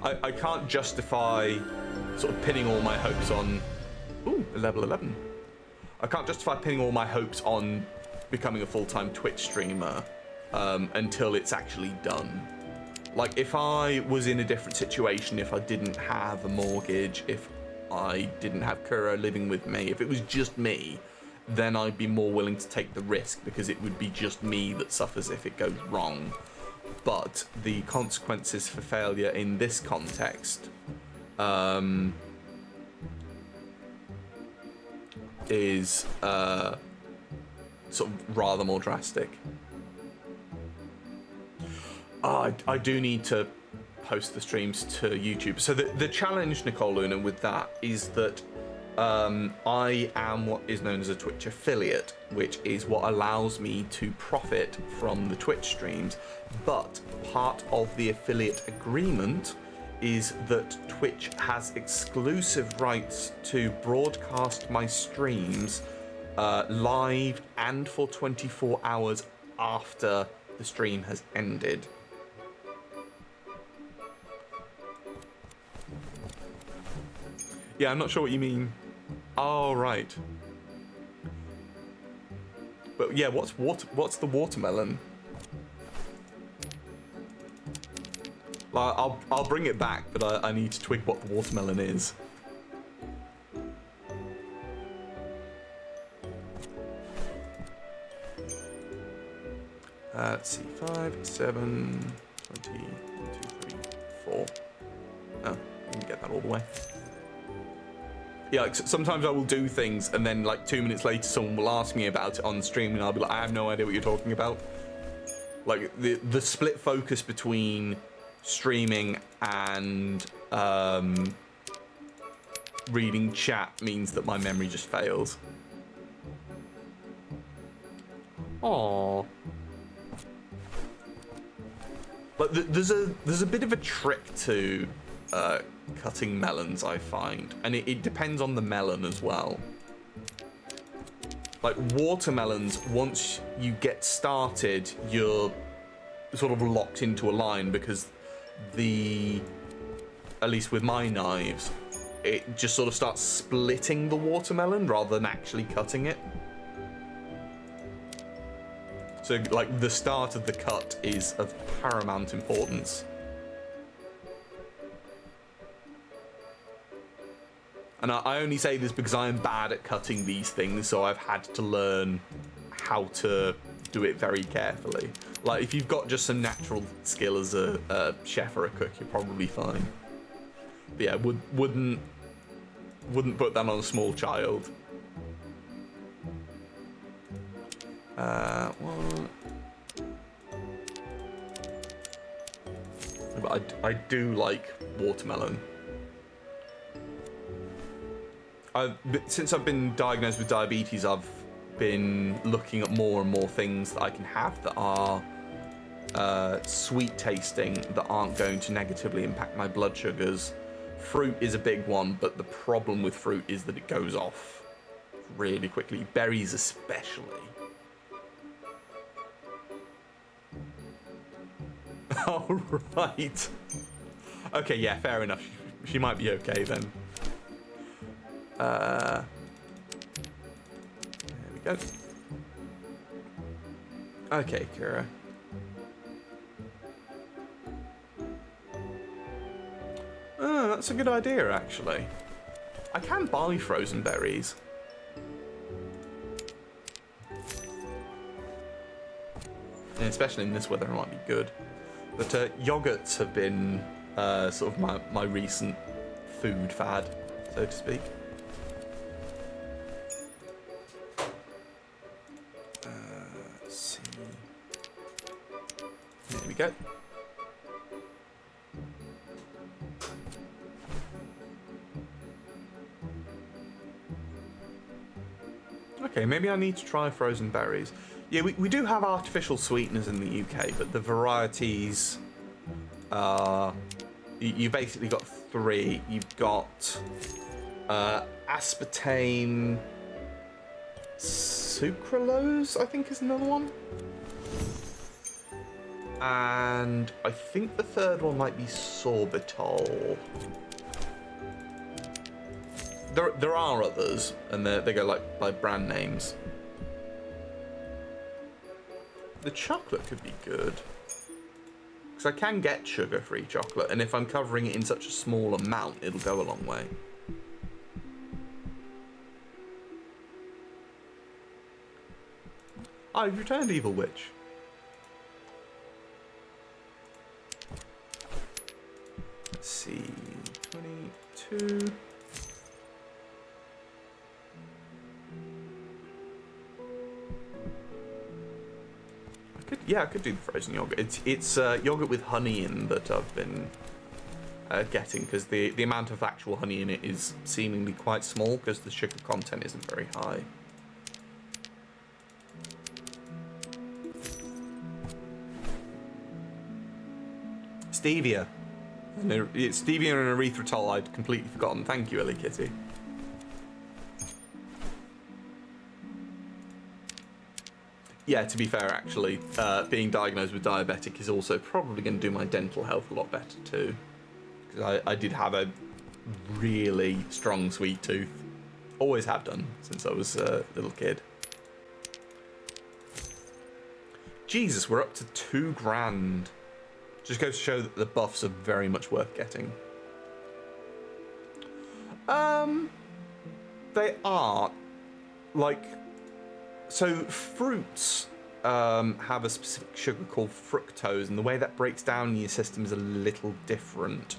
I can't justify sort of pinning all my hopes on level 11. I can't justify pinning all my hopes on becoming a full-time Twitch streamer until it's actually done. Like, if I was in a different situation, if I didn't have a mortgage, if I didn't have Kuro living with me, if it was just me, then I'd be more willing to take the risk, because it would be just me that suffers if it goes wrong. But the consequences for failure in this context is sort of rather more drastic. I do need to post the streams to YouTube. So the challenge, Nicole Luna, with that is that I am what is known as a Twitch affiliate, which is what allows me to profit from the Twitch streams. But part of the affiliate agreement is that Twitch has exclusive rights to broadcast my streams live and for 24 hours after the stream has ended. Yeah, I'm not sure what you mean. Oh, right. But yeah, what's the watermelon? I'll bring it back, but I need to twig what the watermelon is. Let's see, 5, 7, 20, 1, 2, 3, 4. Oh, I didn't get that all the way. Yeah, like sometimes I will do things and then like 2 minutes later someone will ask me about it on stream and I'll be like, I have no idea what you're talking about. Like the split focus between streaming and reading chat means that my memory just fails. Aww. But there's a bit of a trick to cutting melons, I find, and it depends on the melon as well. Like watermelons, once you get started, you're sort of locked into a line, because at least with my knives, it just sort of starts splitting the watermelon rather than actually cutting it. So like the start of the cut is of paramount importance. And I only say this because I am bad at cutting these things, so I've had to learn how to do it very carefully. Like, if you've got just some natural skill as a chef or a cook, you're probably fine. But yeah, wouldn't put that on a small child. What? But I do like watermelon. Since I've been diagnosed with diabetes, I've been looking at more and more things that I can have that are sweet tasting, that aren't going to negatively impact my blood sugars. Fruit is a big one, but the problem with fruit is that it goes off really quickly. Berries especially. Oh, right. Okay, yeah, fair enough. She might be okay then. There we go. Okay, Kira. Oh, that's a good idea, actually. I can buy frozen berries. And especially in this weather, it might be good. But yogurts have been sort of my recent food fad, so to speak. Let's see. There we go. Okay, maybe I need to try frozen berries. Yeah, we do have artificial sweeteners in the UK, but the varieties are... You basically got three. You've got aspartame sucralose, I think is another one. And I think the third one might be sorbitol. There are others, and they go like by brand names. The chocolate could be good. Because I can get sugar-free chocolate, and if I'm covering it in such a small amount, it'll go a long way. Oh, you've returned Evil Witch. Let's see, 22... I could do the frozen yogurt. It's yogurt with honey in that I've been getting, because the amount of actual honey in it is seemingly quite small because the sugar content isn't very high. Stevia. It's stevia and erythritol I'd completely forgotten. Thank you, Ellie Kitty. Yeah, to be fair, actually, being diagnosed with diabetic is also probably going to do my dental health a lot better too. Because I did have a really strong sweet tooth. Always have done since I was a little kid. Jesus, we're up to 2 grand. Just goes to show that the buffs are very much worth getting. They are. Like... So fruits have a specific sugar called fructose, and the way that breaks down in your system is a little different,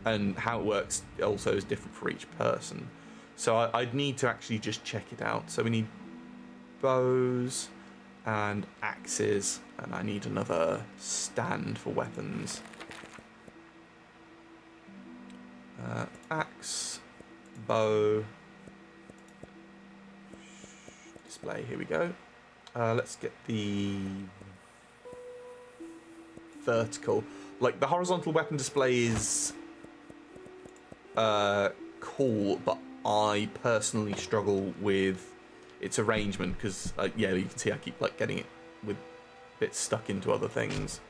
and how it works also is different for each person. So I'd need to actually just check it out. So we need bows and axes, and I need another stand for weapons. Axe, bow. Display, here we go. Let's get the vertical. Like, the horizontal weapon display is cool, but I personally struggle with its arrangement because, yeah, you can see I keep like getting it with bits stuck into other things.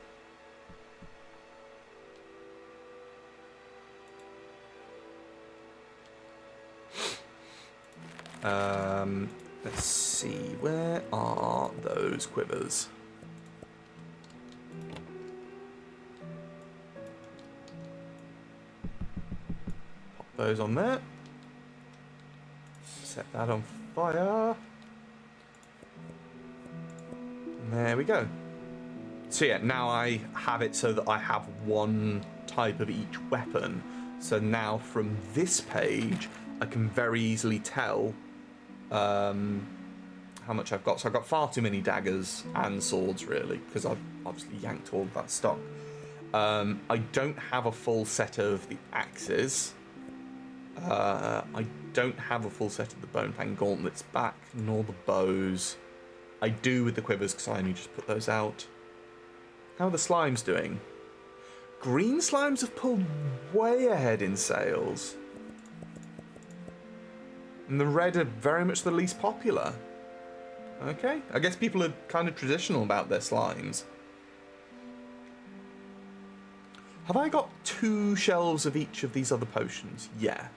Let's see, where are those quivers? Pop those on there. Set that on fire. And there we go. So yeah, now I have it so that I have one type of each weapon. So now from this page, I can very easily tell how much I've got. So I've got far too many daggers and swords, really, because I've obviously yanked all of that stock. I don't have a full set of the axes. I don't have a full set of the Bone Fang gauntlets back, nor the bows. I do with the quivers, because I only just put those out. How are the slimes doing? Green slimes have pulled way ahead in sales. And the red are very much the least popular. Okay, I guess people are kind of traditional about their slimes. Have I got 2 shelves of each of these other potions? Yeah.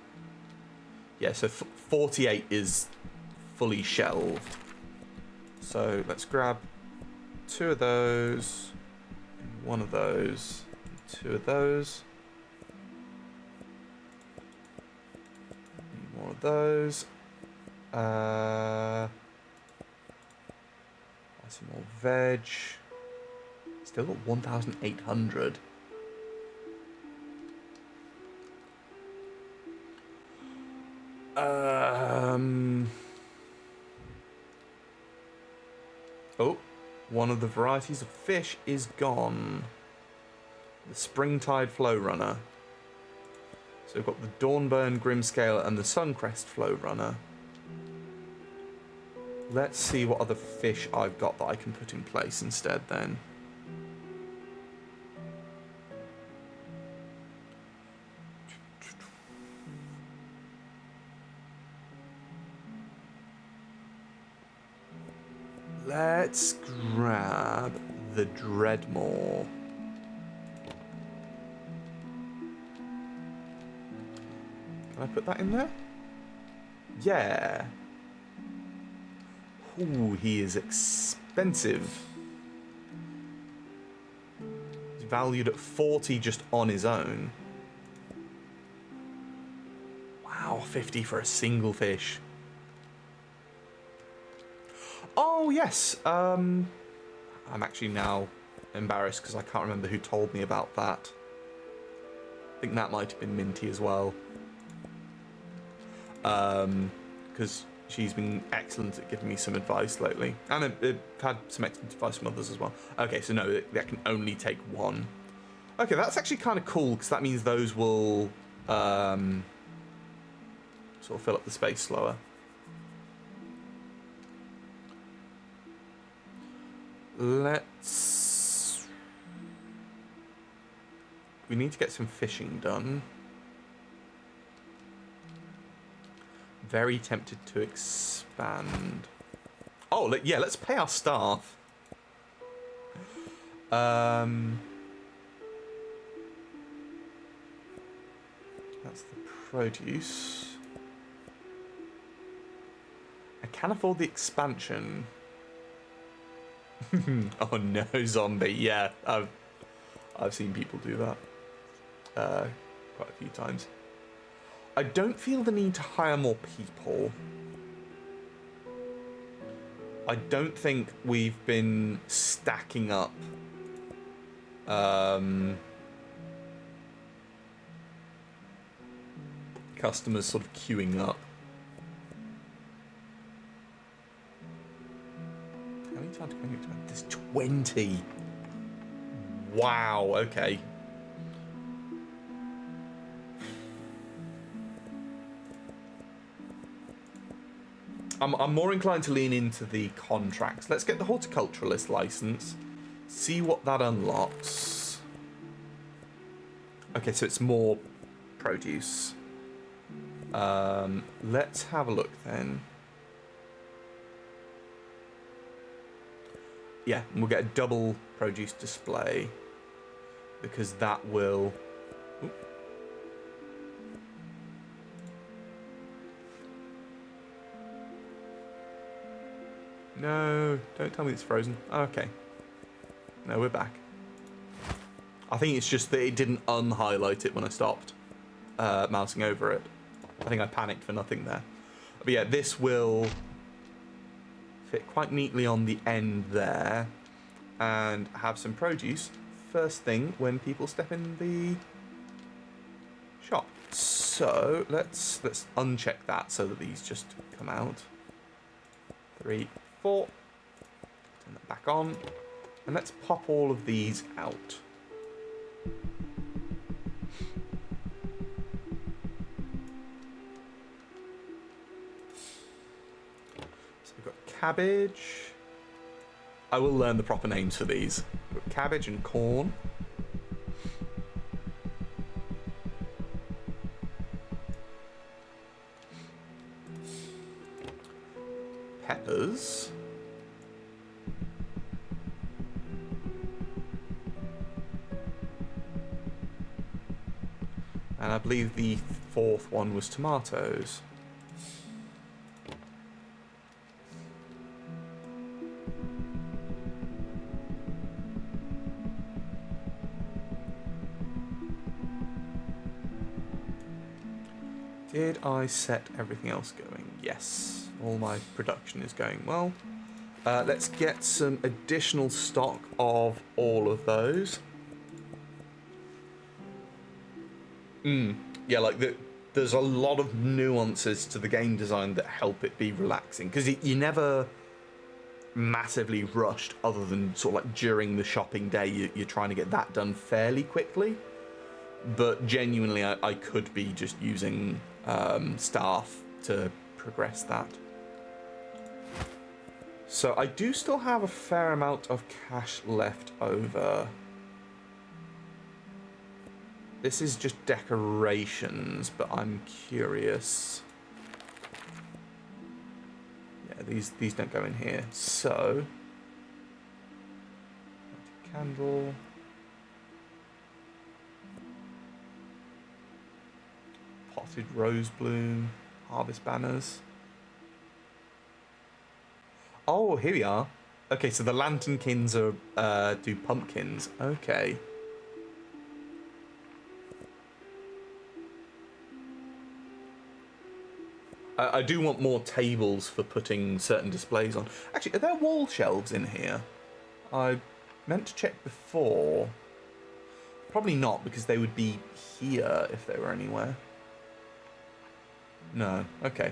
Yeah, so 48 is fully shelved. So let's grab 2 of those, 1 of those, 2 of those. More of those. Buy some more veg. Still got 1,800. Oh, one of the varieties of fish is gone. The Springtide Flow Runner. So we've got the Dawnburn Grimscale and the Suncrest Flow Runner. Let's see what other fish I've got that I can put in place instead then. Let's grab the Dreadmore. Can I put that in there? Yeah. Ooh, he is expensive. He's valued at 40 just on his own. Wow, 50 for a single fish. Oh, yes. I'm actually now embarrassed because I can't remember who told me about that. I think that might have been Minty as well. Because she's been excellent at giving me some advice lately. And I've had some excellent advice from others as well. Okay, so no, that can only take 1. Okay, that's actually kind of cool because that means those will sort of fill up the space slower. We need to get some fishing done. Very tempted to expand. Oh, yeah, let's pay our staff. That's the produce. I can afford the expansion. Oh no, zombie. Yeah, I've seen people do that quite a few times. I don't feel the need to hire more people. I don't think we've been stacking up customers sort of queuing up. How many times can we expect this? 20. Wow, okay. I'm more inclined to lean into the contracts. Let's get the horticulturalist license. See what that unlocks. Okay, so it's more produce. Let's have a look then. Yeah, we'll get a double produce display because that will... Oop. No, don't tell me it's frozen. Okay. No, we're back. I think it's just that it didn't unhighlight it when I stopped mousing over it. I think I panicked for nothing there. But yeah, this will fit quite neatly on the end there and have some produce first thing when people step in the shop. So let's uncheck that so that these just come out. 3, 4. Turn that back on. And let's pop all of these out. So we've got cabbage. I will learn the proper names for these. We've got cabbage and corn. Peppers. And I believe the fourth one was tomatoes. Did I set everything else going? Yes. All my production is going well. Let's get some additional stock of all of those. Yeah, like there's a lot of nuances to the game design that help it be relaxing, because you're never massively rushed, other than sort of like during the shopping day you're trying to get that done fairly quickly. But genuinely, I could be just using staff to progress that. So I do still have a fair amount of cash left over. This is just decorations, but I'm curious. Yeah, these don't go in here. So, candle. Potted rose bloom, harvest banners. Oh, here we are. Okay, so the lanternkins are do pumpkins. Okay. I do want more tables for putting certain displays on. Actually, are there wall shelves in here? I meant to check before. Probably not, because they would be here if they were anywhere. No, okay.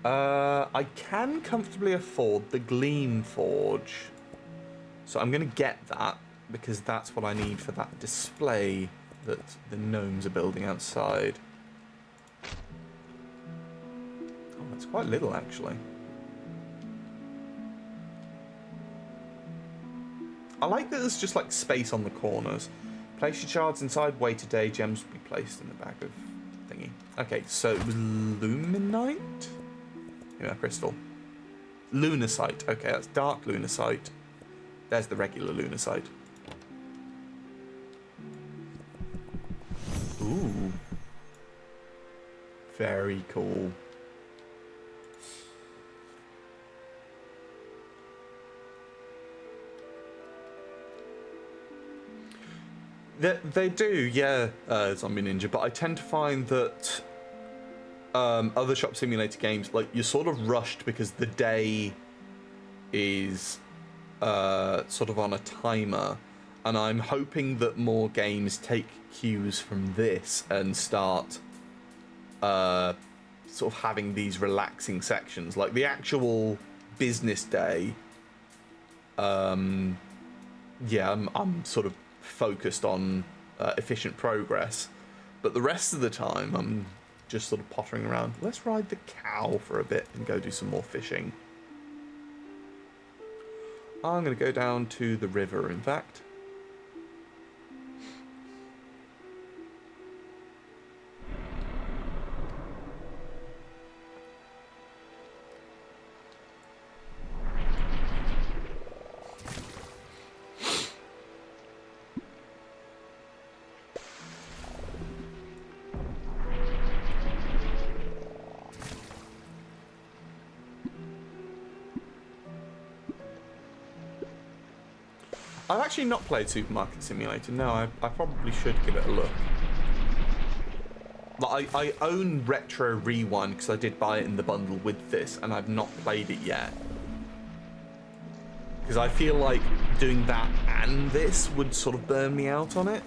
I can comfortably afford the Gleam Forge. So I'm going to get that, because that's what I need for that display that the gnomes are building outside. Oh, that's quite little, actually. I like that there's just like space on the corners. Place your shards inside, wait a day, gems will be placed in the bag of thingy. Okay, so it was Luminite? Yeah, crystal. Lunacite. Okay, that's dark lunacite. There's the regular lunacite. Ooh. Very cool. They do, yeah, Zombie Ninja, but I tend to find that other shop simulator games, like, you're sort of rushed because the day is sort of on a timer, and I'm hoping that more games take cues from this and start sort of having these relaxing sections, like the actual business day. Yeah, I'm sort of focused on efficient progress, but the rest of the time I'm just sort of pottering around. Let's ride the cow for a bit and go do some more fishing. I'm going to go down to the river, in fact. I've actually not played Supermarket Simulator. No, I probably should give it a look. Like, I own Retro Rewind because I did buy it in the bundle with this, and I've not played it yet. Because I feel like doing that and this would sort of burn me out on it.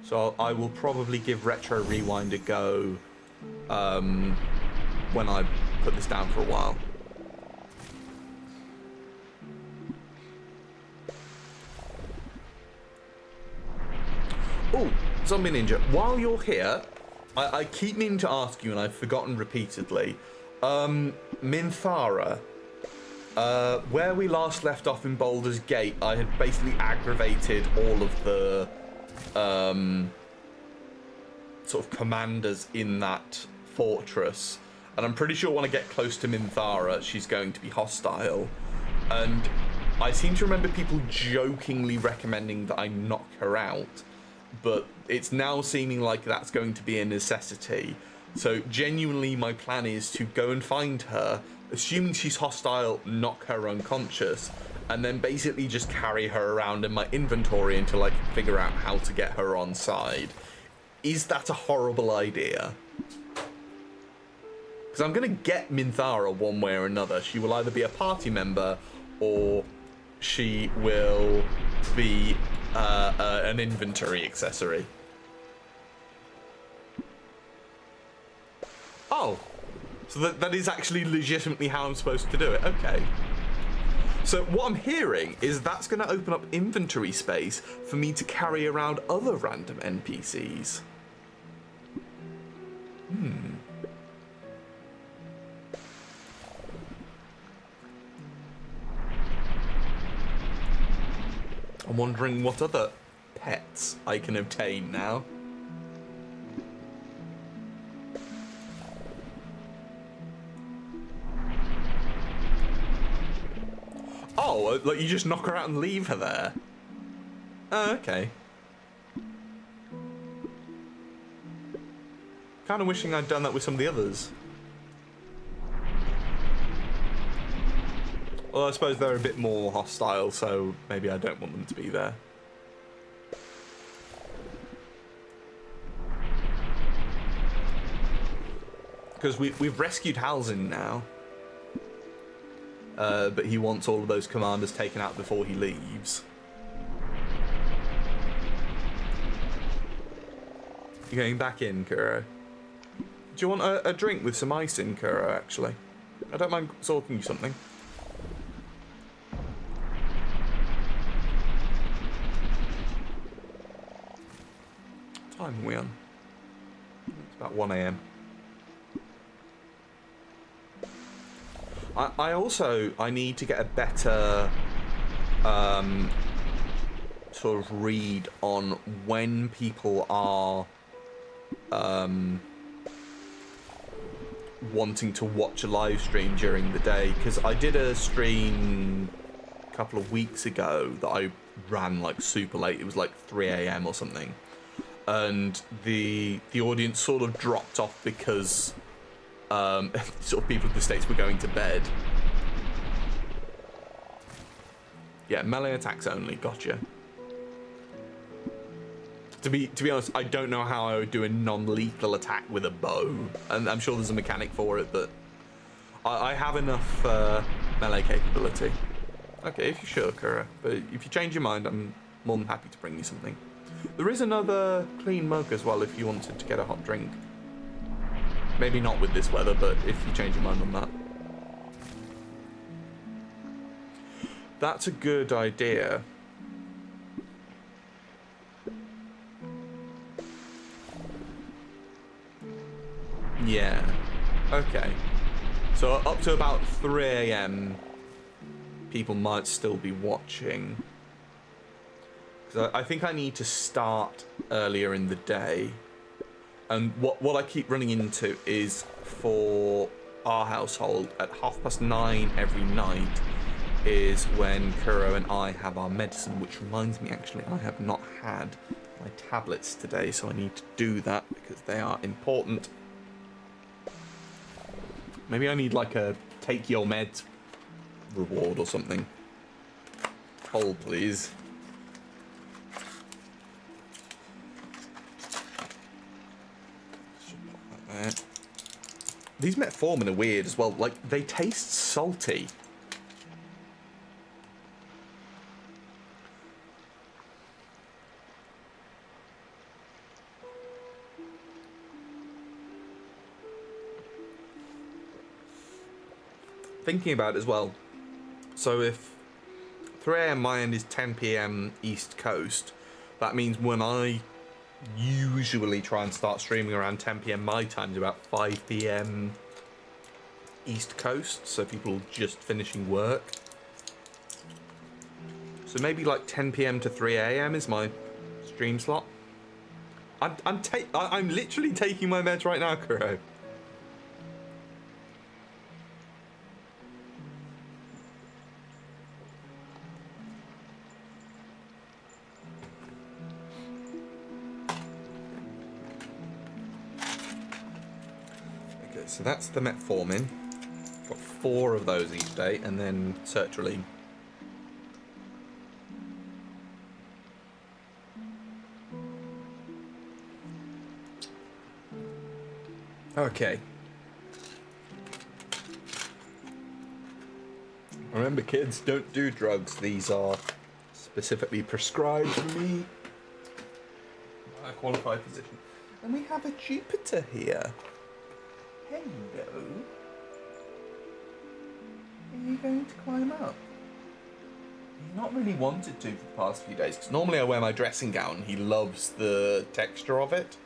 So I will probably give Retro Rewind a go when I put this down for a while. Oh, Zombie Ninja, while you're here, I keep meaning to ask you, and I've forgotten repeatedly. Minthara, where we last left off in Baldur's Gate, I had basically aggravated all of the sort of commanders in that fortress, and I'm pretty sure when I get close to Minthara, she's going to be hostile. And I seem to remember people jokingly recommending that I knock her out, but it's now seeming like that's going to be a necessity. So genuinely my plan is to go and find her, assuming she's hostile, knock her unconscious, and then basically just carry her around in my inventory until I can figure out how to get her on side. Is that a horrible idea? Because I'm going to get Minthara one way or another. She will either be a party member or she will be an inventory accessory. Oh, so that is actually legitimately how I'm supposed to do it. Okay. So what I'm hearing is that's going to open up inventory space for me to carry around other random NPCs. I'm wondering what other pets I can obtain now. Oh, like you just knock her out and leave her there? Oh, okay. Kind of wishing I'd done that with some of the others. Well, I suppose they're a bit more hostile, so maybe I don't want them to be there. Because we've rescued Halzin now. But he wants all of those commanders taken out before he leaves. You're going back in, Kuro. Do you want a drink with some ice in, Kuro, actually? I don't mind sorting you something. What time are we on? It's about 1 AM. I need to get a better sort of read on when people are wanting to watch a live stream during the day, because I did a stream a couple of weeks ago that I ran like super late. It was like 3 AM or something, and the audience sort of dropped off because sort of people in the States were going to bed. Yeah, melee attacks only, gotcha. To be honest, I don't know how I would do a non-lethal attack with a bow, and I'm sure there's a mechanic for it, but I have enough melee capability. Okay, if you're sure, Kura, but if you change your mind, I'm more than happy to bring you something. There is another clean mug as well if you wanted to get a hot drink. Maybe not with this weather, but if you change your mind on that. That's a good idea. Yeah. Okay. So up to about 3 AM, people might still be watching. Because I think I need to start earlier in the day. And what I keep running into is, for our household, at 9:30 every night is when Kuro and I have our medicine, which reminds me, actually, I have not had my tablets today, so I need to do that because they are important. Maybe I need like a take your meds reward or something. Hold, please. These metformin are weird as well. Like, they taste salty. Thinking about it as well. So if 3 AM my end is 10 PM East Coast, that means when I usually try and start streaming around 10 PM my time is about 5 PM East Coast, so people just finishing work. So maybe like 10 PM to 3 AM is my stream slot. I'm literally taking my meds right now, Kuro. So that's the metformin. Got 4 of those each day, and then sertraline. Okay. Remember, kids, don't do drugs. These are specifically prescribed for me by a qualified physician. And we have a Jupiter here. Hello. Are you going to climb up? He's not really wanted to for the past few days, because normally I wear my dressing gown. He loves the texture of it.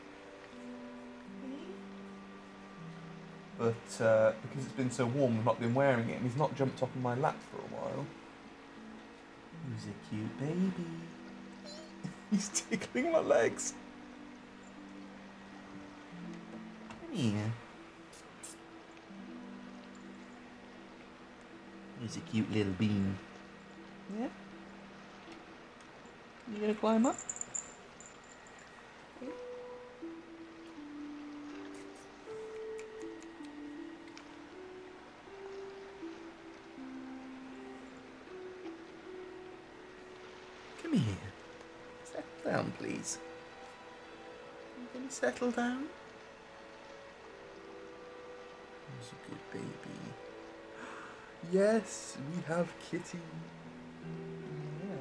But because it's been so warm, I've not been wearing it, and he's not jumped up on my lap for a while. Who's a cute baby? He's tickling my legs. Come here. He's a cute little bean. Yeah? You gonna climb up? Come here. Settle down, please. You gonna settle down? He's a good baby. Yes, we have Kitty. Yeah.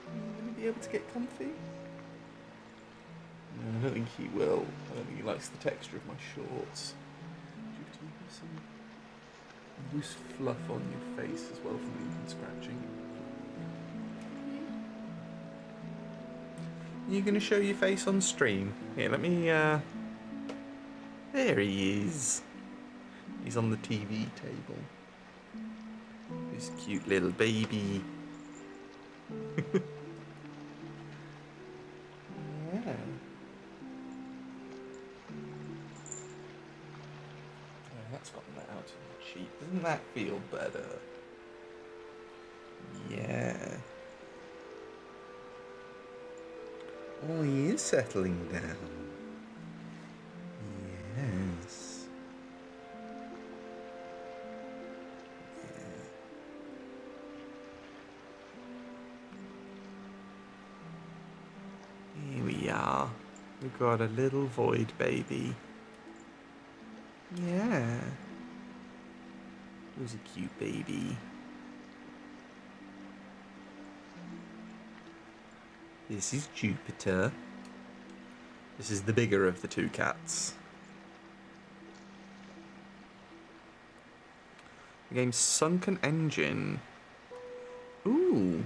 Are you gonna be able to get comfy? No, I don't think he will. I don't think he likes the texture of my shorts. Do you have some loose fluff on your face as well from even scratching? You gonna show your face on stream? Here, let me, there he is. He's on the TV table. This cute little baby. Yeah. Oh, that's gotten that out of the cheek. Doesn't that feel better? Yeah. Oh, he is settling down. Yes. Yeah. Here we are. We've got a little void baby. Yeah. Who's a cute baby? This is Jupiter. This is the bigger of the 2 cats. The game's Sunken Engine. Ooh.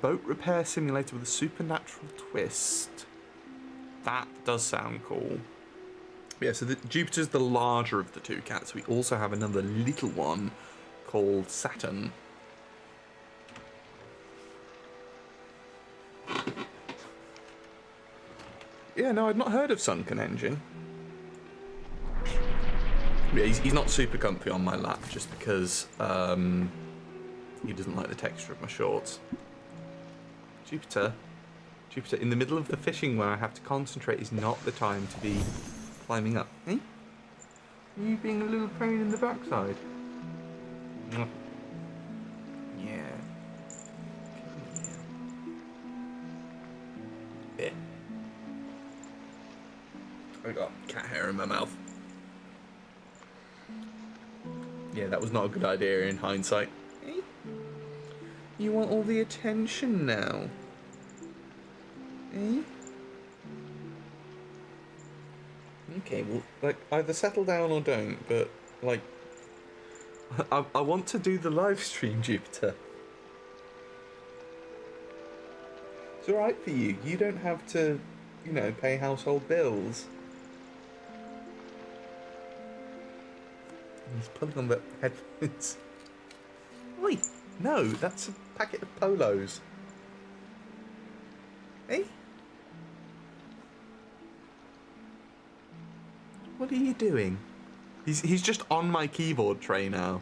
Boat repair simulator with a supernatural twist. That does sound cool. Yeah, so Jupiter's the larger of the 2 cats. We also have another little one called Saturn. Yeah, no, I'd not heard of Sunken Engine. Yeah, he's not super comfy on my lap just because he doesn't like the texture of my shorts. Jupiter, in the middle of the fishing where I have to concentrate is not the time to be climbing up. Eh? Are you being a little pain in the backside? Yeah. Yeah. I got cat hair in my mouth. Yeah, that was not a good idea in hindsight. Eh? You want all the attention now? Eh? Okay, well, like, either settle down or don't, but, like, I want to do the live stream, Jupiter. It's alright for you. You don't have to, you know, pay household bills. He's pulling on the headphones. Oi! No, that's a packet of Polos. Hey? What are you doing? He's just on my keyboard tray now.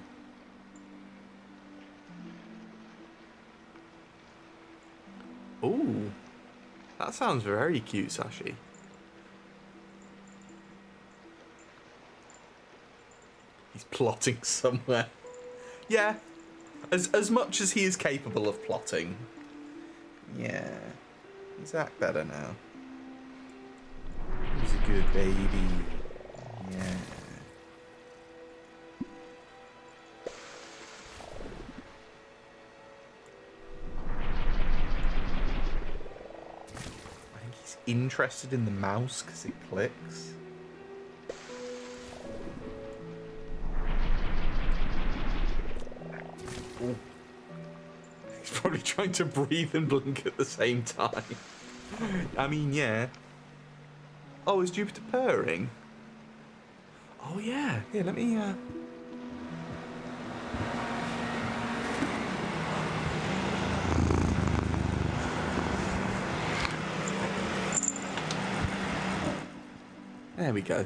That sounds very cute, Sashi. He's plotting somewhere. Yeah. As much as he is capable of plotting. Yeah. He's act better now. He's a good baby. Yeah. I think he's interested in the mouse because it clicks. Ooh. He's probably trying to breathe and blink at the same time. I mean, yeah. Oh, is Jupiter purring? Oh, yeah. Here, let me, There we go.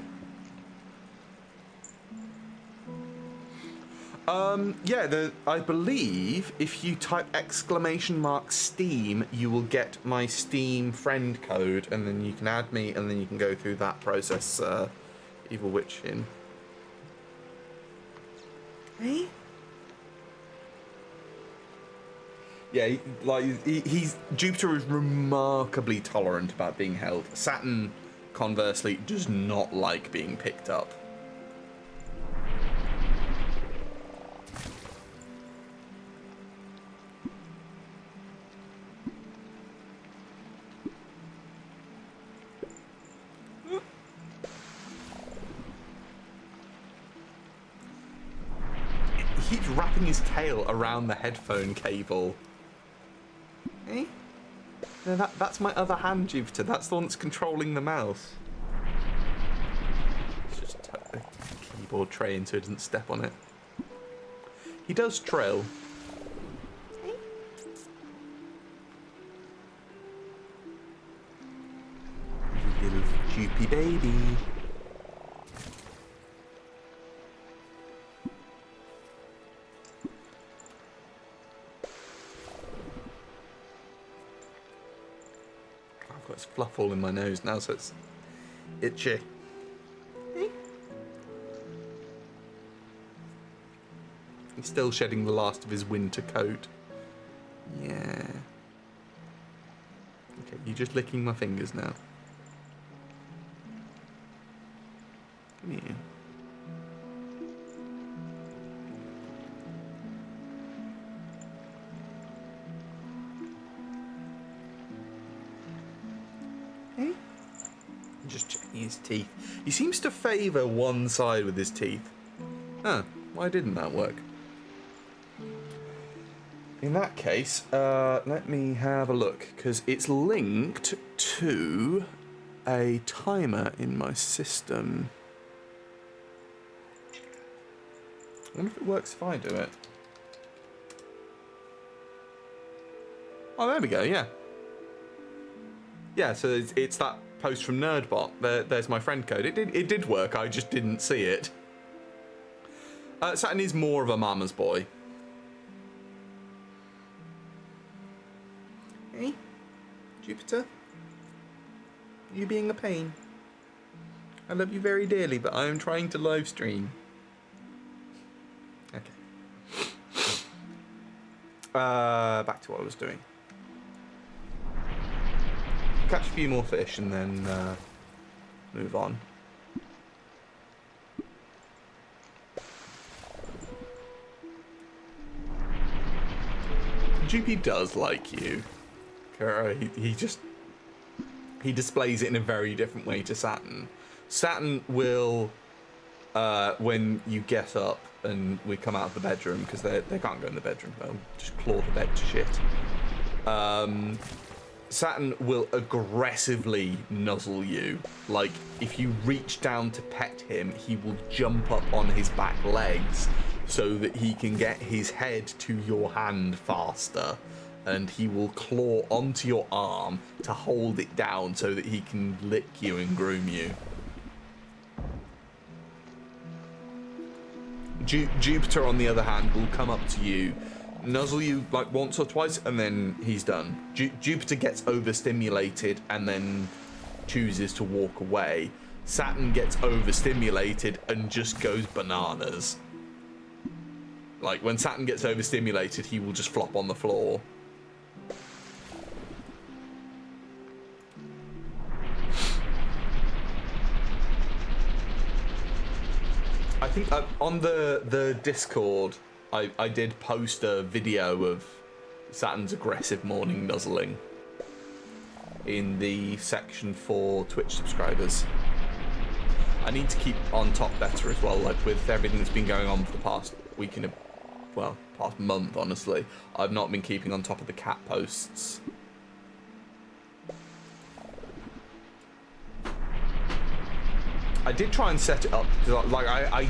Yeah, I believe if you type !Steam, you will get my Steam friend code, and then you can add me, and then you can go through that process, Evil Witchin. Hey? Yeah, Jupiter is remarkably tolerant about being held. Saturn, conversely, does not like being picked up. He keeps wrapping his tail around the headphone cable. Eh? No, that's my other hand, Jupiter. That's the one that's controlling the mouse. Let's just tuck the keyboard tray in so he doesn't step on it. He does trill. Little Jupy baby. I've got fluff all in my nose now, so it's itchy. He's still shedding the last of his winter coat. Yeah. Okay, you're just licking my fingers now. Come here. Hey? Just checking his teeth. He seems to favour one side with his teeth. Huh, why didn't that work? In that case, let me have a look, because it's linked to a timer in my system. I wonder if it works if I do it. Oh, there we go, yeah. Yeah, so it's that post from Nerdbot. There's my friend code. It did work, I just didn't see it. Saturn is more of a mama's boy. Hey, Jupiter? You being a pain? I love you very dearly, but I am trying to live stream. Okay. Back to what I was doing. Catch a few more fish and then move on. Jupy does like you. He displays it in a very different way to Saturn. Saturn will, when you get up and we come out of the bedroom, because they can't go in the bedroom, they'll just claw the bed to shit. Saturn will aggressively nuzzle you. Like, if you reach down to pet him, he will jump up on his back legs so that he can get his head to your hand faster. And he will claw onto your arm to hold it down so that he can lick you and groom you. Jupiter, on the other hand, will come up to you, nuzzle you like once or twice, and then he's done. Jupiter gets overstimulated and then chooses to walk away. Saturn gets overstimulated and just goes bananas. Like, when Saturn gets overstimulated, he will just flop on the floor. I think on the Discord, I did post a video of Saturn's aggressive morning nuzzling in the section for Twitch subscribers. I need to keep on top better as well, like with everything that's been going on for the past week and past month, honestly. I've not been keeping on top of the cat posts. I did try and set it up, like I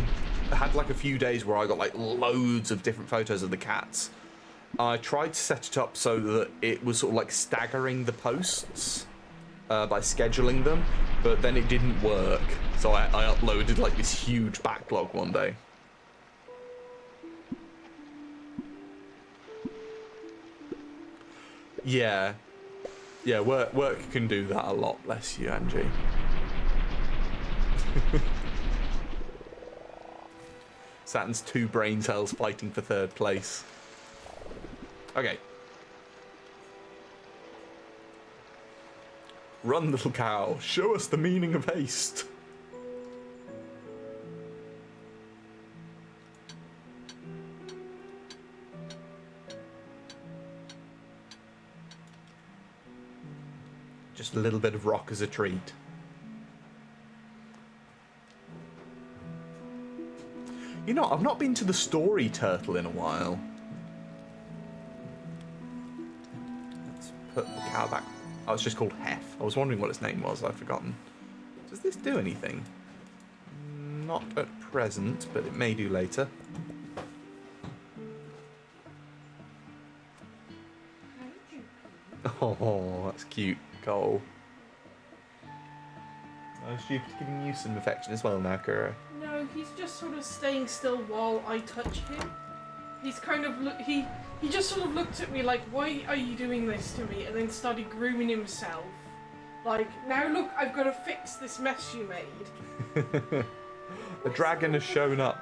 had like a few days where I got like loads of different photos of the cats. I tried to set it up so that it was sort of like staggering the posts by scheduling them, but then it didn't work. So I uploaded like this huge backlog one day. Yeah, work can do that a lot. Bless you, Angie. Saturn's 2 brain cells fighting for 3rd place. Okay. Run, little cow. Show us the meaning of haste. Just a little bit of rock as a treat. You know, I've not been to the Story Turtle in a while. Let's put the cow back. Oh, it's just called Hef. I was wondering what its name was. I've forgotten. Does this do anything? Not at present, but it may do later. Oh, that's cute, Cole. Oh, Jupiter giving you some affection as well now, Kura. No, he's just sort of staying still while I touch him. He's kind of he just sort of looked at me like, why are you doing this to me? And then started grooming himself. Like, now look, I've got to fix this mess you made. The dragon has shown up.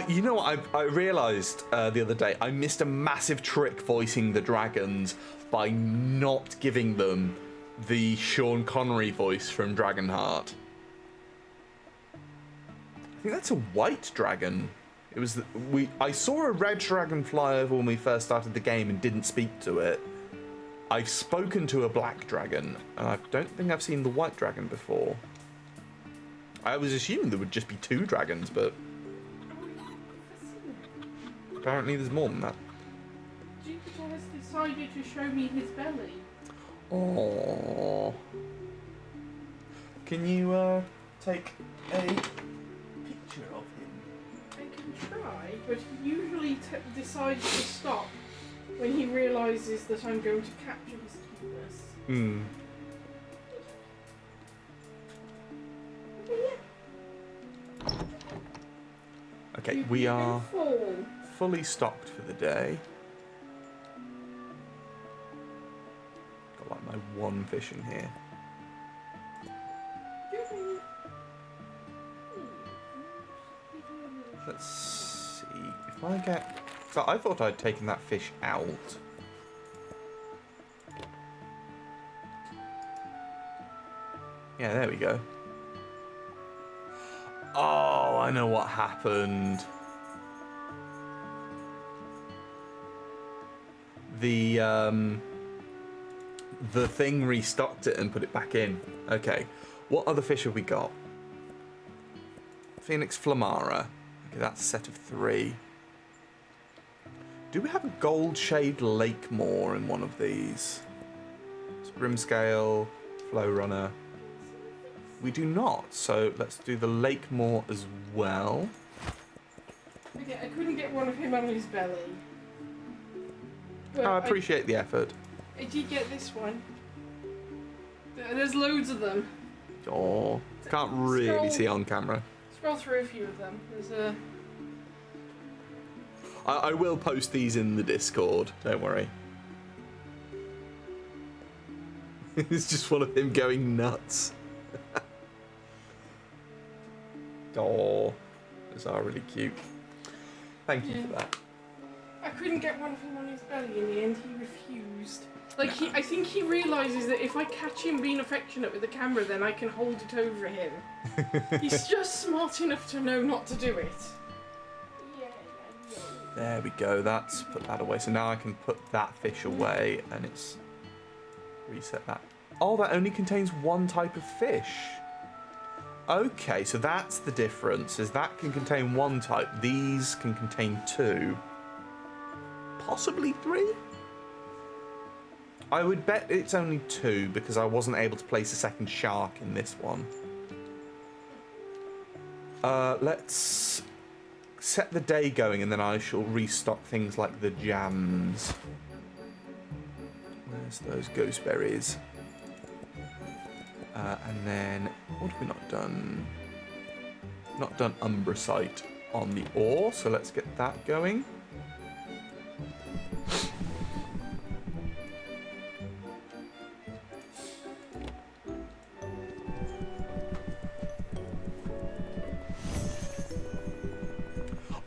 You know what I realised the other day? I missed a massive trick voicing the dragons by not giving them the Sean Connery voice from Dragonheart. I think that's a white dragon. It was I saw a red dragon fly over when we first started the game and didn't speak to it. I've spoken to a black dragon, and I don't think I've seen the white dragon before. I was assuming there would just be 2 dragons, but apparently there's more than that. Jupiter has decided to show me his belly. Oh. Can you take a picture of him? I can try, but he usually decides to stop when he realises that I'm going to capture his cuteness. Hmm. Okay, we are fully stocked for the day. Got like my 1 fish in here. Let's see if I get. So I thought I'd taken that fish out. Yeah, there we go. Oh, I know what happened. The thing restocked it and put it back in. Okay, what other fish have we got? Phoenix Flamara. Okay, that's a set of 3. Do we have a gold-shade Lakemore in one of these? It's Grimscale, Flowrunner. We do not, so let's do the Lakemore as well. Okay, I couldn't get one of him on his belly. But I appreciate the effort. I did get this one. There's loads of them. Oh, can't really see on camera. Scroll through a few of them. There's a I will post these in the Discord, don't worry. It's just one of him going nuts. Oh, those are really cute. Thank you for that. I couldn't get one of him on his belly in the end, he refused. Like, I think he realises that if I catch him being affectionate with the camera, then I can hold it over him. He's just smart enough to know not to do it. There we go, that's put that away. So now I can put that fish away and it's reset that. Oh, that only contains one type of fish. Okay, so that's the difference, is that can contain one type, these can contain two. Possibly three? I would bet it's only two because I wasn't able to place a second shark in this one. Let's set the day going and then I shall restock things like the jams. Where's those gooseberries? And then, what have we not done? Not done Umbracite on the ore, so let's get that going.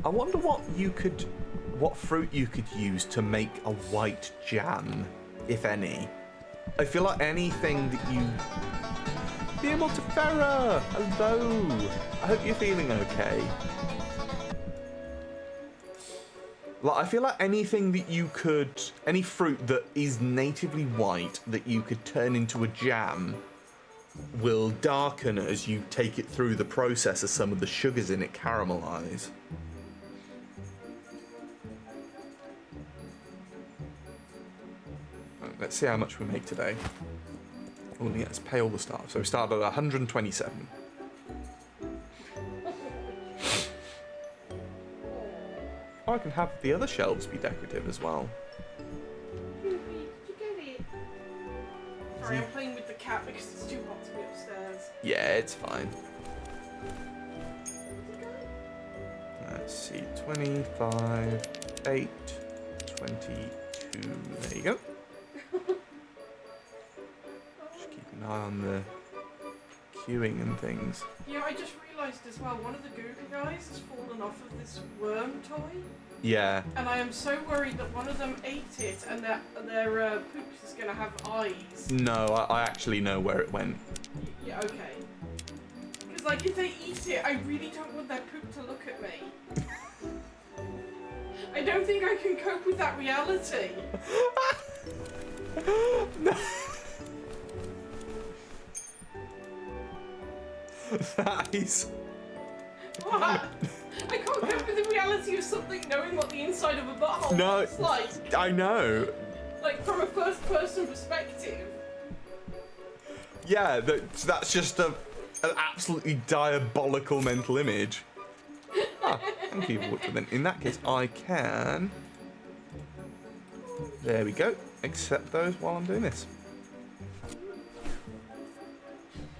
I wonder what fruit you could use to make a white jam, if any. I feel like anything that you... Dear Multifera! Hello! I hope you're feeling okay. Like, I feel like anything that you could... Any fruit that is natively white that you could turn into a jam will darken as you take it through the process as some of the sugars in it caramelize. Let's see how much we make today. Oh, let's pay all the staff. So we started at 127. Oh, I can have the other shelves be decorative as well. Did you get it? Sorry, I'm playing with the cat because it's too hot to be upstairs. Yeah, it's fine. Let's see, 25, 8, 22. There you go. Just keep an eye on the queuing and things. Yeah, I just realised as well, one of the Google guys has fallen off of this worm toy. Yeah. And I am so worried that one of them ate it and their poops is going to have eyes. No, I actually know where it went. Yeah, okay. Because, like, if they eat it, I really don't want their poop to look at me. I don't think I can cope with that reality. No. That is... What? I can't cope with the reality of something knowing what the inside of a butthole looks like. I know. Like, from a first-person perspective. Yeah, that's just an absolutely diabolical mental image. Ah, thank you. Then in that case, I can... There we go. Accept those while I'm doing this.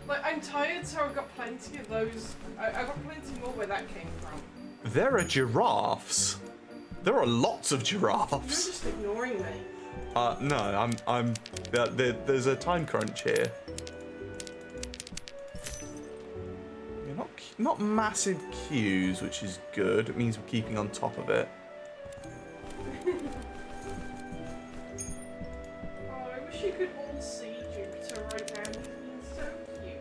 Like, I'm tired, so I've got plenty of those. I got plenty more where that came from. There are giraffes. There are lots of giraffes. You're just ignoring me. No, I'm. There's a time crunch here. You're not massive queues, which is good. It means we're keeping on top of it. Oh, I wish you could all see Jupiter right now. He's been so cute.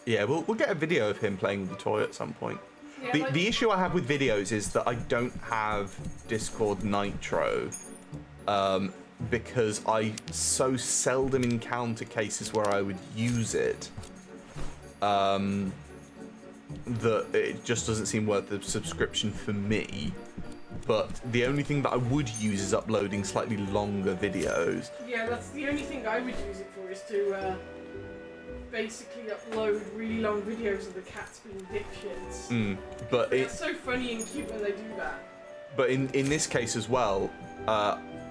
Yeah, we'll get a video of him playing with the toy at some point. Yeah, The issue I have with videos is that I don't have Discord Nitro, because I so seldom encounter cases where I would use it, that it just doesn't seem worth the subscription for me. But the only thing that I would use is uploading slightly longer videos. Yeah, that's the only thing I would use it for, is to basically upload really long videos of the cats being dipshits. But It's so funny and cute when they do that. But in this case as well,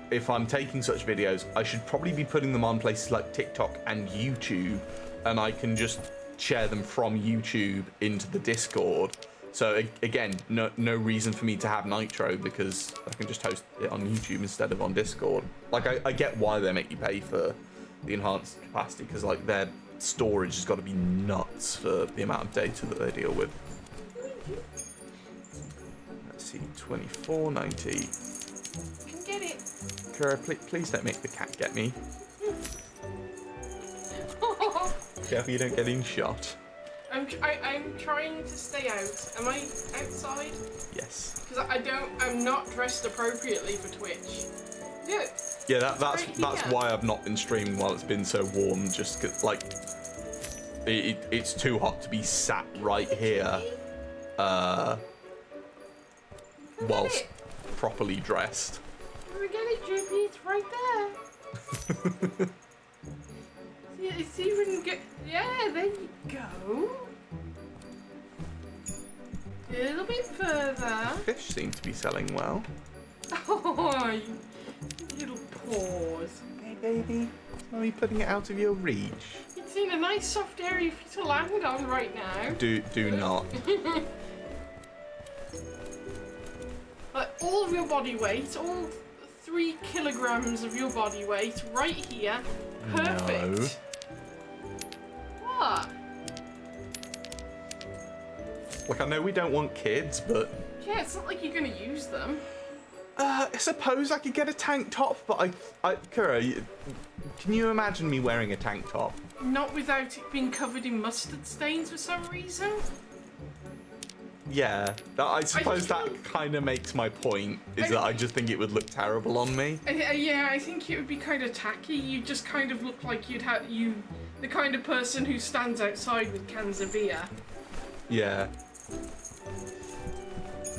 if I'm taking such videos, I should probably be putting them on places like TikTok and YouTube, and I can just share them from YouTube into the Discord. So again, no reason for me to have Nitro because I can just host it on YouTube instead of on Discord. Like I get why they make you pay for the enhanced capacity because like their storage has got to be nuts for the amount of data that they deal with. Let's see, 2490. Can get it. Kira, please don't make the cat get me. Careful you don't get in shot. I'm trying to stay out. Am I outside? Yes. Because I'm not dressed appropriately for Twitch. Yeah. Yeah, that's why I've not been streaming while it's been so warm. Just 'cause, like, it's too hot to be sat right here, whilst properly dressed. Can we get it, Drippy? It's right there. It's even good. Yeah, there you go. A little bit further. Fish seem to be selling well. Oh, you little paws. Hey, baby. Are we putting it out of your reach? It's in a nice soft area for you to land on right now. Do not. Like all of your body weight, all 3 kilograms of your body weight, right here. Perfect. No. What? Like, I know we don't want kids, but... Yeah, it's not like you're gonna use them. I suppose I could get a tank top, but Kira, can you imagine me wearing a tank top? Not without it being covered in mustard stains for some reason. Yeah, I suppose that kind of makes my point, is that I just think it would look terrible on me. Yeah, I think it would be kind of tacky. You just kind of look like the kind of person who stands outside with cans of beer. Yeah.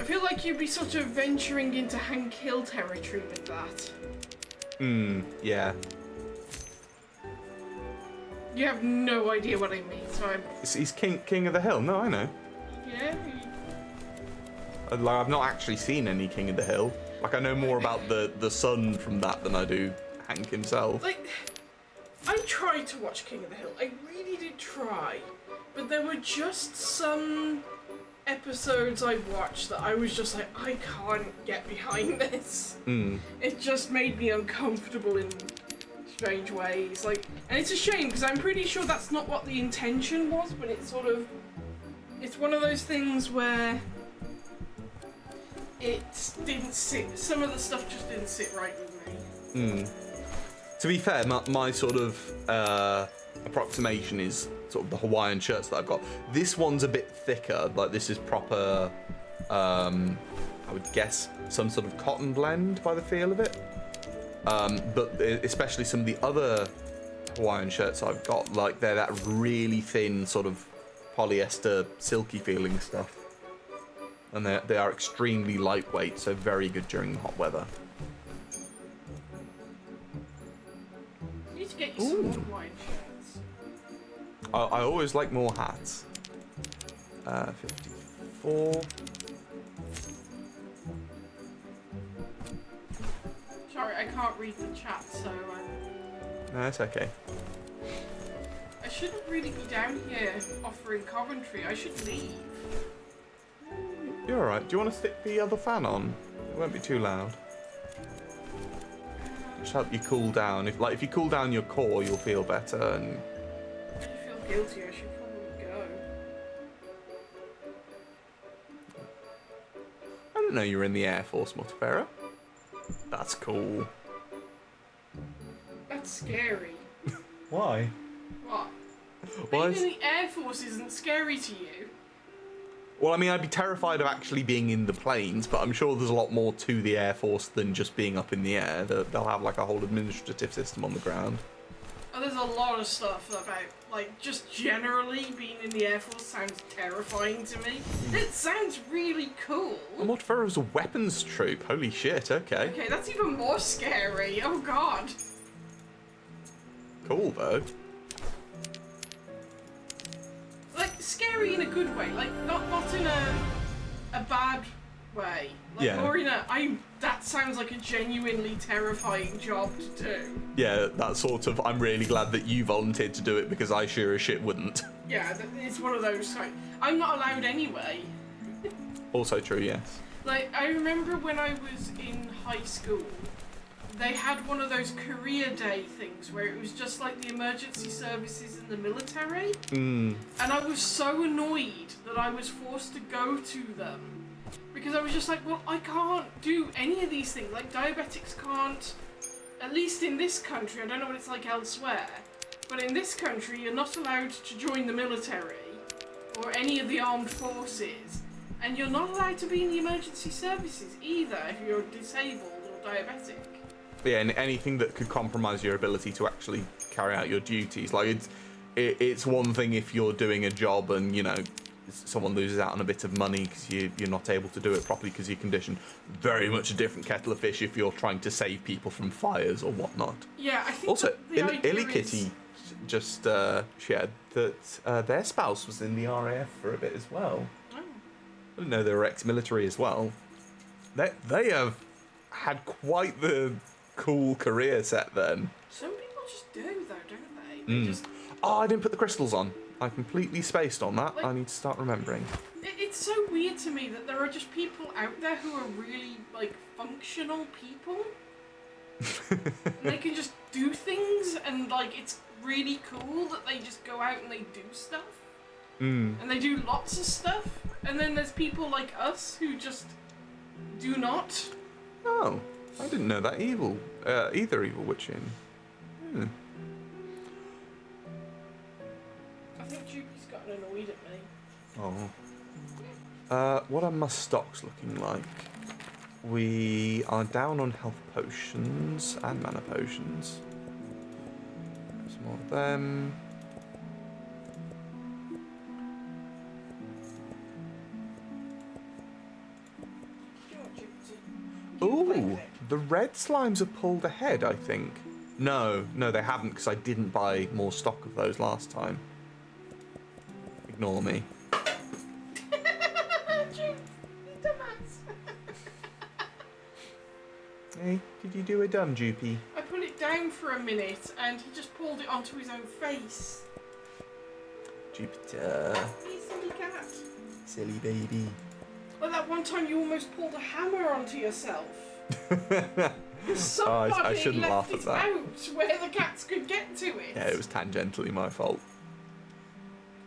I feel like you'd be sort of venturing into Hank Hill territory with that. Yeah. You have no idea what I mean, so I'm... He's King of the Hill, no, I know. Yeah? Like, I've not actually seen any King of the Hill. Like, I know more about the son from that than I do Hank himself. Like, I tried to watch King of the Hill. I really did try. But there were just some episodes I watched that I was just like, I can't get behind this. It just made me uncomfortable in strange ways. Like, and it's a shame because I'm pretty sure that's not what the intention was, but it's sort of, it's one of those things where it didn't sit, some of the stuff just didn't sit right with me. To be fair, my sort of approximation is sort of the Hawaiian shirts that I've got. This one's a bit thicker, like this is proper, I would guess some sort of cotton blend by the feel of it. But especially some of the other Hawaiian shirts I've got, like they're that really thin sort of polyester silky feeling stuff. And they are extremely lightweight, so very good during hot weather. You need to get you some more Hawaiian shirts. I always like more hats. 54. Sorry, I can't read the chat, so No, it's okay. I shouldn't really be down here offering commentary. I should leave. You're alright. Do you want to stick the other fan on? It won't be too loud. Just help you cool down. If you cool down your core, you'll feel better. And I feel guilty. I should probably go. I didn't know you were in the Air Force, Mutafera. That's cool. That's scary. Why? What? Why Being in the Air Force isn't scary to you. Well, I mean, I'd be terrified of actually being in the planes, but I'm sure there's a lot more to the Air Force than just being up in the air. They'll have like a whole administrative system on the ground. Oh, there's a lot of stuff about, like, just generally being in the Air Force sounds terrifying to me. It sounds really cool. And Mutafera was a weapons troop. Holy shit, okay. Okay, that's even more scary. Oh god. Cool, though. Like, scary in a good way. Like, not in a bad way. Yeah. Lorena, that sounds like a genuinely terrifying job to do. Yeah, that sort of, I'm really glad that you volunteered to do it because I sure as shit wouldn't. Yeah, it's one of those, like, I'm not allowed anyway. Also true, yes. Like, I remember when I was in high school, they had one of those career day things where it was just like the emergency services in the military. And I was so annoyed that I was forced to go to them. Because I was just like, well, I can't do any of these things. Like, diabetics can't, at least in this country, I don't know what it's like elsewhere, but in this country, you're not allowed to join the military or any of the armed forces. And you're not allowed to be in the emergency services either if you're disabled or diabetic. Yeah, and anything that could compromise your ability to actually carry out your duties. Like, it's one thing if you're doing a job and, you know, someone loses out on a bit of money because you're not able to do it properly because of your condition. Very much a different kettle of fish if you're trying to save people from fires or whatnot. Yeah, I think Also, the idea Illy is... Kitty just shared that their spouse was in the RAF for a bit as well. Oh. I didn't know they were ex-military as well. They have had quite the cool career set then. Some people just do though, don't they? They just... Oh, I didn't put the crystals on. I completely spaced on that. Like- I need to start remembering. It's so weird to me that there are just people out there who are really, like, functional people. And they can just do things, and, like, it's really cool that they just go out and they do stuff. And they do lots of stuff. And then there's people like us who just do not. Oh, I didn't know that either evil witching. I think Jupi's gotten annoyed at me. Oh. What are my stocks looking like? We are down on health potions and mana potions. There's more of them. Do you know what, Jupi? You play Ooh, with it. the red slimes have pulled ahead, I think. No, they haven't because I didn't buy more stock of those last time. Ignore me. Jupi, dumbass. Hey, did you do a dumb Jupy? I put it down for a minute and he just pulled it onto his own face. Jupiter, You silly cat. silly baby. Like that one time you almost pulled a hammer onto yourself. I Somebody shouldn't left laugh at it that. out where the cats could get to it. Yeah, it was tangentially my fault.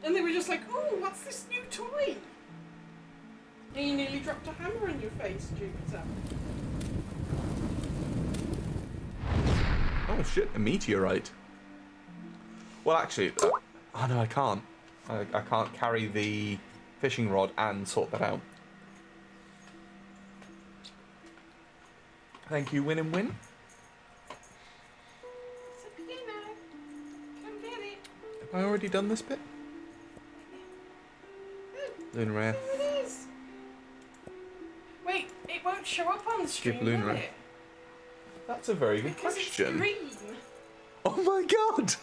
And they were just like, oh, what's this new toy? And you nearly dropped a hammer in your face, Jupiter. Oh shit, a meteorite. Well, actually, oh no, I can't. I can't carry the fishing rod and sort that out. Thank you, Win and Win. It's a piano. Come get it. Have I already done this bit? Lunar Air. There it is. Wait, it won't show up on the stream, will Lunar. it? That's a very good Because question. it's green. Oh my god!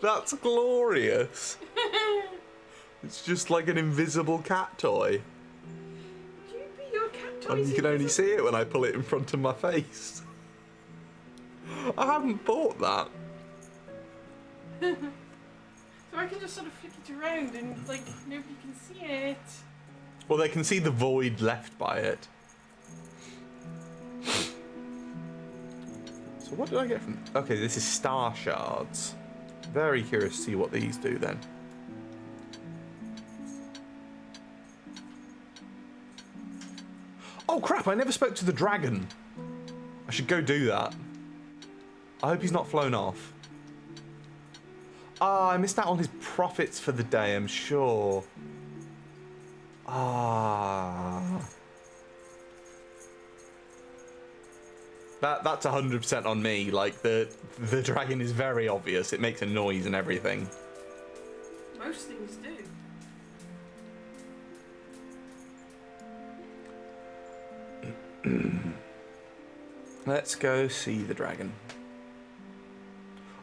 That's glorious. It's just like an invisible cat toy. Jupi, your cat toy. And you can only see it when I pull it in front of my face. I haven't thought that. So I can just sort of flick it around and, like, nobody can see it. Well, they can see the void left by it. So what did I get from... Okay, this is star shards. Very curious to see what these do then. Oh crap, I never spoke to the dragon. I should go do that. I hope he's not flown off. Ah, I missed out on his profits for the day, I'm sure. Ah. That's 100% on me. Like, the dragon is very obvious. It makes a noise and everything. Most things do. Let's go see the dragon.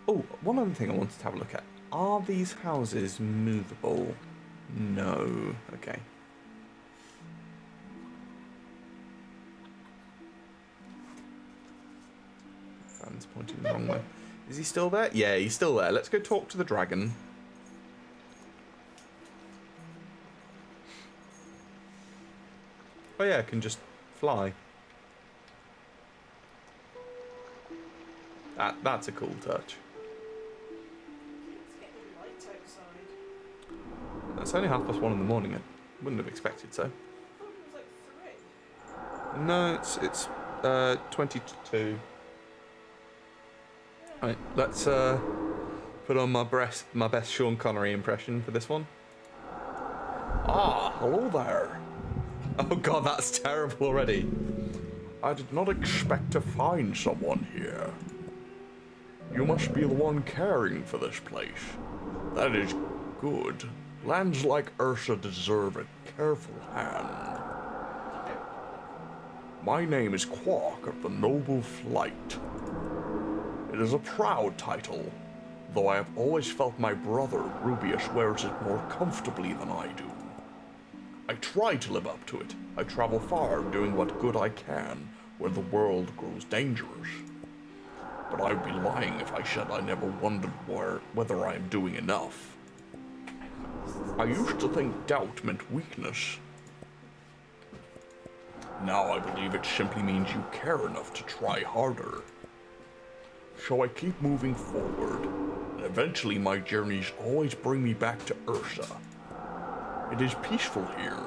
Oh, one other thing I wanted to have a look at. Are these houses movable? No. Okay. Dragon's pointing the wrong way. Is he still there? Yeah, he's still there. Let's go talk to the dragon. Oh yeah, I can just fly. That's a cool touch. It's getting light outside. It's only 1:30 in the morning. I wouldn't have expected so. I thought it was like 3. No, it's 20 to 2. Right, let's put on my best Sean Connery impression for this one. Ah, hello there. Oh god, that's terrible already. I did not expect to find someone here. You must be the one caring for this place. That is good. Lands like Ursa deserve a careful hand. My name is Quark of the Noble Flight. It is a proud title, though I have always felt my brother Rubius wears it more comfortably than I do. I try to live up to it. I travel far, doing what good I can, where the world grows dangerous. But I would be lying if I said I never wondered whether I am doing enough. I used to think doubt meant weakness. Now I believe it simply means you care enough to try harder. So I keep moving forward, and eventually my journeys always bring me back to Ursa. It is peaceful here,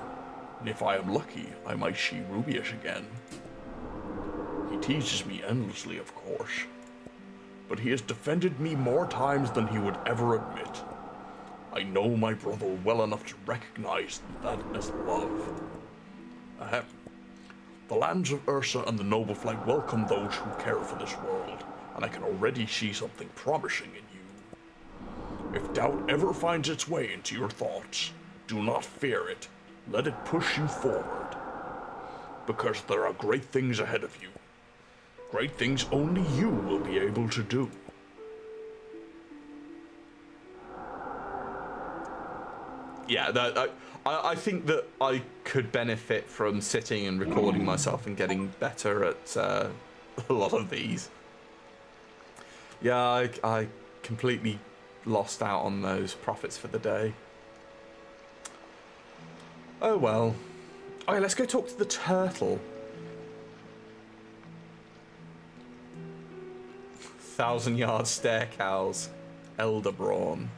and if I am lucky, I might see Rubius again. He teases me endlessly, of course, but he has defended me more times than he would ever admit. I know my brother well enough to recognize that as love. Ahem. The lands of Ursa and the Noble Flight welcome those who care for this world, and I can already see something promising in you. If doubt ever finds its way into your thoughts, do not fear it. Let it push you forward. Because there are great things ahead of you. Great things only you will be able to do. Yeah, I think that I could benefit from sitting and recording myself and getting better at a lot of these. Yeah, I completely lost out on those profits for the day. Oh well. Okay, let's go talk to the turtle. 1,000-yard stare cows. Elder Brawn.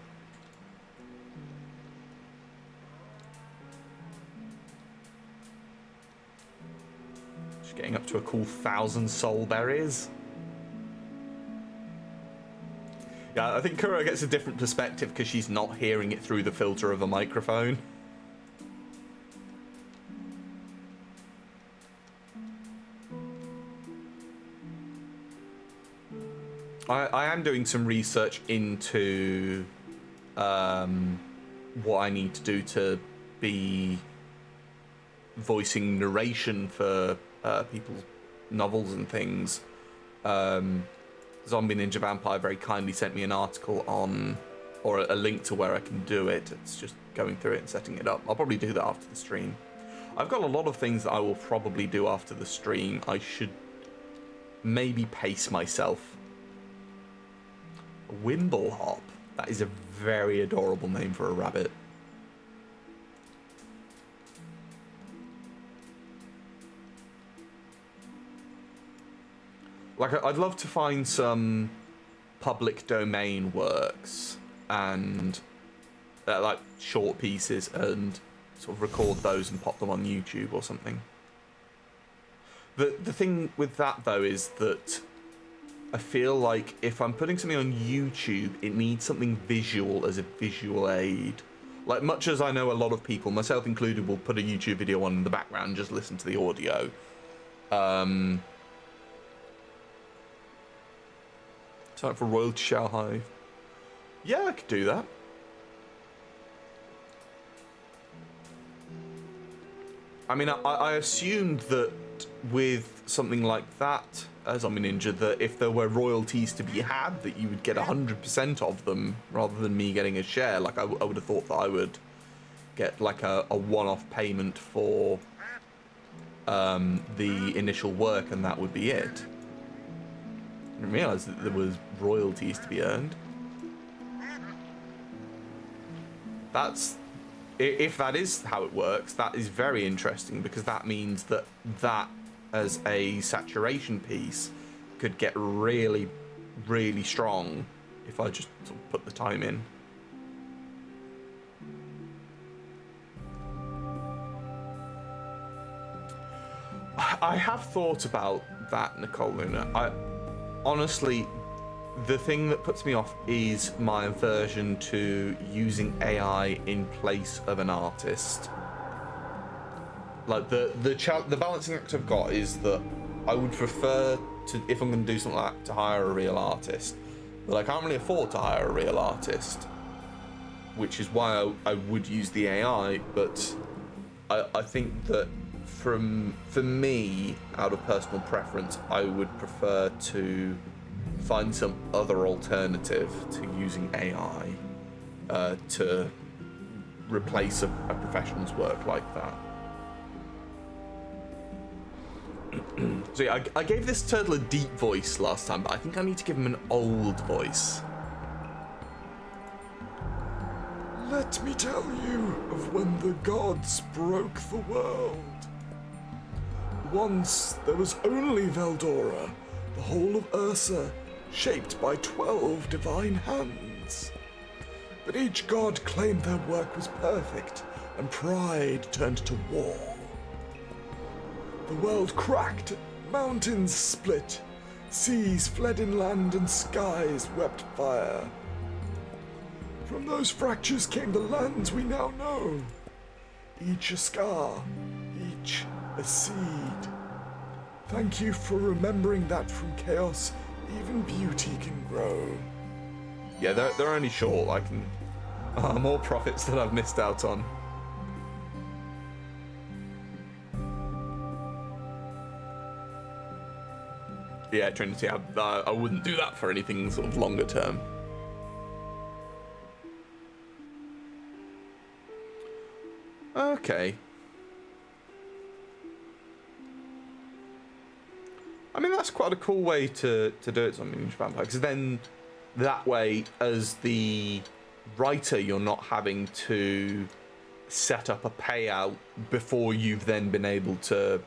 Just getting up to a cool 1,000 soul berries. Yeah, I think Kuro gets a different perspective because she's not hearing it through the filter of a microphone. I am doing some research into what I need to do to be voicing narration for people's novels and things. Zombie Ninja Vampire very kindly sent me an article on, or a link to where I can do it. It's just going through it and setting it up. I'll probably do that after the stream. I've got a lot of things that I will probably do after the stream. I should maybe pace myself. Wimblehop. That is a very adorable name for a rabbit. Like, I'd love to find some public domain works and like short pieces and sort of record those and pop them on YouTube or something. The thing with that though is that I feel like if I'm putting something on YouTube, it needs something visual as a visual aid. Like, much as I know a lot of people, myself included, will put a YouTube video on in the background and just listen to the audio. Time for Royal Shell Hive. Yeah, I could do that. I mean, I assumed that with something like that, Zombie Ninja, that if there were royalties to be had, that you would get 100% of them rather than me getting a share. Like, I would have thought that I would get like a one-off payment for the initial work, and that would be it. didn't realise that there was royalties to be earned. If that is how it works, that is very interesting, because that means that as a saturation piece could get really, really strong if I just sort of put the time in. I have thought about that, Nicole Luna. Honestly, the thing that puts me off is my aversion to using AI in place of an artist. Like the balancing act I've got is that I would prefer to, if I'm going to do something like that, to hire a real artist, but I can't really afford to hire a real artist, which is why I would use the AI. But I think that for me, out of personal preference, I would prefer to find some other alternative to using AI to replace a professional's work like that. So yeah, I gave this turtle a deep voice last time, but I think I need to give him an old voice. Let me tell you of when the gods broke the world. Once there was only Veldora, the whole of Ursa, shaped by 12 divine hands. But each god claimed their work was perfect, and pride turned to war. The world cracked, mountains split, seas fled inland, and skies wept fire. From those fractures came the lands we now know, each a scar, each a seed. Thank you for remembering that from chaos, even beauty can grow. Yeah, they're only short. I can more profits that I've missed out on. Yeah, Trinity, I wouldn't do that for anything sort of longer term. Okay. I mean, that's quite a cool way to do it, something Miniature Vampire, because then that way, as the writer, you're not having to set up a payout before you've then been able to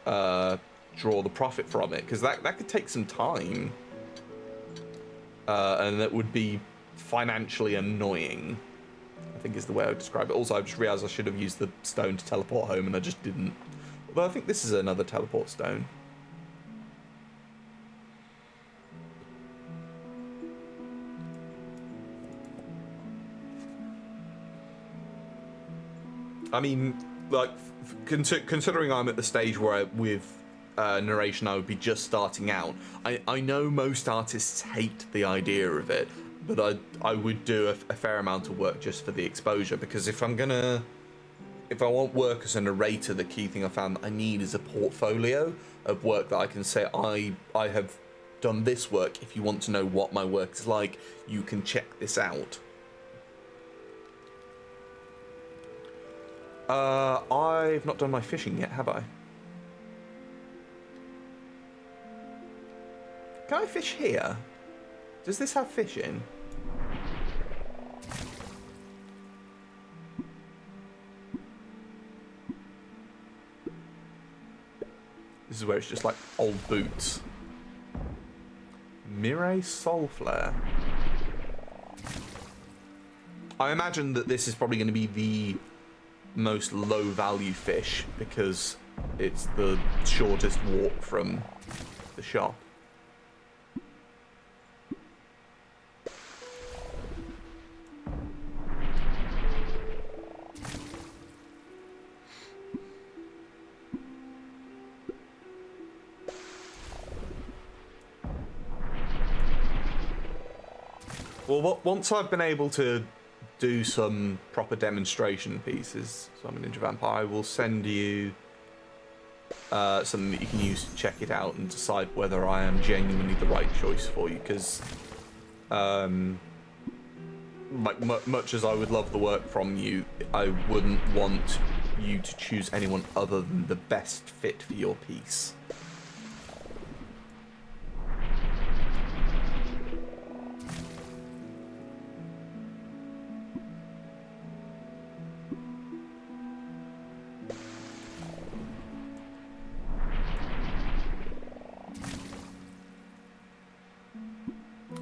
draw the profit from it, because that could take some time, and that would be financially annoying, I think is the way I would describe it. Also, I just realised I should have used the stone to teleport home, and I just didn't. Although I think this is another teleport stone. I mean, like, considering I'm at the stage where with narration I would be just starting out, I know most artists hate the idea of it, but I would do a fair amount of work just for the exposure, because if I want work as a narrator, the key thing I found that I need is a portfolio of work that I can say, I have done this work. If you want to know what my work is like, you can check this out. I've not done my fishing yet, have I? Can I fish here? Does this have fish in? This is where it's just like old boots. Mirai Soulflare. I imagine that this is probably going to be the most low value fish because it's the shortest walk from the shop. Well, once I've been able to do some proper demonstration pieces, so I'm a Ninja Vampire, I will send you something that you can use to check it out and decide whether I am genuinely the right choice for you, because like much as I would love the work from you, I wouldn't want you to choose anyone other than the best fit for your piece.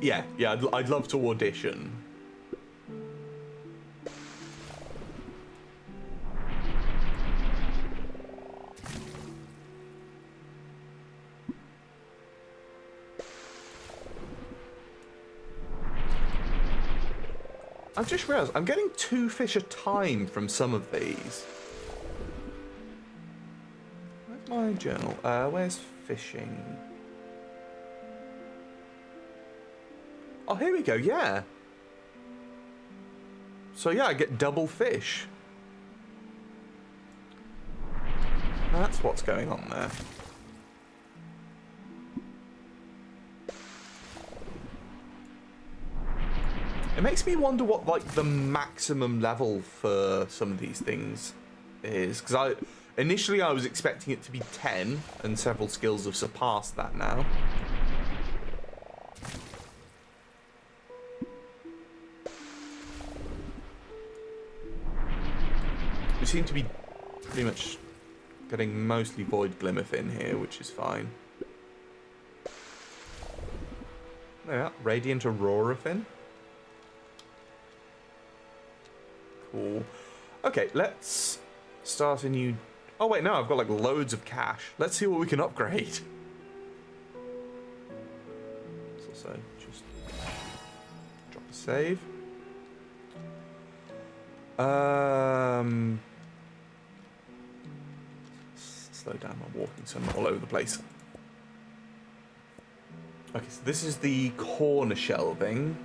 Yeah, I'd love to audition. I've just realised I'm getting 2 fish a time from some of these. Where's my journal? Where's fishing? Oh, here we go, yeah. So yeah, I get double fish. That's what's going on there. It makes me wonder what, like, the maximum level for some of these things is. Because initially I was expecting it to be 10, and several skills have surpassed that now. We seem to be pretty much getting mostly Void Glimmerfin here, which is fine. There we are, Radiant Aurora Fin. Cool. Okay, let's start a new... Oh wait, no, I've got like loads of cash. Let's see what we can upgrade. Let's also just drop a save. Slow down, I'm walking, so I'm not all over the place. Okay, so this is the corner shelving.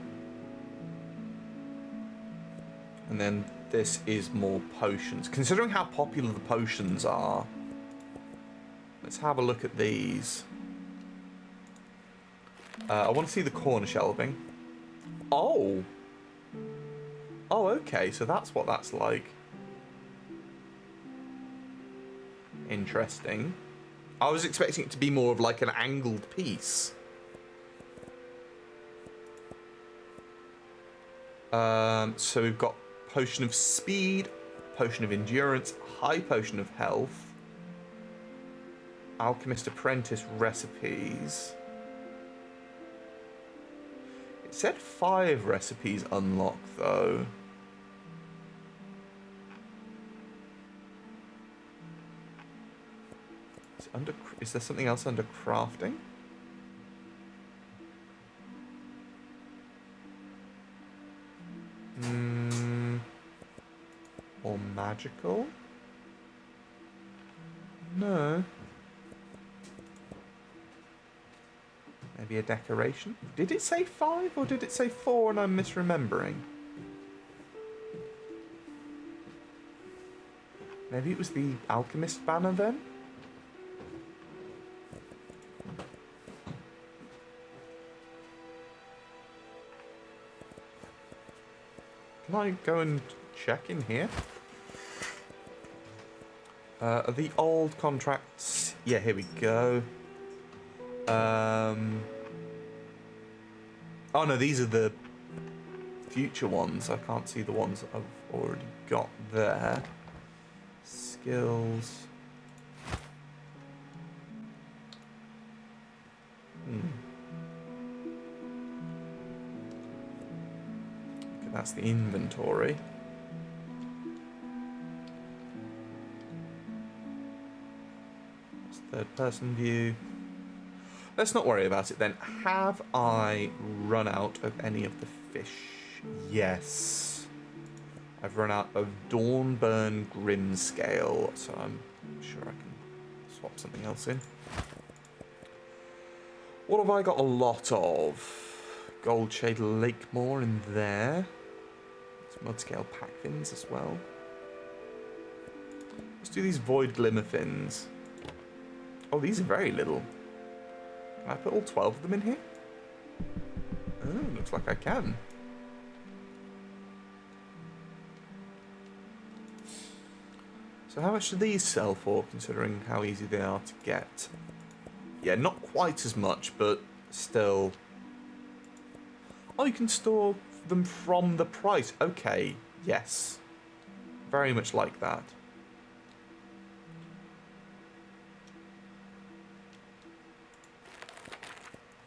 And then this is more potions. Considering how popular the potions are, let's have a look at these. I want to see the corner shelving. Oh! Oh, okay, so that's what that's like. Interesting. I was expecting it to be more of like an angled piece. So we've got Potion of Speed, Potion of Endurance, High Potion of Health, Alchemist Apprentice recipes. It said 5 recipes unlocked though. Is there something else under crafting? Or magical? No. Maybe a decoration? Did it say 5 or did it say 4 and I'm misremembering? Maybe it was the Alchemist banner then? Can I go and check in here? The old contracts... Yeah, here we go. Oh no, these are the future ones. I can't see the ones that I've already got there. Skills. Okay, that's the inventory. That's third person view. Let's not worry about it then. Have I run out of any of the fish? Yes. I've run out of Dawnburn Grimscale, so I'm sure I can swap something else in. What have I got a lot of? Goldshade Lakemore in there. Some Mudscale Packfins as well. Let's do these Void Glimmerfins. Oh, these are very little. Can I put all 12 of them in here? Oh, looks like I can. So how much do these sell for, considering how easy they are to get? Yeah, not quite as much, but still. Oh, you can store them from the price. Okay, yes. Very much like that.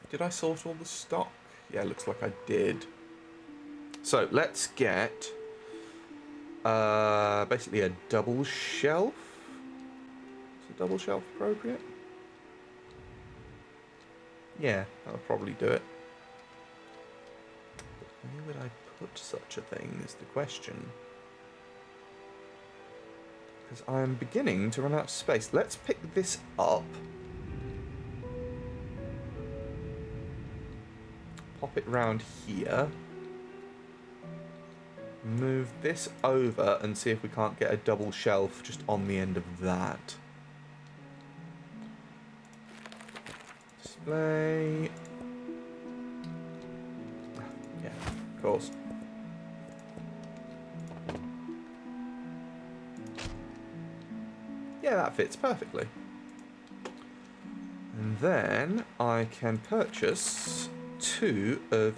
Did I sort all the stock? Yeah, looks like I did. So let's get basically a double shelf. Is a double shelf appropriate? Yeah, that'll probably do it. But where would I put such a thing is the question. Because I am beginning to run out of space. Let's pick this up. Pop it round here. Move this over and see if we can't get a double shelf just on the end of that. Display. Yeah, of course. Yeah, that fits perfectly. And then I can purchase 2 of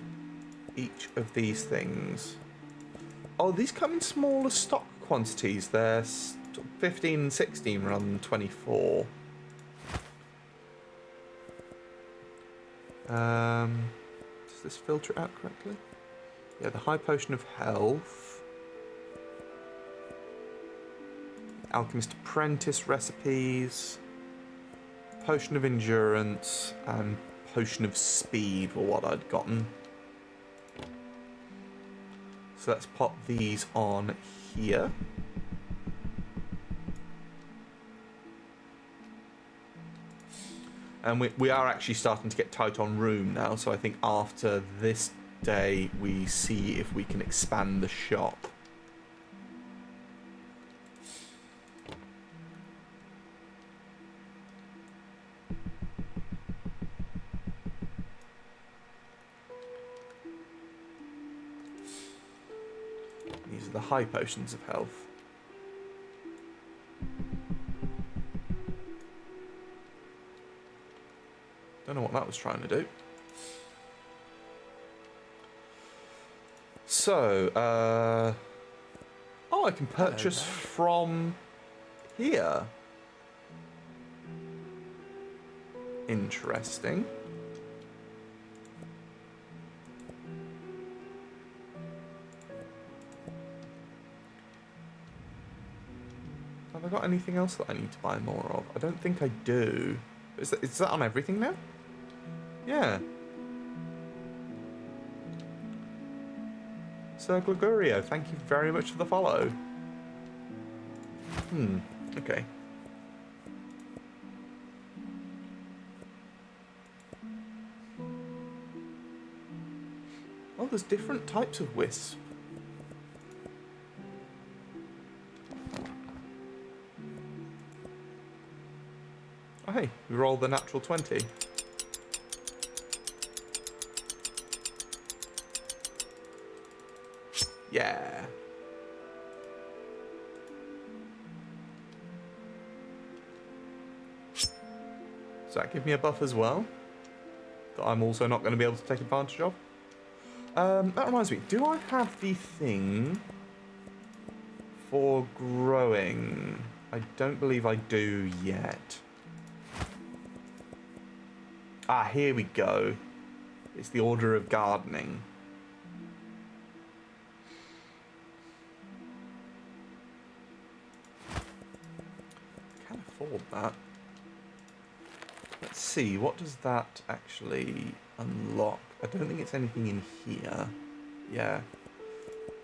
each of these things. Oh, these come in smaller stock quantities. They're 15 and 16 rather than 24. Does this filter it out correctly? Yeah, the High Potion of Health. Alchemist Apprentice recipes. Potion of Endurance and Potion of Speed were what I'd gotten. So let's pop these on here. And we are actually starting to get tight on room now, so I think after this day we see if we can expand the shop. These are the high potions of health. Don't know what that was trying to do. So, oh, I can purchase from here. Interesting. Have I got anything else that I need to buy more of? I don't think I do. Is that on everything now? Yeah. Sir Gregorio, thank you very much for the follow. Okay. Oh, there's different types of wisp. Oh, hey, we rolled the natural 20. Yeah. Does that give me a buff as well? That I'm also not going to be able to take advantage of? That reminds me, do I have the thing for growing? I don't believe I do yet. Ah, here we go. It's the Order of Gardening. Can't afford that. Let's see, what does that actually unlock? I don't think it's anything in here. Yeah.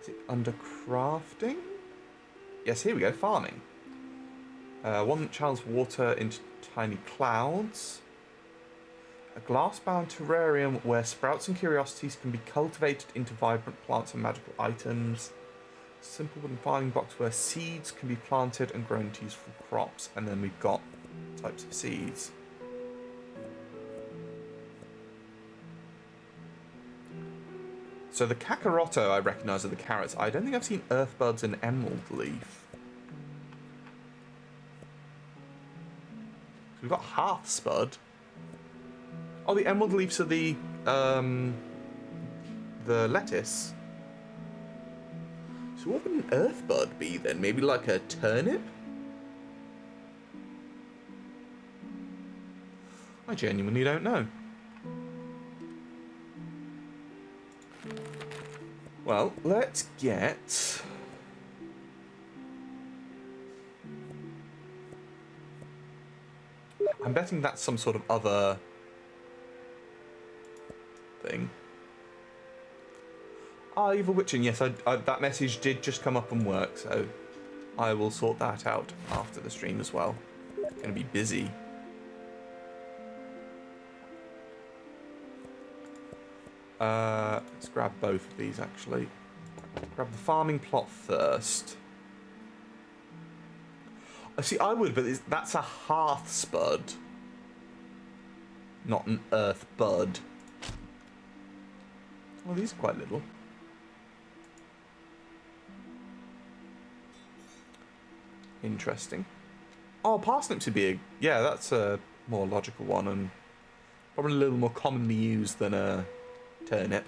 Is it under crafting? Yes, here we go, farming. One that channels water into tiny clouds. A glass-bound terrarium where sprouts and curiosities can be cultivated into vibrant plants and magical items. Simple wooden farming box where seeds can be planted and grown to use for crops. And then we've got types of seeds. So the Kakaroto I recognise are the carrots. I don't think I've seen Earthbuds and Emerald Leaf. So we've got Hearth Spud. Oh, the Emerald Leaves are the lettuce. So what would an Earthbud be then? Maybe like a turnip? I genuinely don't know. Well, let's get... I'm betting that's some sort of other thing. Ah, Evil Witching. Yes, that message did just come up and work, so I will sort that out after the stream as well. Gonna be busy. Let's grab both of these, actually. Grab the farming plot first. See, I would, but that's a hearth spud, not an earth bud. Well, these are quite little. Interesting. Oh, parsnips would be a... Yeah, that's a more logical one, and probably a little more commonly used than a turnip.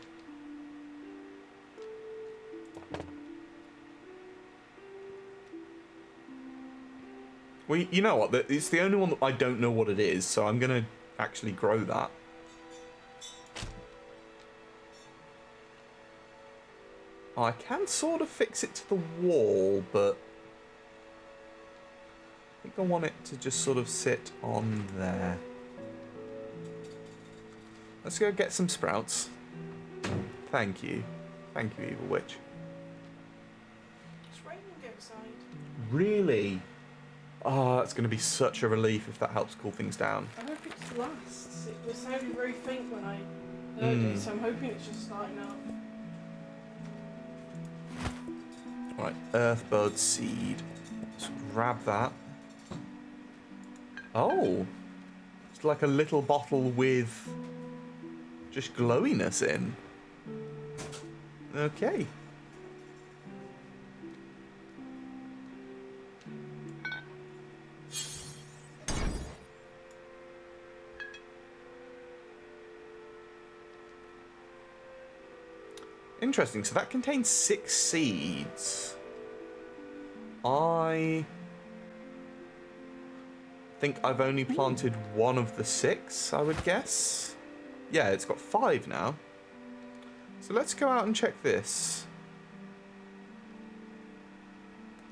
Well, you know what? It's the only one that I don't know what it is, so I'm going to actually grow that. Oh, I can sort of fix it to the wall, but I think I want it to just sort of sit on there. Let's go get some sprouts. Thank you. Thank you, Evil Witch. It's raining outside. Really? Oh, that's going to be such a relief if that helps cool things down. I hope it lasts. It was sounding very faint when I heard it, so I'm hoping it's just starting up. Right, earthbud seed. Let's grab that. Oh, it's like a little bottle with just glowiness in. Okay. Interesting, so that contains 6 seeds. I think I've only planted one of the 6, I would guess. Yeah, it's got 5 now. So let's go out and check this.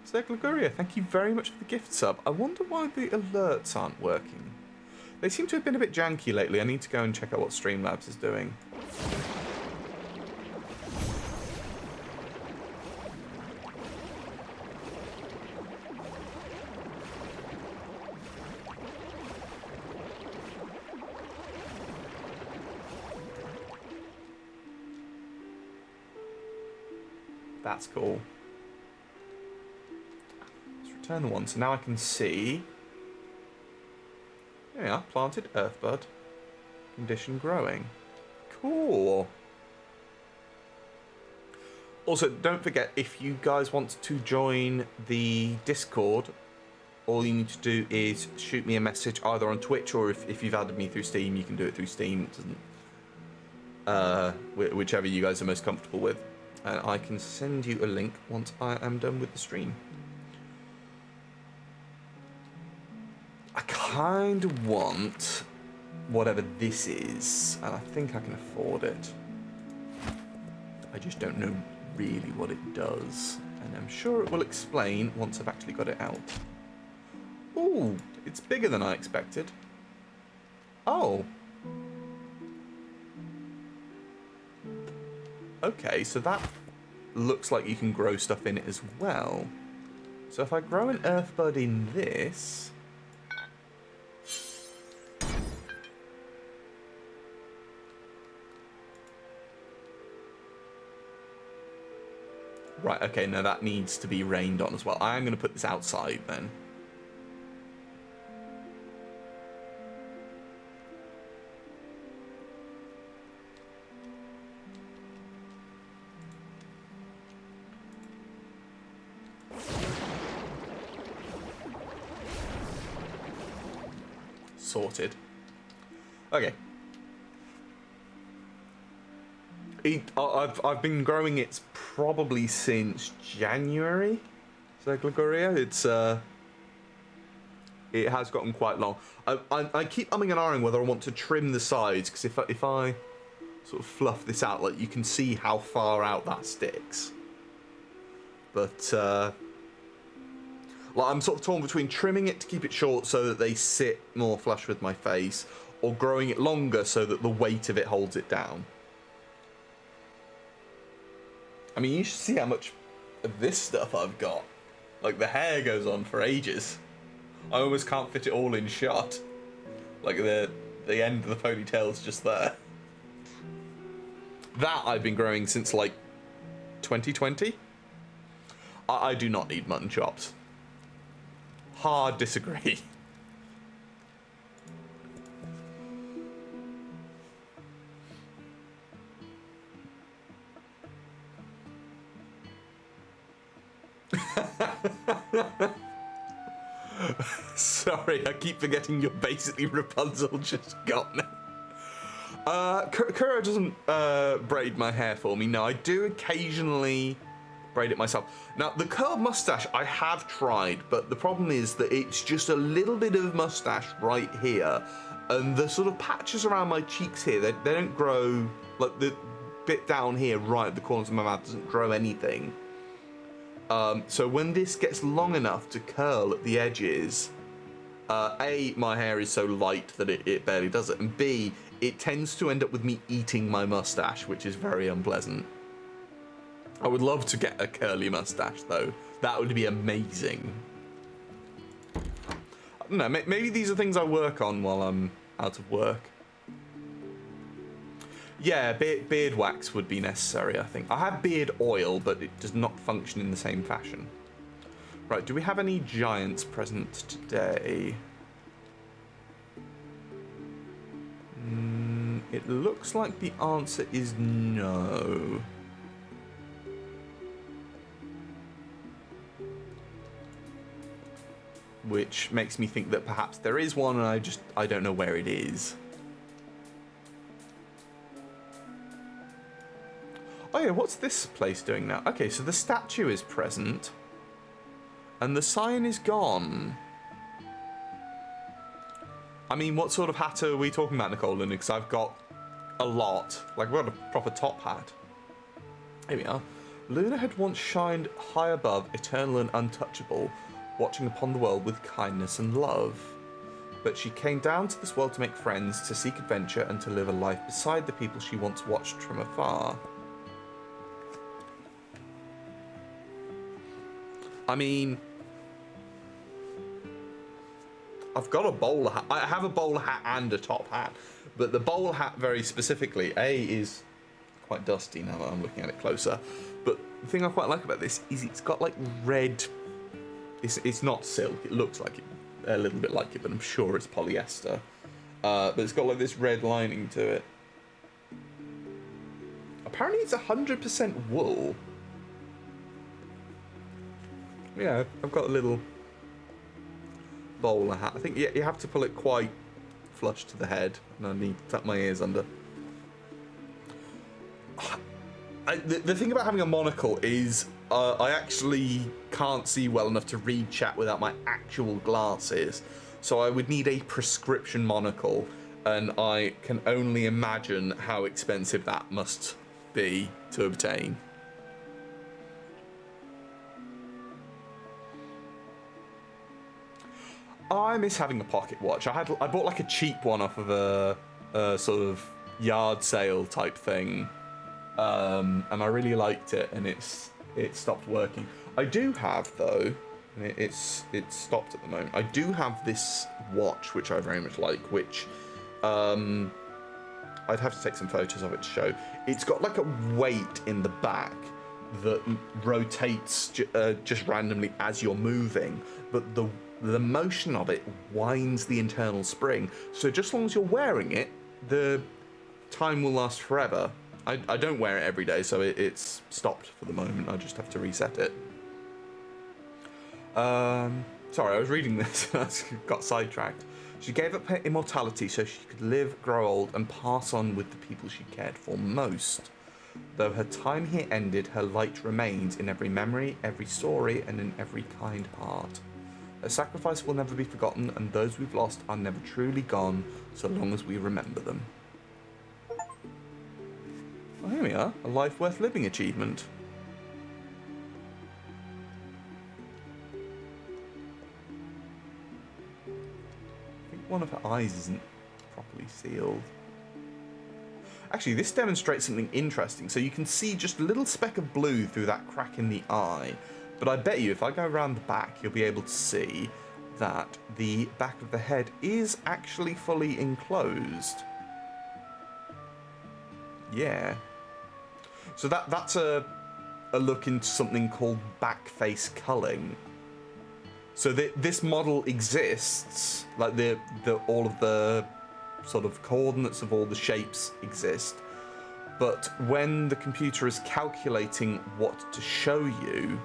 So Glegoria, thank you very much for the gift sub. I wonder why the alerts aren't working. They seem to have been a bit janky lately. I need to go and check out what Streamlabs is doing. That's cool. Let's return the one. So now I can see. There we are. Planted earthbud. Condition growing. Cool. Also, don't forget, if you guys want to join the Discord, all you need to do is shoot me a message either on Twitch, or if you've added me through Steam, you can do it through Steam. It doesn't, whichever you guys are most comfortable with. And I can send you a link once I am done with the stream. I kind of want whatever this is, and I think I can afford it. I just don't know really what it does, and I'm sure it will explain once I've actually got it out. Ooh, it's bigger than I expected. Oh. Okay, so that looks like you can grow stuff in it as well. So if I grow an earthbud in this... Right, okay, now that needs to be rained on as well. I am going to put this outside then. Sorted. Okay. I've been growing it probably since January. So Glegoria, it has gotten quite long. I keep umming and ahhing whether I want to trim the sides, because if I sort of fluff this out. Like, you can see how far out that sticks. But, like, I'm sort of torn between trimming it to keep it short so that they sit more flush with my face, or growing it longer so that the weight of it holds it down. I mean, you should see how much of this stuff I've got. Like, the hair goes on for ages. I almost can't fit it all in shot. Like, the end of the ponytail's just there. That I've been growing since, like, 2020. I do not need mutton chops. Hard disagree. Sorry, I keep forgetting you're basically Rapunzel just got me. Kuro doesn't braid my hair for me. No, I do occasionally braid it myself. Now, the curled mustache I have tried, but the problem is that it's just a little bit of mustache right here, and the sort of patches around my cheeks here, they don't grow, like the bit down here right at the corners of my mouth doesn't grow anything. So when this gets long enough to curl at the edges, A, my hair is so light that it barely does it, and B, it tends to end up with me eating my mustache, which is very unpleasant. I would love to get a curly mustache, though. That would be amazing. I don't know, maybe these are things I work on while I'm out of work. Yeah, beard wax would be necessary, I think. I have beard oil, but it does not function in the same fashion. Right, do we have any giants present today? It looks like the answer is no. Which makes me think that perhaps there is one and I don't know where it is. Oh yeah, what's this place doing now? Okay, so the statue is present. And the sign is gone. I mean, what sort of hat are we talking about, Nicole Luna? Because I've got a lot. Like, I've got a proper top hat. Here we are. Luna had once shined high above, eternal and untouchable, watching upon the world with kindness and love. But she came down to this world to make friends, to seek adventure, and to live a life beside the people she once watched from afar. I mean, I've got a bowler hat. I have a bowler hat and a top hat, but the bowler hat very specifically, A, is quite dusty now that I'm looking at it closer. But the thing I quite like about this is it's got like red. It's not silk. It looks like it, a little bit like it, but I'm sure it's polyester. But it's got like this red lining to it. Apparently, it's 100% wool. Yeah, I've got a little bowler hat. I think you have to pull it quite flush to the head, and I need to tuck my ears under. The thing about having a monocle is I actually can't see well enough to read chat without my actual glasses, so I would need a prescription monocle, and I can only imagine how expensive that must be to obtain. I miss having a pocket watch. I bought like a cheap one off of a sort of yard sale type thing, and I really liked it, and it stopped working. I do have though, and it's stopped at the moment. I do have this watch which I very much like, which I'd have to take some photos of it to show. It's got like a weight in the back that rotates just randomly as you're moving, but the motion of it winds the internal spring. So just as long as you're wearing it, the time will last forever. I don't wear it every day, so it's stopped for the moment. I just have to reset it. Sorry, I was reading this and I got sidetracked. She gave up her immortality so she could live, grow old, and pass on with the people she cared for most. Though her time here ended, her light remains in every memory, every story, and in every kind heart. Her sacrifice will never be forgotten, and those we've lost are never truly gone, so long as we remember them. Here we are, a life worth living achievement. I think one of her eyes isn't properly sealed. Actually, this demonstrates something interesting. So you can see just a little speck of blue through that crack in the eye. But I bet you if I go around the back, you'll be able to see that the back of the head is actually fully enclosed. Yeah. So that's a look into something called backface culling. So this model exists, like all of the sort of coordinates of all the shapes exist, but when the computer is calculating what to show you,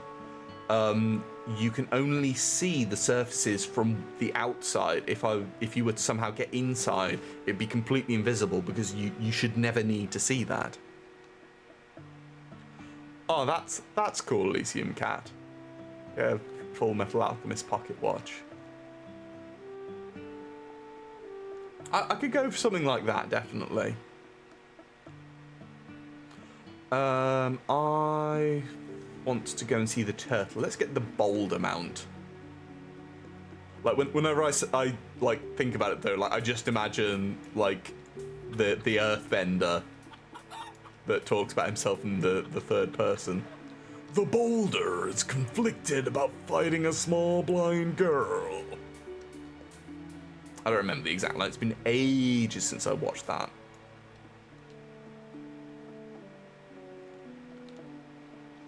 you can only see the surfaces from the outside. If you were to somehow get inside, it'd be completely invisible because you should never need to see that. Oh, that's cool, Elysium Cat. Yeah, Full Metal Alchemist pocket watch. I could go for something like that, definitely. I want to go and see the turtle. Let's get the boulder mount. Like whenever I like think about it though, like I just imagine like the earthbender that talks about himself in the third person. The boulder is conflicted about fighting a small blind girl. I don't remember the exact line. It's been ages since I watched that.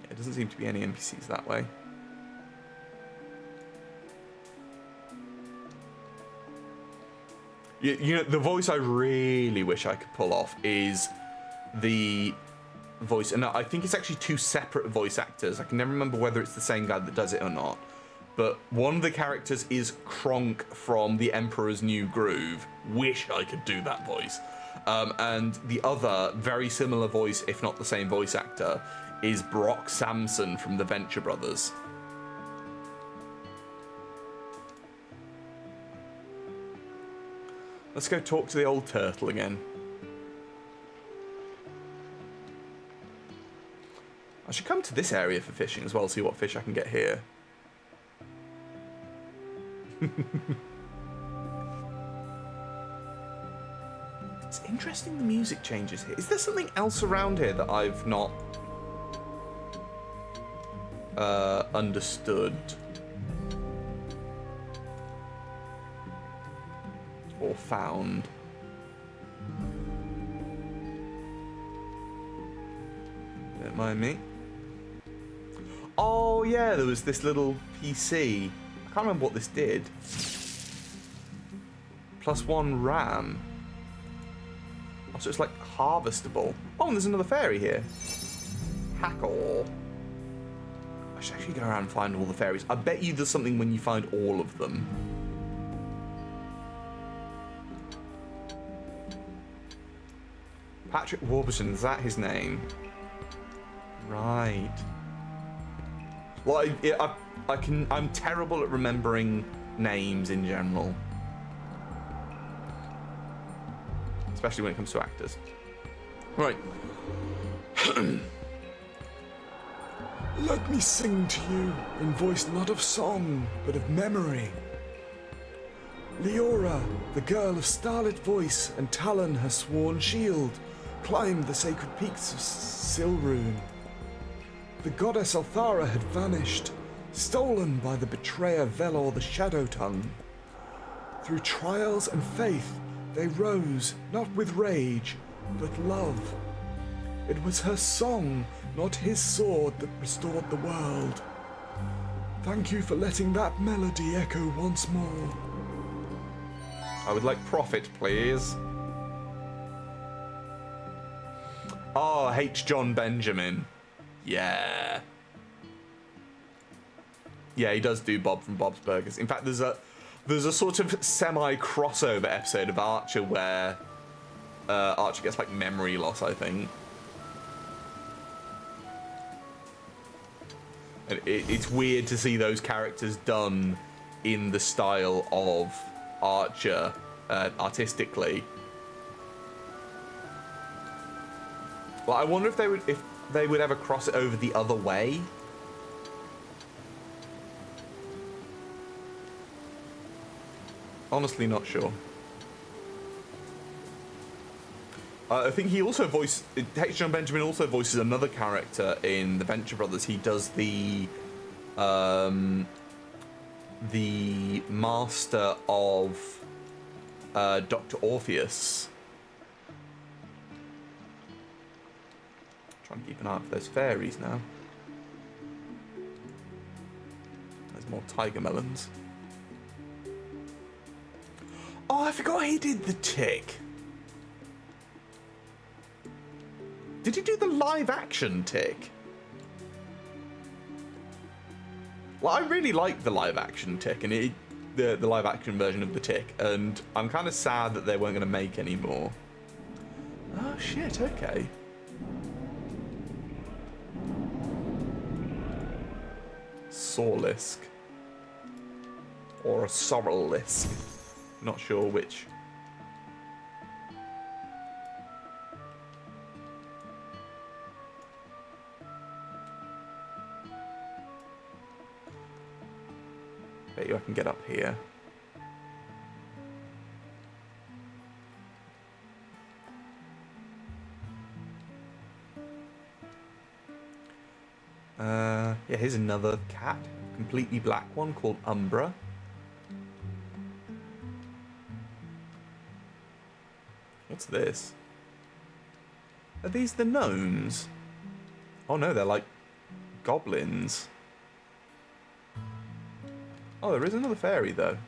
Yeah, it doesn't seem to be any NPCs that way. You know, the voice I really wish I could pull off is the voice, and I think it's actually two separate voice actors. I can never remember whether it's the same guy that does it or not. But one of the characters is Kronk from The Emperor's New Groove. Wish I could do that voice. And the other, very similar voice, if not the same voice actor, is Brock Samson from the Venture Brothers. Let's go talk to the old turtle again. I should come to this area for fishing as well, see what fish I can get here. It's interesting the music changes here. Is there something else around here that I've not understood? Or found? Don't mind me. Oh yeah, there was this little PC. I can't remember what this did. +1 RAM. Oh, so it's like harvestable. Oh, and there's another fairy here. Hackle. I should actually go around and find all the fairies. I bet you there's something when you find all of them. Patrick Warburton, is that his name? Right. Well, I'm terrible at remembering names in general. Especially when it comes to actors. Right. Let me sing to you in voice not of song, but of memory. Leora, the girl of starlit voice and Talon her sworn shield, climbed the sacred peaks of Silrune. The goddess Althara had vanished, stolen by the betrayer Velor the Shadow Tongue. Through trials and faith, they rose, not with rage, but love. It was her song, not his sword, that restored the world. Thank you for letting that melody echo once more. I would like profit, please. Oh, H. John Benjamin. Yeah. Yeah, he does do Bob from Bob's Burgers. In fact, there's a sort of semi-crossover episode of Archer where Archer gets like memory loss, I think. And it's weird to see those characters done in the style of Archer, artistically. Well, I wonder if they would ever cross it over the other way. Honestly, not sure. I think he also Hector John Benjamin also voices another character in the Venture Brothers. He does the master of Dr. Orpheus. Trying to keep an eye out for those fairies now. There's more tiger melons. Oh, I forgot he did the Tick. Did he do the live action Tick? Well, I really like the live action Tick, and the live action version of the Tick, and I'm kind of sad that they weren't going to make any more. Oh shit, okay. Sorlisk. Or a Sorlisk. Not sure which. Bet you I can get up here. Yeah, here's another cat. Completely black one called Umbra. What's this? Are these the gnomes? Oh no, they're like goblins. Oh, there is another fairy though.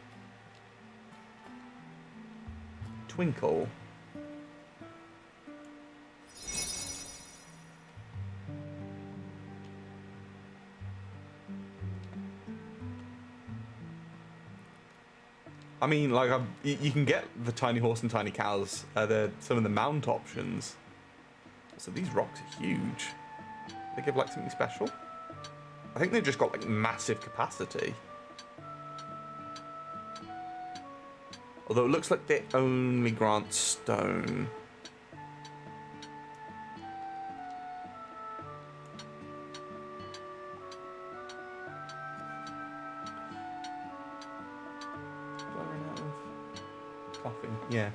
Twinkle. I mean, like, you can get the tiny horse and tiny cows. They're some of the mount options. So these rocks are huge. They give, like, something special? I think they've just got, like, massive capacity. Although it looks like they only grant stone. Yeah.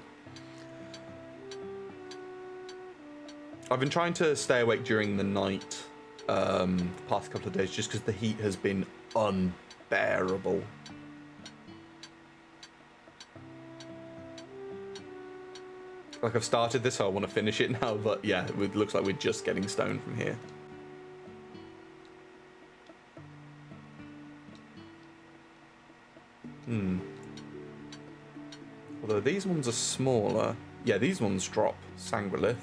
I've been trying to stay awake during the night the past couple of days just because the heat has been unbearable. Like, I've started this, so I want to finish it now, but yeah, it looks like we're just getting stone from here. Although these ones are smaller. Yeah, these ones drop Sangrelith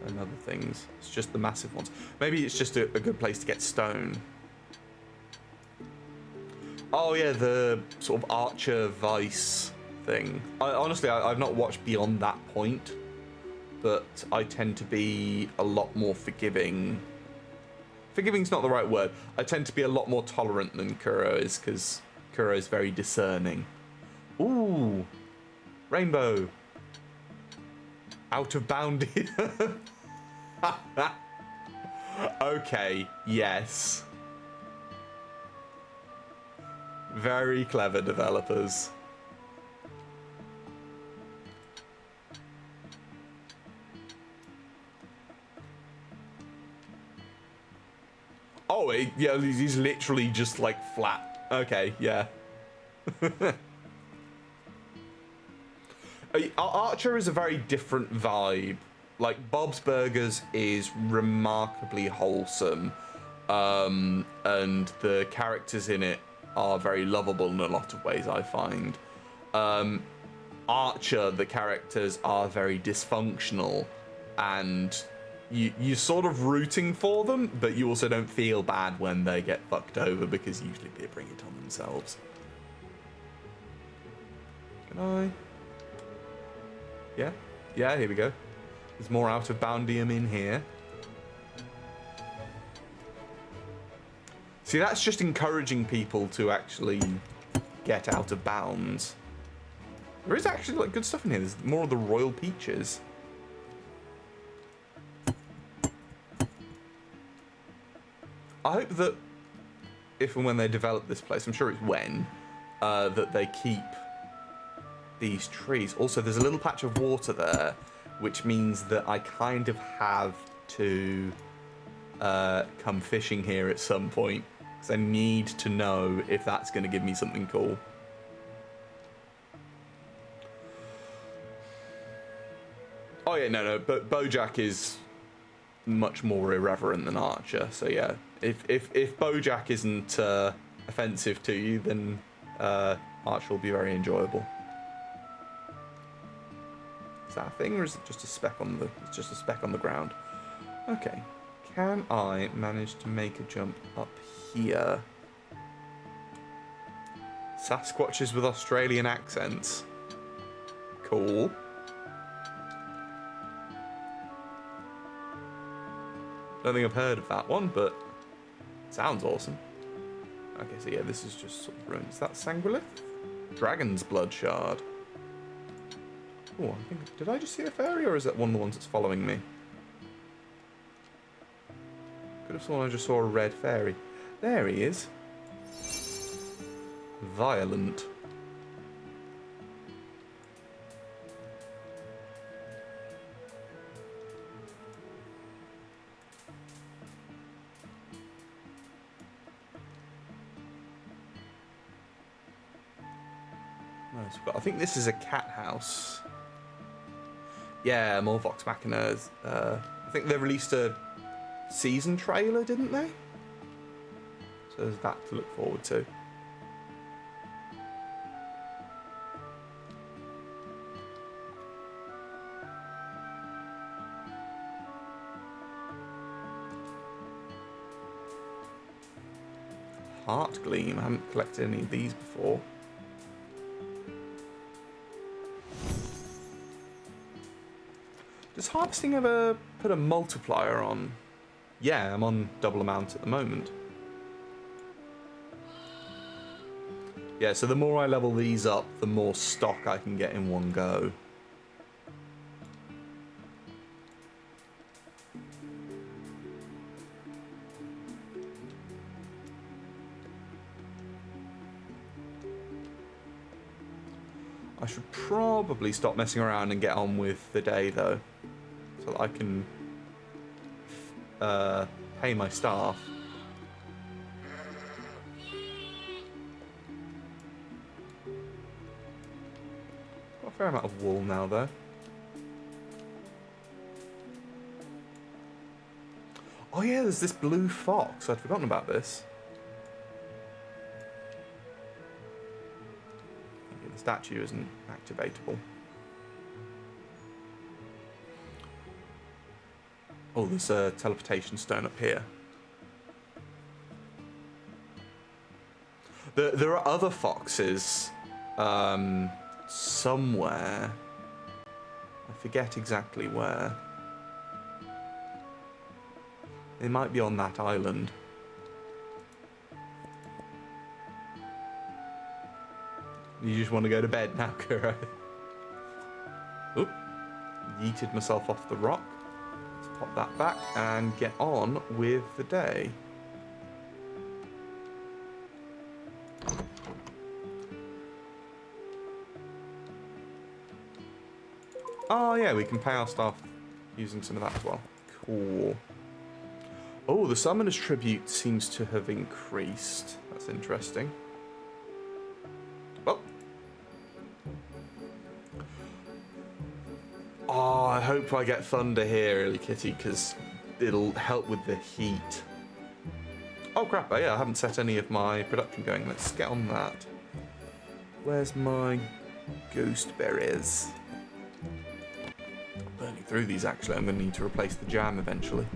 and other things. It's just the massive ones. Maybe it's just a good place to get stone. Oh yeah, the sort of Archer Vice thing. Honestly, I've not watched beyond that point, but I tend to be a lot more forgiving. Forgiving's not the right word. I tend to be a lot more tolerant than Kuro is, because Kuro is very discerning. Ooh, rainbow. Out of bounded. Okay, yes. Very clever developers. Oh, yeah, he's literally just like flat. Okay, yeah. Archer is a very different vibe. Like, Bob's Burgers is remarkably wholesome, and the characters in it are very lovable in a lot of ways, I find. Archer, the characters are very dysfunctional, and you're sort of rooting for them, but you also don't feel bad when they get fucked over, because usually they bring it on themselves. Can I? Yeah? Yeah, here we go. There's more out of boundium in here. See, that's just encouraging people to actually get out of bounds. There is actually like good stuff in here. There's more of the royal peaches. I hope that if and when they develop this place, I'm sure it's when, that they keep these trees. Also, there's a little patch of water there, which means that I kind of have to come fishing here at some point, because I need to know if that's going to give me something cool. Oh yeah, no, but Bojack is much more irreverent than Archer, so yeah. If Bojack isn't offensive to you, then Archer will be very enjoyable. Is that a thing, or is it just a speck on the? It's just a speck on the ground. Okay, can I manage to make a jump up here? Sasquatches with Australian accents. Cool. Don't think I've heard of that one, but sounds awesome. Okay, so yeah, this is just sort of ruins. Is that Sanguilith? Dragon's Blood Shard. Oh, I think, did I just see a fairy, or is that one of the ones that's following me? Could have sworn I just saw a red fairy. There he is. Violent. Nice. But I think this is a cat house. Yeah, more Vox Machinas. I think they released a season trailer, didn't they? So there's that to look forward to. Heart Gleam. I haven't collected any of these before. Does harvesting ever put a multiplier on? Yeah, I'm on double amount at the moment. Yeah, so the more I level these up, the more stock I can get in one go. I should probably stop messing around and get on with the day, though, so that I can pay my staff. Got a fair amount of wool now, though. Oh yeah, there's this blue fox. I'd forgotten about this. Okay, the statue isn't activatable. Oh, there's a teleportation stone up here. There are other foxes somewhere. I forget exactly where. They might be on that island. You just want to go to bed now, Kuro? Oop. Yeeted myself off the rock. Let's pop that back and get on with the day. Oh yeah, we can pay our staff using some of that as well. Cool. Oh, the Summoner's Tribute seems to have increased. That's interesting. Well. Oh, I hope I get thunder here, Illy Kitty, because it'll help with the heat. Oh crap, yeah, I haven't set any of my production going. Let's get on that. Where's my ghost berries? Burning through these, actually. I'm going to need to replace the jam eventually.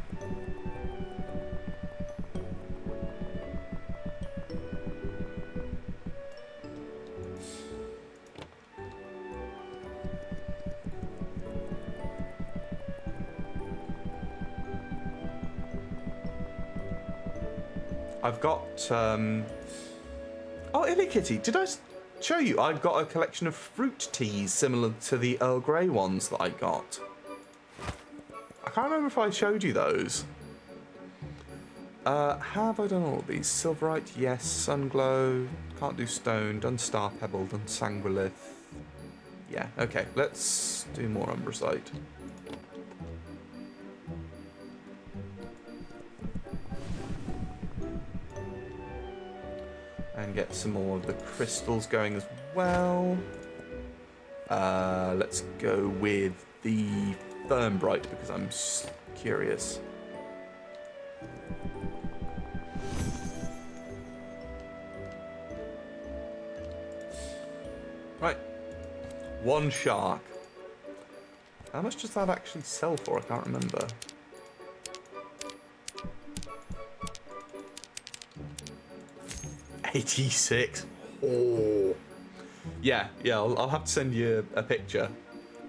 I've got, oh, Illy Kitty, did I show you? I've got a collection of fruit teas similar to the Earl Grey ones that I got. I can't remember if I showed you those. Have I done all of these? Silverite, yes. Sunglow, can't do stone. Done star pebble, done sanguilith. Yeah, okay. Let's do more umbracite. And get some more of the crystals going as well. Let's go with the Thermbright because I'm curious. Right. One shark. How much does that actually sell for? I can't remember. $86. Oh. Yeah, I'll have to send you a picture.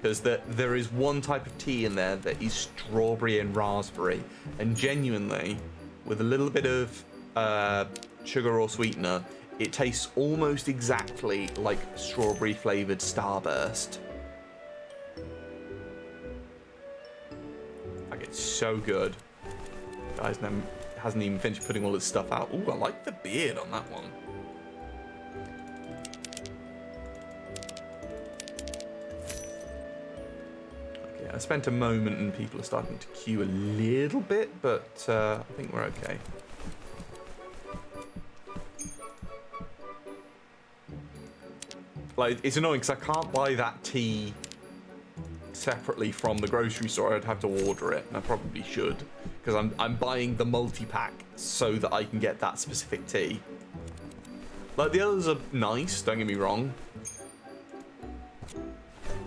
Because there is one type of tea in there that is strawberry and raspberry. And genuinely, with a little bit of sugar or sweetener, it tastes almost exactly like strawberry flavoured Starburst. Like, it's so good. Guys hasn't even finished putting all his stuff out. Ooh, I like the beard on that one. Okay, I spent a moment and people are starting to queue a little bit, but I think we're okay. Like, it's annoying because I can't buy that tea separately from the grocery store. I'd have to order it, and I probably should, because I'm buying the multi-pack so that I can get that specific tea. Like, the others are nice, don't get me wrong,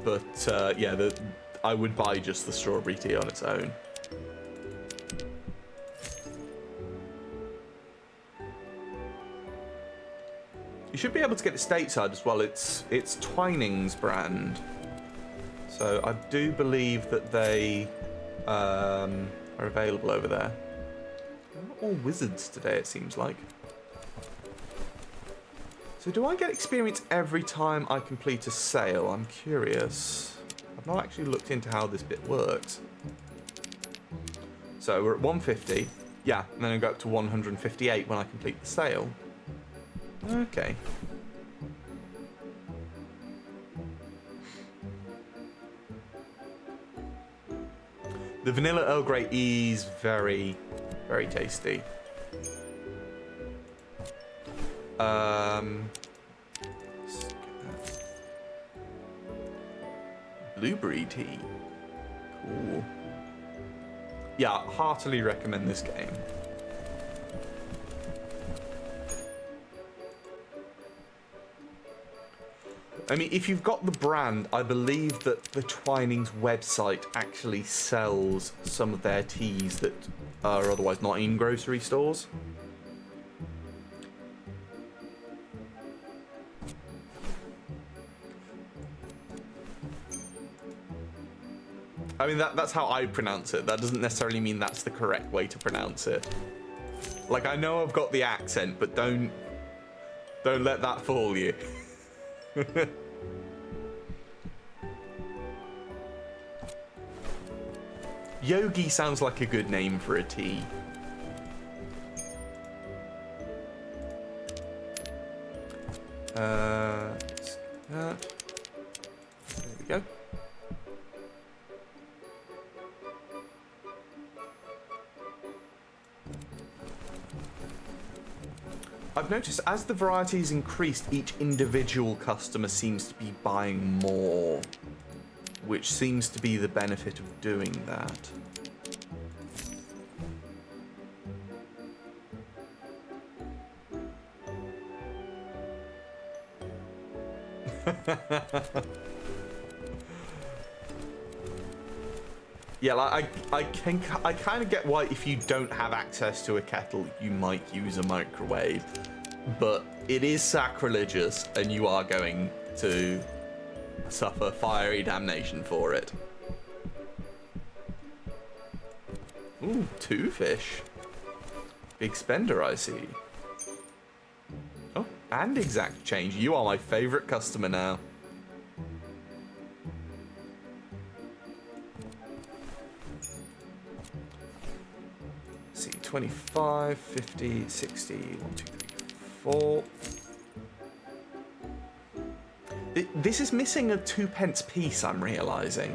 but yeah, I would buy just the strawberry tea on its own. You should be able to get it stateside as well. It's Twinings brand. So I do believe that they are available over there. They're not all wizards today, it seems like. So do I get experience every time I complete a sale? I'm curious. I've not actually looked into how this bit works. So we're at 150. Yeah, and then I go up to 158 when I complete the sale. Okay. The vanilla Earl Grey is very, very tasty. Blueberry tea. Cool. Yeah, heartily recommend this game. I mean, if you've got the brand, I believe that the Twinings website actually sells some of their teas that are otherwise not in grocery stores. I mean, that's how I pronounce it. That doesn't necessarily mean that's the correct way to pronounce it. Like, I know I've got the accent, but don't let that fool you. Yogi sounds like a good name for a tea. There we go. I've noticed as the varieties increased, each individual customer seems to be buying more, which seems to be the benefit of doing that. Yeah, like I kind of get why if you don't have access to a kettle, you might use a microwave, but it is sacrilegious, and you are going to suffer fiery damnation for it. Ooh, 2 fish. Big spender, I see. Oh, and exact change. You are my favorite customer now. See, 25, 50, 60, 1, 2, 3, 4. This is missing a 2p piece, I'm realising.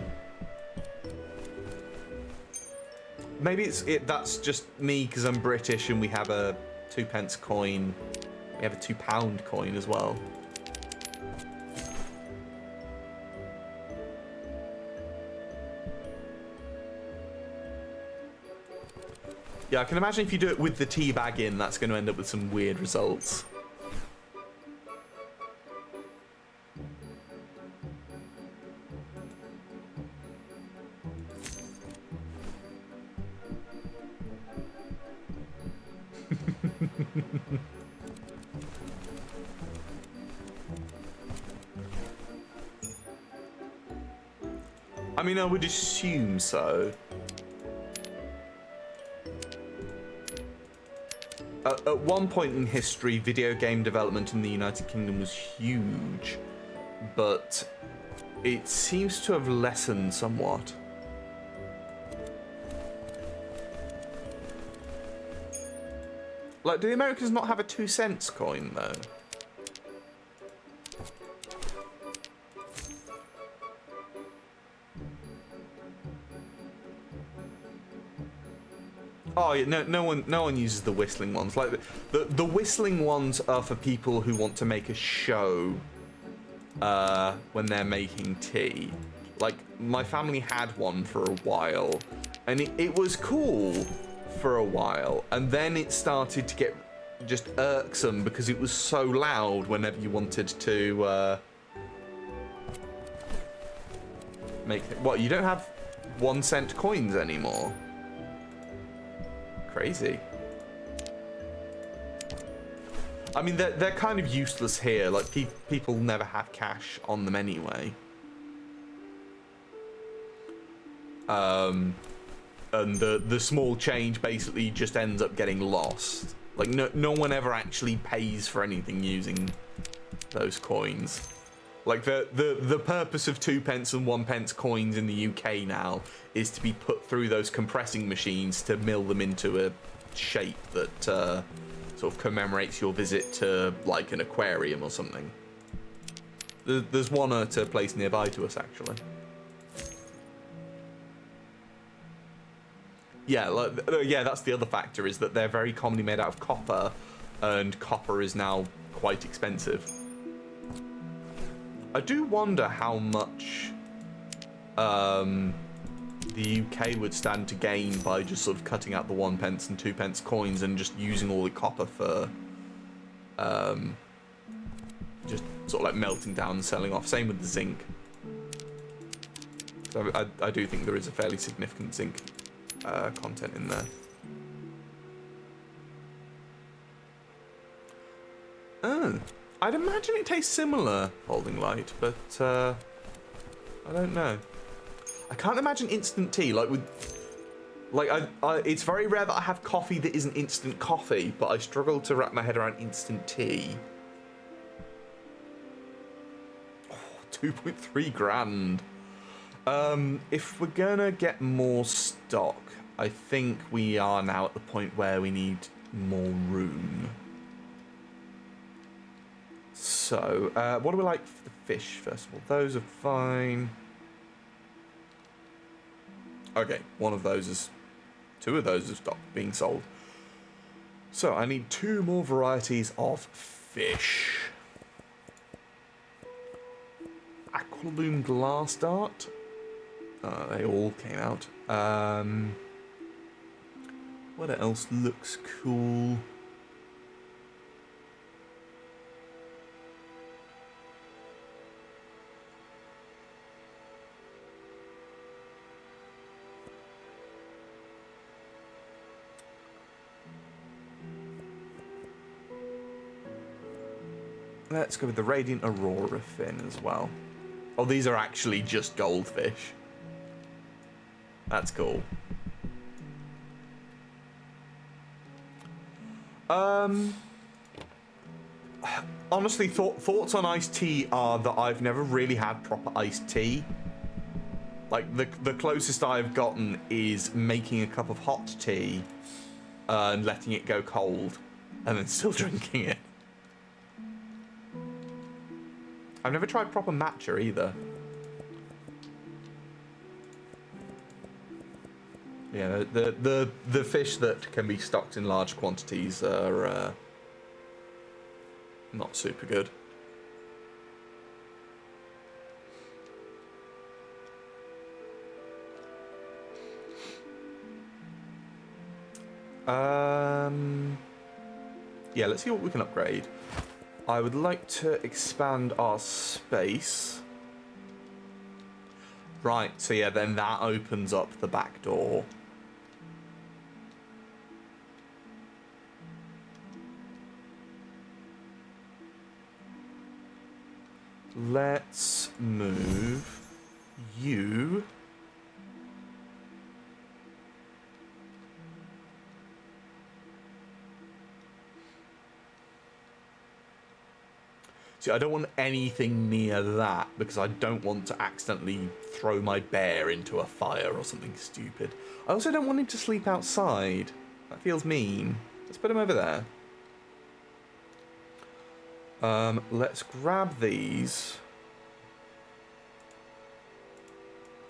Maybe that's just me because I'm British and we have a 2p coin. We have a £2 coin as well. Yeah, I can imagine if you do it with the tea bag in, that's going to end up with some weird results. I mean, I would assume so. At one point in history, video game development in the United Kingdom was huge, but it seems to have lessened somewhat. Like, do the Americans not have a 2-cent coin, though? Oh yeah, no one uses the whistling ones. Like the whistling ones are for people who want to make a show when they're making tea. Like my family had one for a while, and it was cool for a while, and then it started to get just irksome because it was so loud whenever you wanted to make it. What, you don't have 1-cent coins anymore? Crazy. I mean, they're kind of useless here. Like, people never have cash on them anyway. And the small change basically just ends up getting lost. Like, no one ever actually pays for anything using those coins. Like, the purpose of 2p and 1p coins in the UK now is to be put through those compressing machines to mill them into a shape that sort of commemorates your visit to, like, an aquarium or something. There's one at a place nearby to us, actually. Yeah, yeah, that's the other factor, is that they're very commonly made out of copper, and copper is now quite expensive. I do wonder how much the UK would stand to gain by just sort of cutting out the 1p and 2p coins and just using all the copper for just sort of like melting down and selling off. Same with the zinc. So I do think there is a fairly significant zinc content in there. Oh. I'd imagine it tastes similar, Holding Light, but I don't know. I can't imagine instant tea it's very rare that I have coffee that isn't instant coffee, but I struggle to wrap my head around instant tea. Oh, 2.3 grand. If we're gonna get more stock, I think we are now at the point where we need more room. So, what do we like for the fish, first of all? Those are fine. Okay, two of those have stopped being sold. So, I need 2 more varieties of fish. Aqualoom Glass Dart. They all came out. What else looks cool? Let's go with the Radiant Aurora fin as well. Oh, these are actually just goldfish. That's cool. Honestly, thoughts on iced tea are that I've never really had proper iced tea. Like, the closest I've gotten is making a cup of hot tea and letting it go cold, and then still drinking it. I've never tried proper matcha either. Yeah, the fish that can be stocked in large quantities are not super good. Yeah, let's see what we can upgrade. I would like to expand our space. Right, so yeah, then that opens up the back door. Let's move you. See, I don't want anything near that because I don't want to accidentally throw my bear into a fire or something stupid. I also don't want him to sleep outside. That feels mean. Let's put him over there. Let's grab these.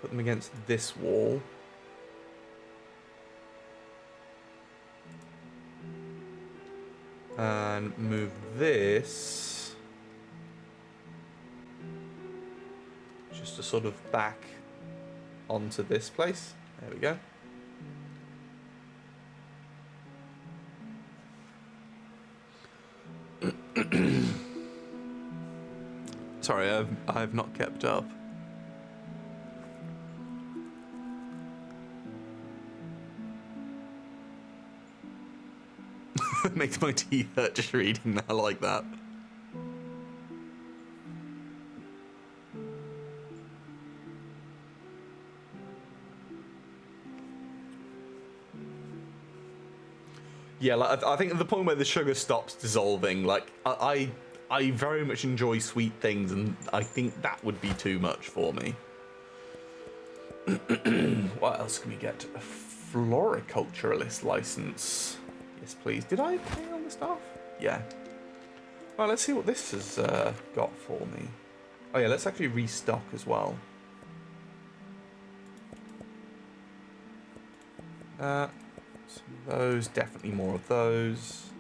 Put them against this wall. And move this. Just to sort of back onto this place. There we go. Sorry, I've not kept up. It makes my teeth hurt just reading that. I like that. Yeah, like, I think at the point where the sugar stops dissolving, like, I very much enjoy sweet things, and I think that would be too much for me. What else can we get? A floriculturalist license. Yes, please. Did I pay all the stuff? Yeah. Well, let's see what this has got for me. Oh yeah, let's actually restock as well. Some of those, definitely more of those.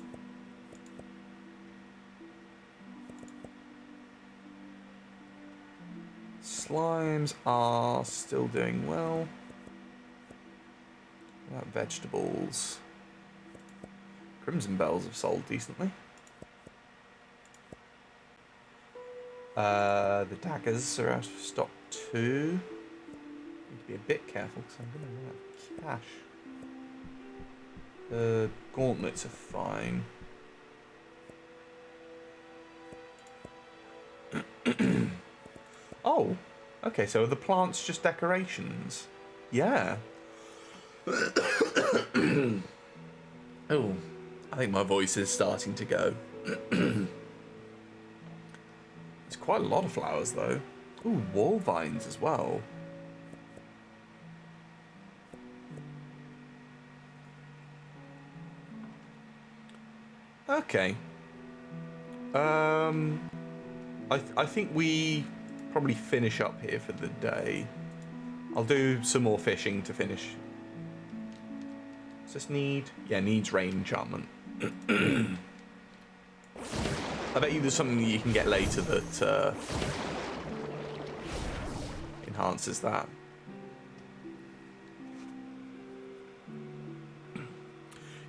Slimes are still doing well. What about vegetables? Crimson Bells have sold decently. The daggers are out of stock too. Need to be a bit careful because I'm going to run out of cash. The gauntlets are fine. Oh, okay, so are the plants just decorations? Yeah. Oh, I think my voice is starting to go. It's quite a lot of flowers, though. Ooh, wall vines as well. Okay. I think we probably finish up here for the day. I'll do some more fishing to finish. Does this need? Yeah, needs rain enchantment. I bet you there's something that you can get later that enhances that.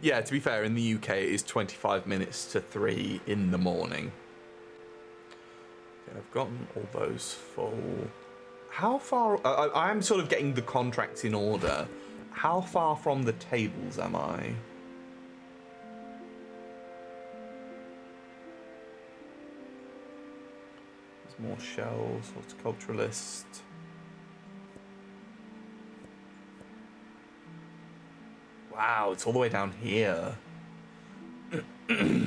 Yeah, to be fair, in the UK it is 25 minutes to 3 in the morning. Okay, I've gotten all those full. How far... I'm sort of getting the contracts in order. How far from the tables am I? There's more shells, horticulturalist. Wow, it's all the way down here. The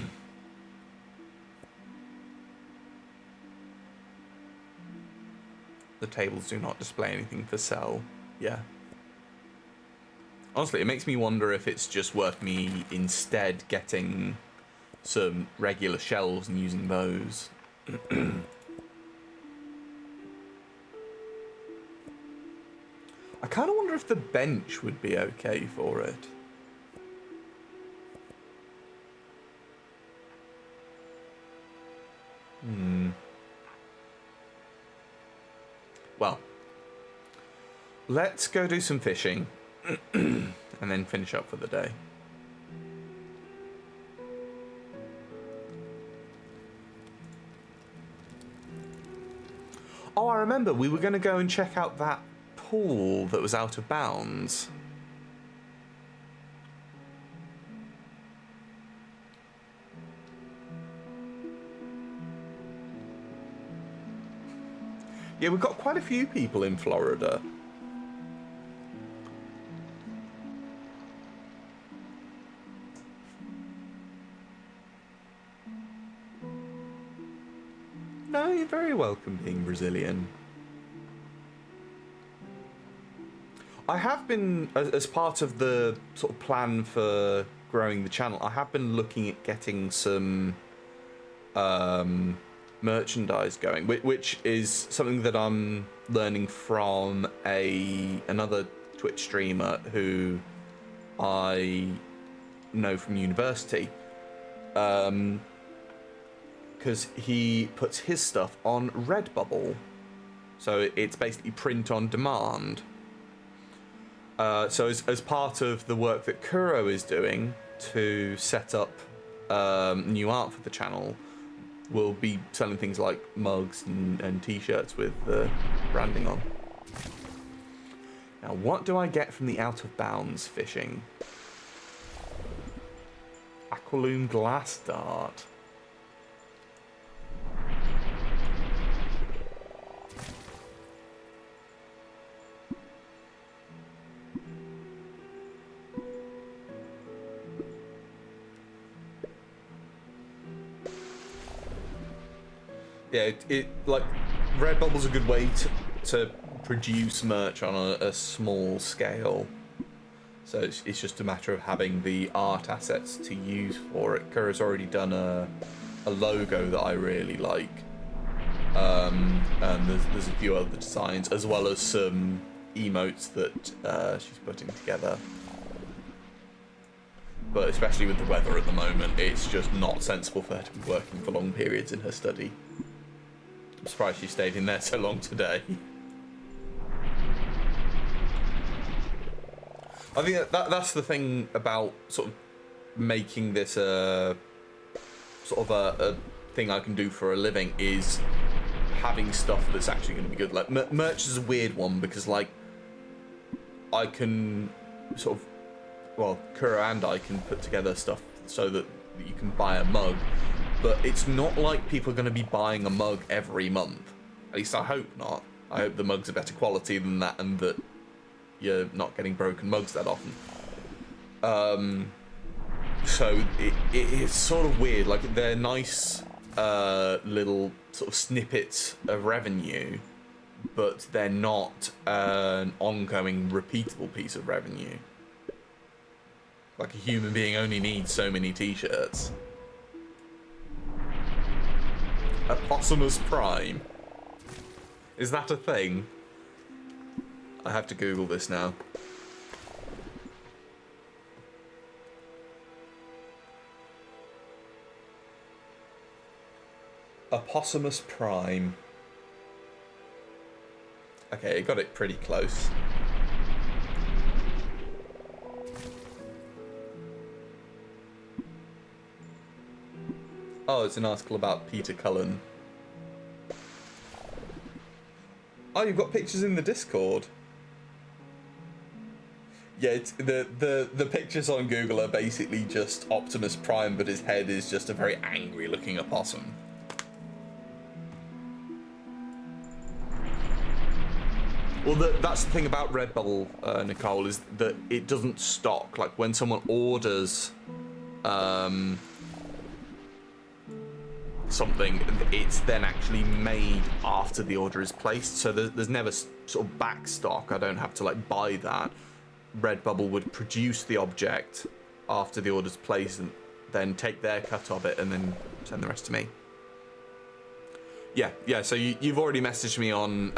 tables do not display anything for sale. Yeah. Honestly, it makes me wonder if it's just worth me instead getting some regular shells and using those. I kind of wonder if the bench would be okay for it. Well, let's go do some fishing and then finish up for the day. Oh, I remember, we were going to go and check out that pool that was out of bounds. Yeah, we've got quite a few people in Florida. No, you're very welcome being Brazilian. I have been, as part of the sort of plan for growing the channel, I have been looking at getting some merchandise going, which is something that I'm learning from another Twitch streamer who I know from university, because he puts his stuff on Redbubble, so it's basically print on demand. So as part of the work that Kuro is doing to set up new art for the channel, we'll be selling things like mugs and t-shirts with the branding on. Now, what do I get from the out of bounds fishing? Aqualoom glass dart. Yeah, it like Redbubble's a good way to produce merch on a small scale. So it's just a matter of having the art assets to use for it. Kura's already done a logo that I really like, and there's a few other designs as well as some emotes that she's putting together. But especially with the weather at the moment, it's just not sensible for her to be working for long periods in her study. I'm surprised she stayed in there so long today. I think that's the thing about sort of making this a sort of a thing I can do for a living, is having stuff that's actually going to be good. Like merch is a weird one because like I can sort of, well, Kuro and I can put together stuff so that you can buy a mug, but it's not like people are going to be buying a mug every month. At least I hope not. I hope the mugs are better quality than that, and that you're not getting broken mugs that often. So it's sort of weird. Like, they're nice little sort of snippets of revenue, but they're not an ongoing, repeatable piece of revenue. Like, a human being only needs so many t-shirts. Opossums Prime. Is that a thing? I have to Google this now. Opossums Prime. Okay, I got it pretty close. Oh, it's an article about Peter Cullen. Oh, you've got pictures in the Discord. Yeah, it's, the pictures on Google are basically just Optimus Prime, but his head is just a very angry looking opossum. Well, that's the thing about Redbubble, Nicole, is that it doesn't stock. Like, when someone orders something, it's then actually made after the order is placed, so there's never sort of back stock. I don't have to like buy that, Redbubble would produce the object after the order's placed, and then take their cut of it and then send the rest to me. Yeah, so you've already messaged me on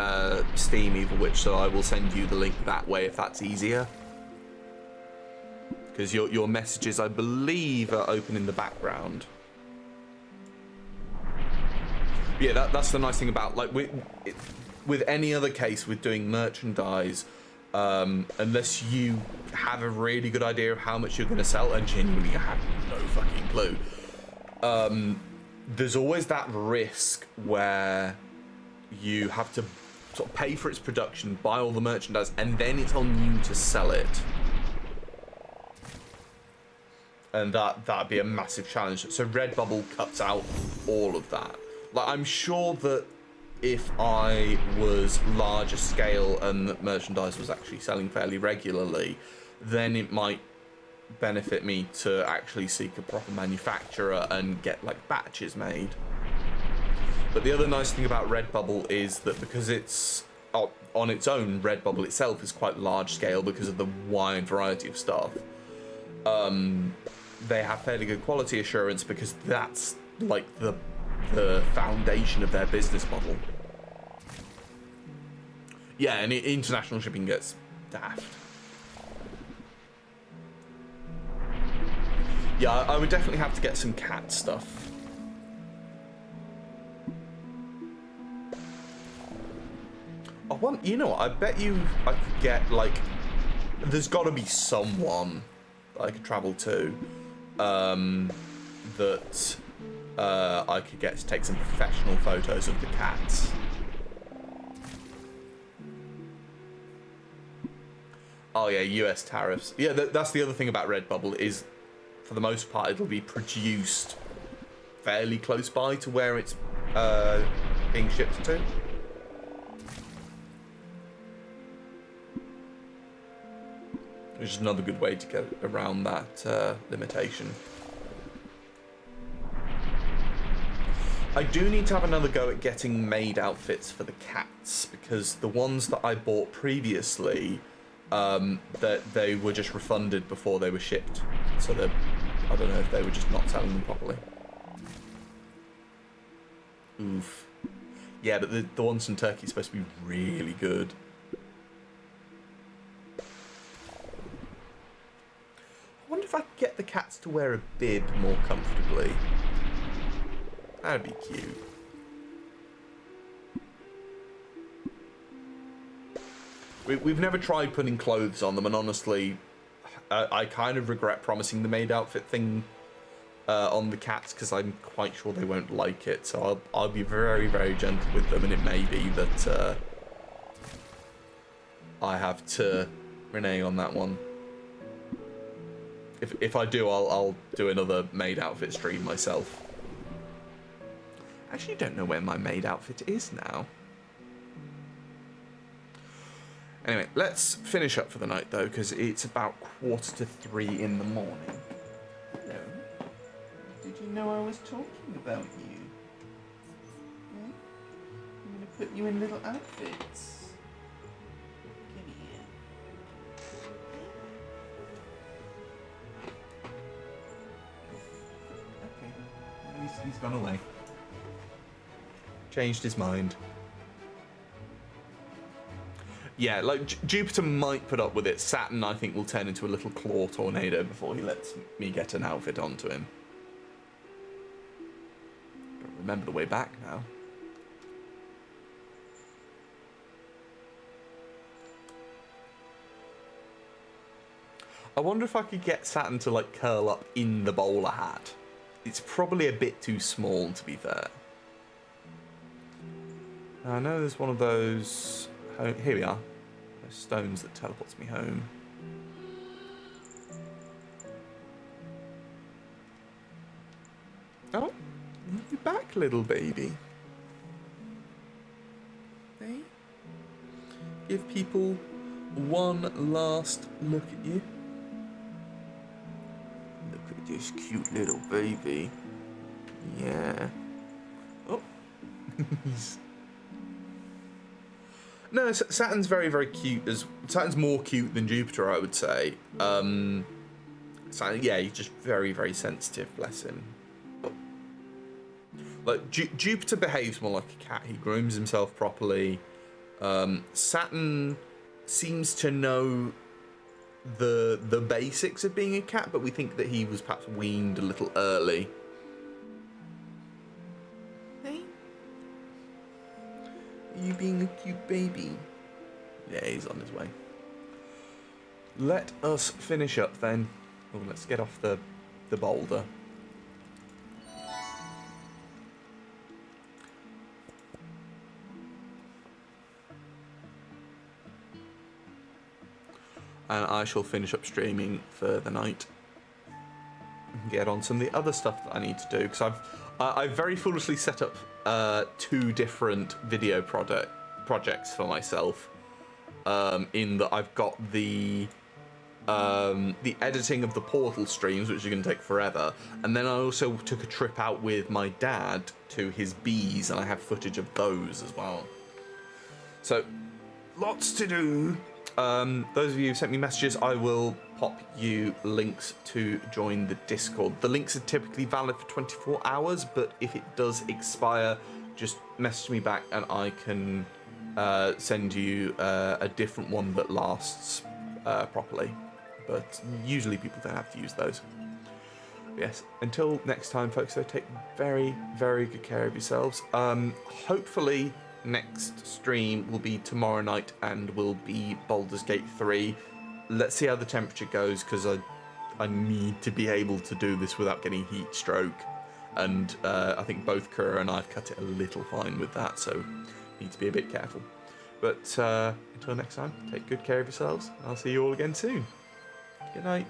Steam, Evil Witch, so I will send you the link that way if that's easier. Because your messages, I believe, are open in the background. Yeah, that's the nice thing about, like, with any other case with doing merchandise, unless you have a really good idea of how much you're going to sell, and genuinely you have no fucking clue, there's always that risk where you have to sort of pay for its production, buy all the merchandise, and then it's on you to sell it. And that'd be a massive challenge. So Redbubble cuts out all of that. Like, I'm sure that if I was larger scale and that merchandise was actually selling fairly regularly, then it might benefit me to actually seek a proper manufacturer and get like batches made. But the other nice thing about Redbubble is that because it's on its own, Redbubble itself is quite large scale because of the wide variety of stuff. They have fairly good quality assurance because that's like the foundation of their business model. Yeah, and international shipping gets daft. Yeah, I would definitely have to get some cat stuff. You know what, I bet you I could get, like, there's got to be someone that I could travel to that I could get to take some professional photos of the cats. Oh yeah, US tariffs. Yeah, that's the other thing about Redbubble is, for the most part, it'll be produced fairly close by to where it's being shipped to. Which is another good way to get around that limitation. I do need to have another go at getting made outfits for the cats, because the ones that I bought previously, that they were just refunded before they were shipped. So I don't know if they were just not selling them properly. Oof. Yeah, but the ones from Turkey are supposed to be really good. I wonder if I could get the cats to wear a bib more comfortably. That'd be cute. We've never tried putting clothes on them, and honestly, I kind of regret promising the maid outfit thing on the cats, because I'm quite sure they won't like it. So I'll be very, very gentle with them, and it may be that I have to renege on that one. If I do, I'll do another maid outfit stream myself. Actually, don't know where my maid outfit is now. Anyway, let's finish up for the night, though, because it's about 2:45 in the morning. Hello. Did you know I was talking about you? Hmm? I'm going to put you in little outfits. Come here. Okay. He's gone away. Changed his mind. Yeah, like, Jupiter might put up with it. Saturn, I think, will turn into a little claw tornado before he lets me get an outfit onto him. Don't remember the way back now. I wonder if I could get Saturn to, like, curl up in the bowler hat. It's probably a bit too small, to be fair. I know there's one of those... Here we are. Those stones that teleports me home. Oh, you back, little baby. Hey? Give people one last look at you. Look at this cute little baby. Yeah. Oh. No, Saturn's very, very cute. Saturn's more cute than Jupiter, I would say. Saturn, yeah, he's just very, very sensitive, bless him. Like, Jupiter behaves more like a cat. He grooms himself properly. Saturn seems to know the basics of being a cat, but we think that he was perhaps weaned a little early. Hey? Are you being a cute baby? Yeah, he's on his way. Let us finish up then. Oh, let's get off the boulder. And I shall finish up streaming for the night and get on some of the other stuff that I need to do, because I've very foolishly set up 2 different video projects for myself. In that I've got the editing of the Portal streams, which are going to take forever, and then I also took a trip out with my dad to his bees, and I have footage of those as well. So lots to do. Those of you who sent me messages, I will pop you links to join the Discord. The links are typically valid for 24 hours, but if it does expire, just message me back and I can send you a different one that lasts properly. But usually people don't have to use those. But yes, until next time, folks, so take very, very good care of yourselves. Hopefully next stream will be tomorrow night and will be Baldur's Gate 3. Let's see how the temperature goes, because I need to be able to do this without getting heat stroke, and I think both Kura and I've cut it a little fine with that, so need to be a bit careful. But until next time, take good care of yourselves, and I'll see you all again soon. Good night.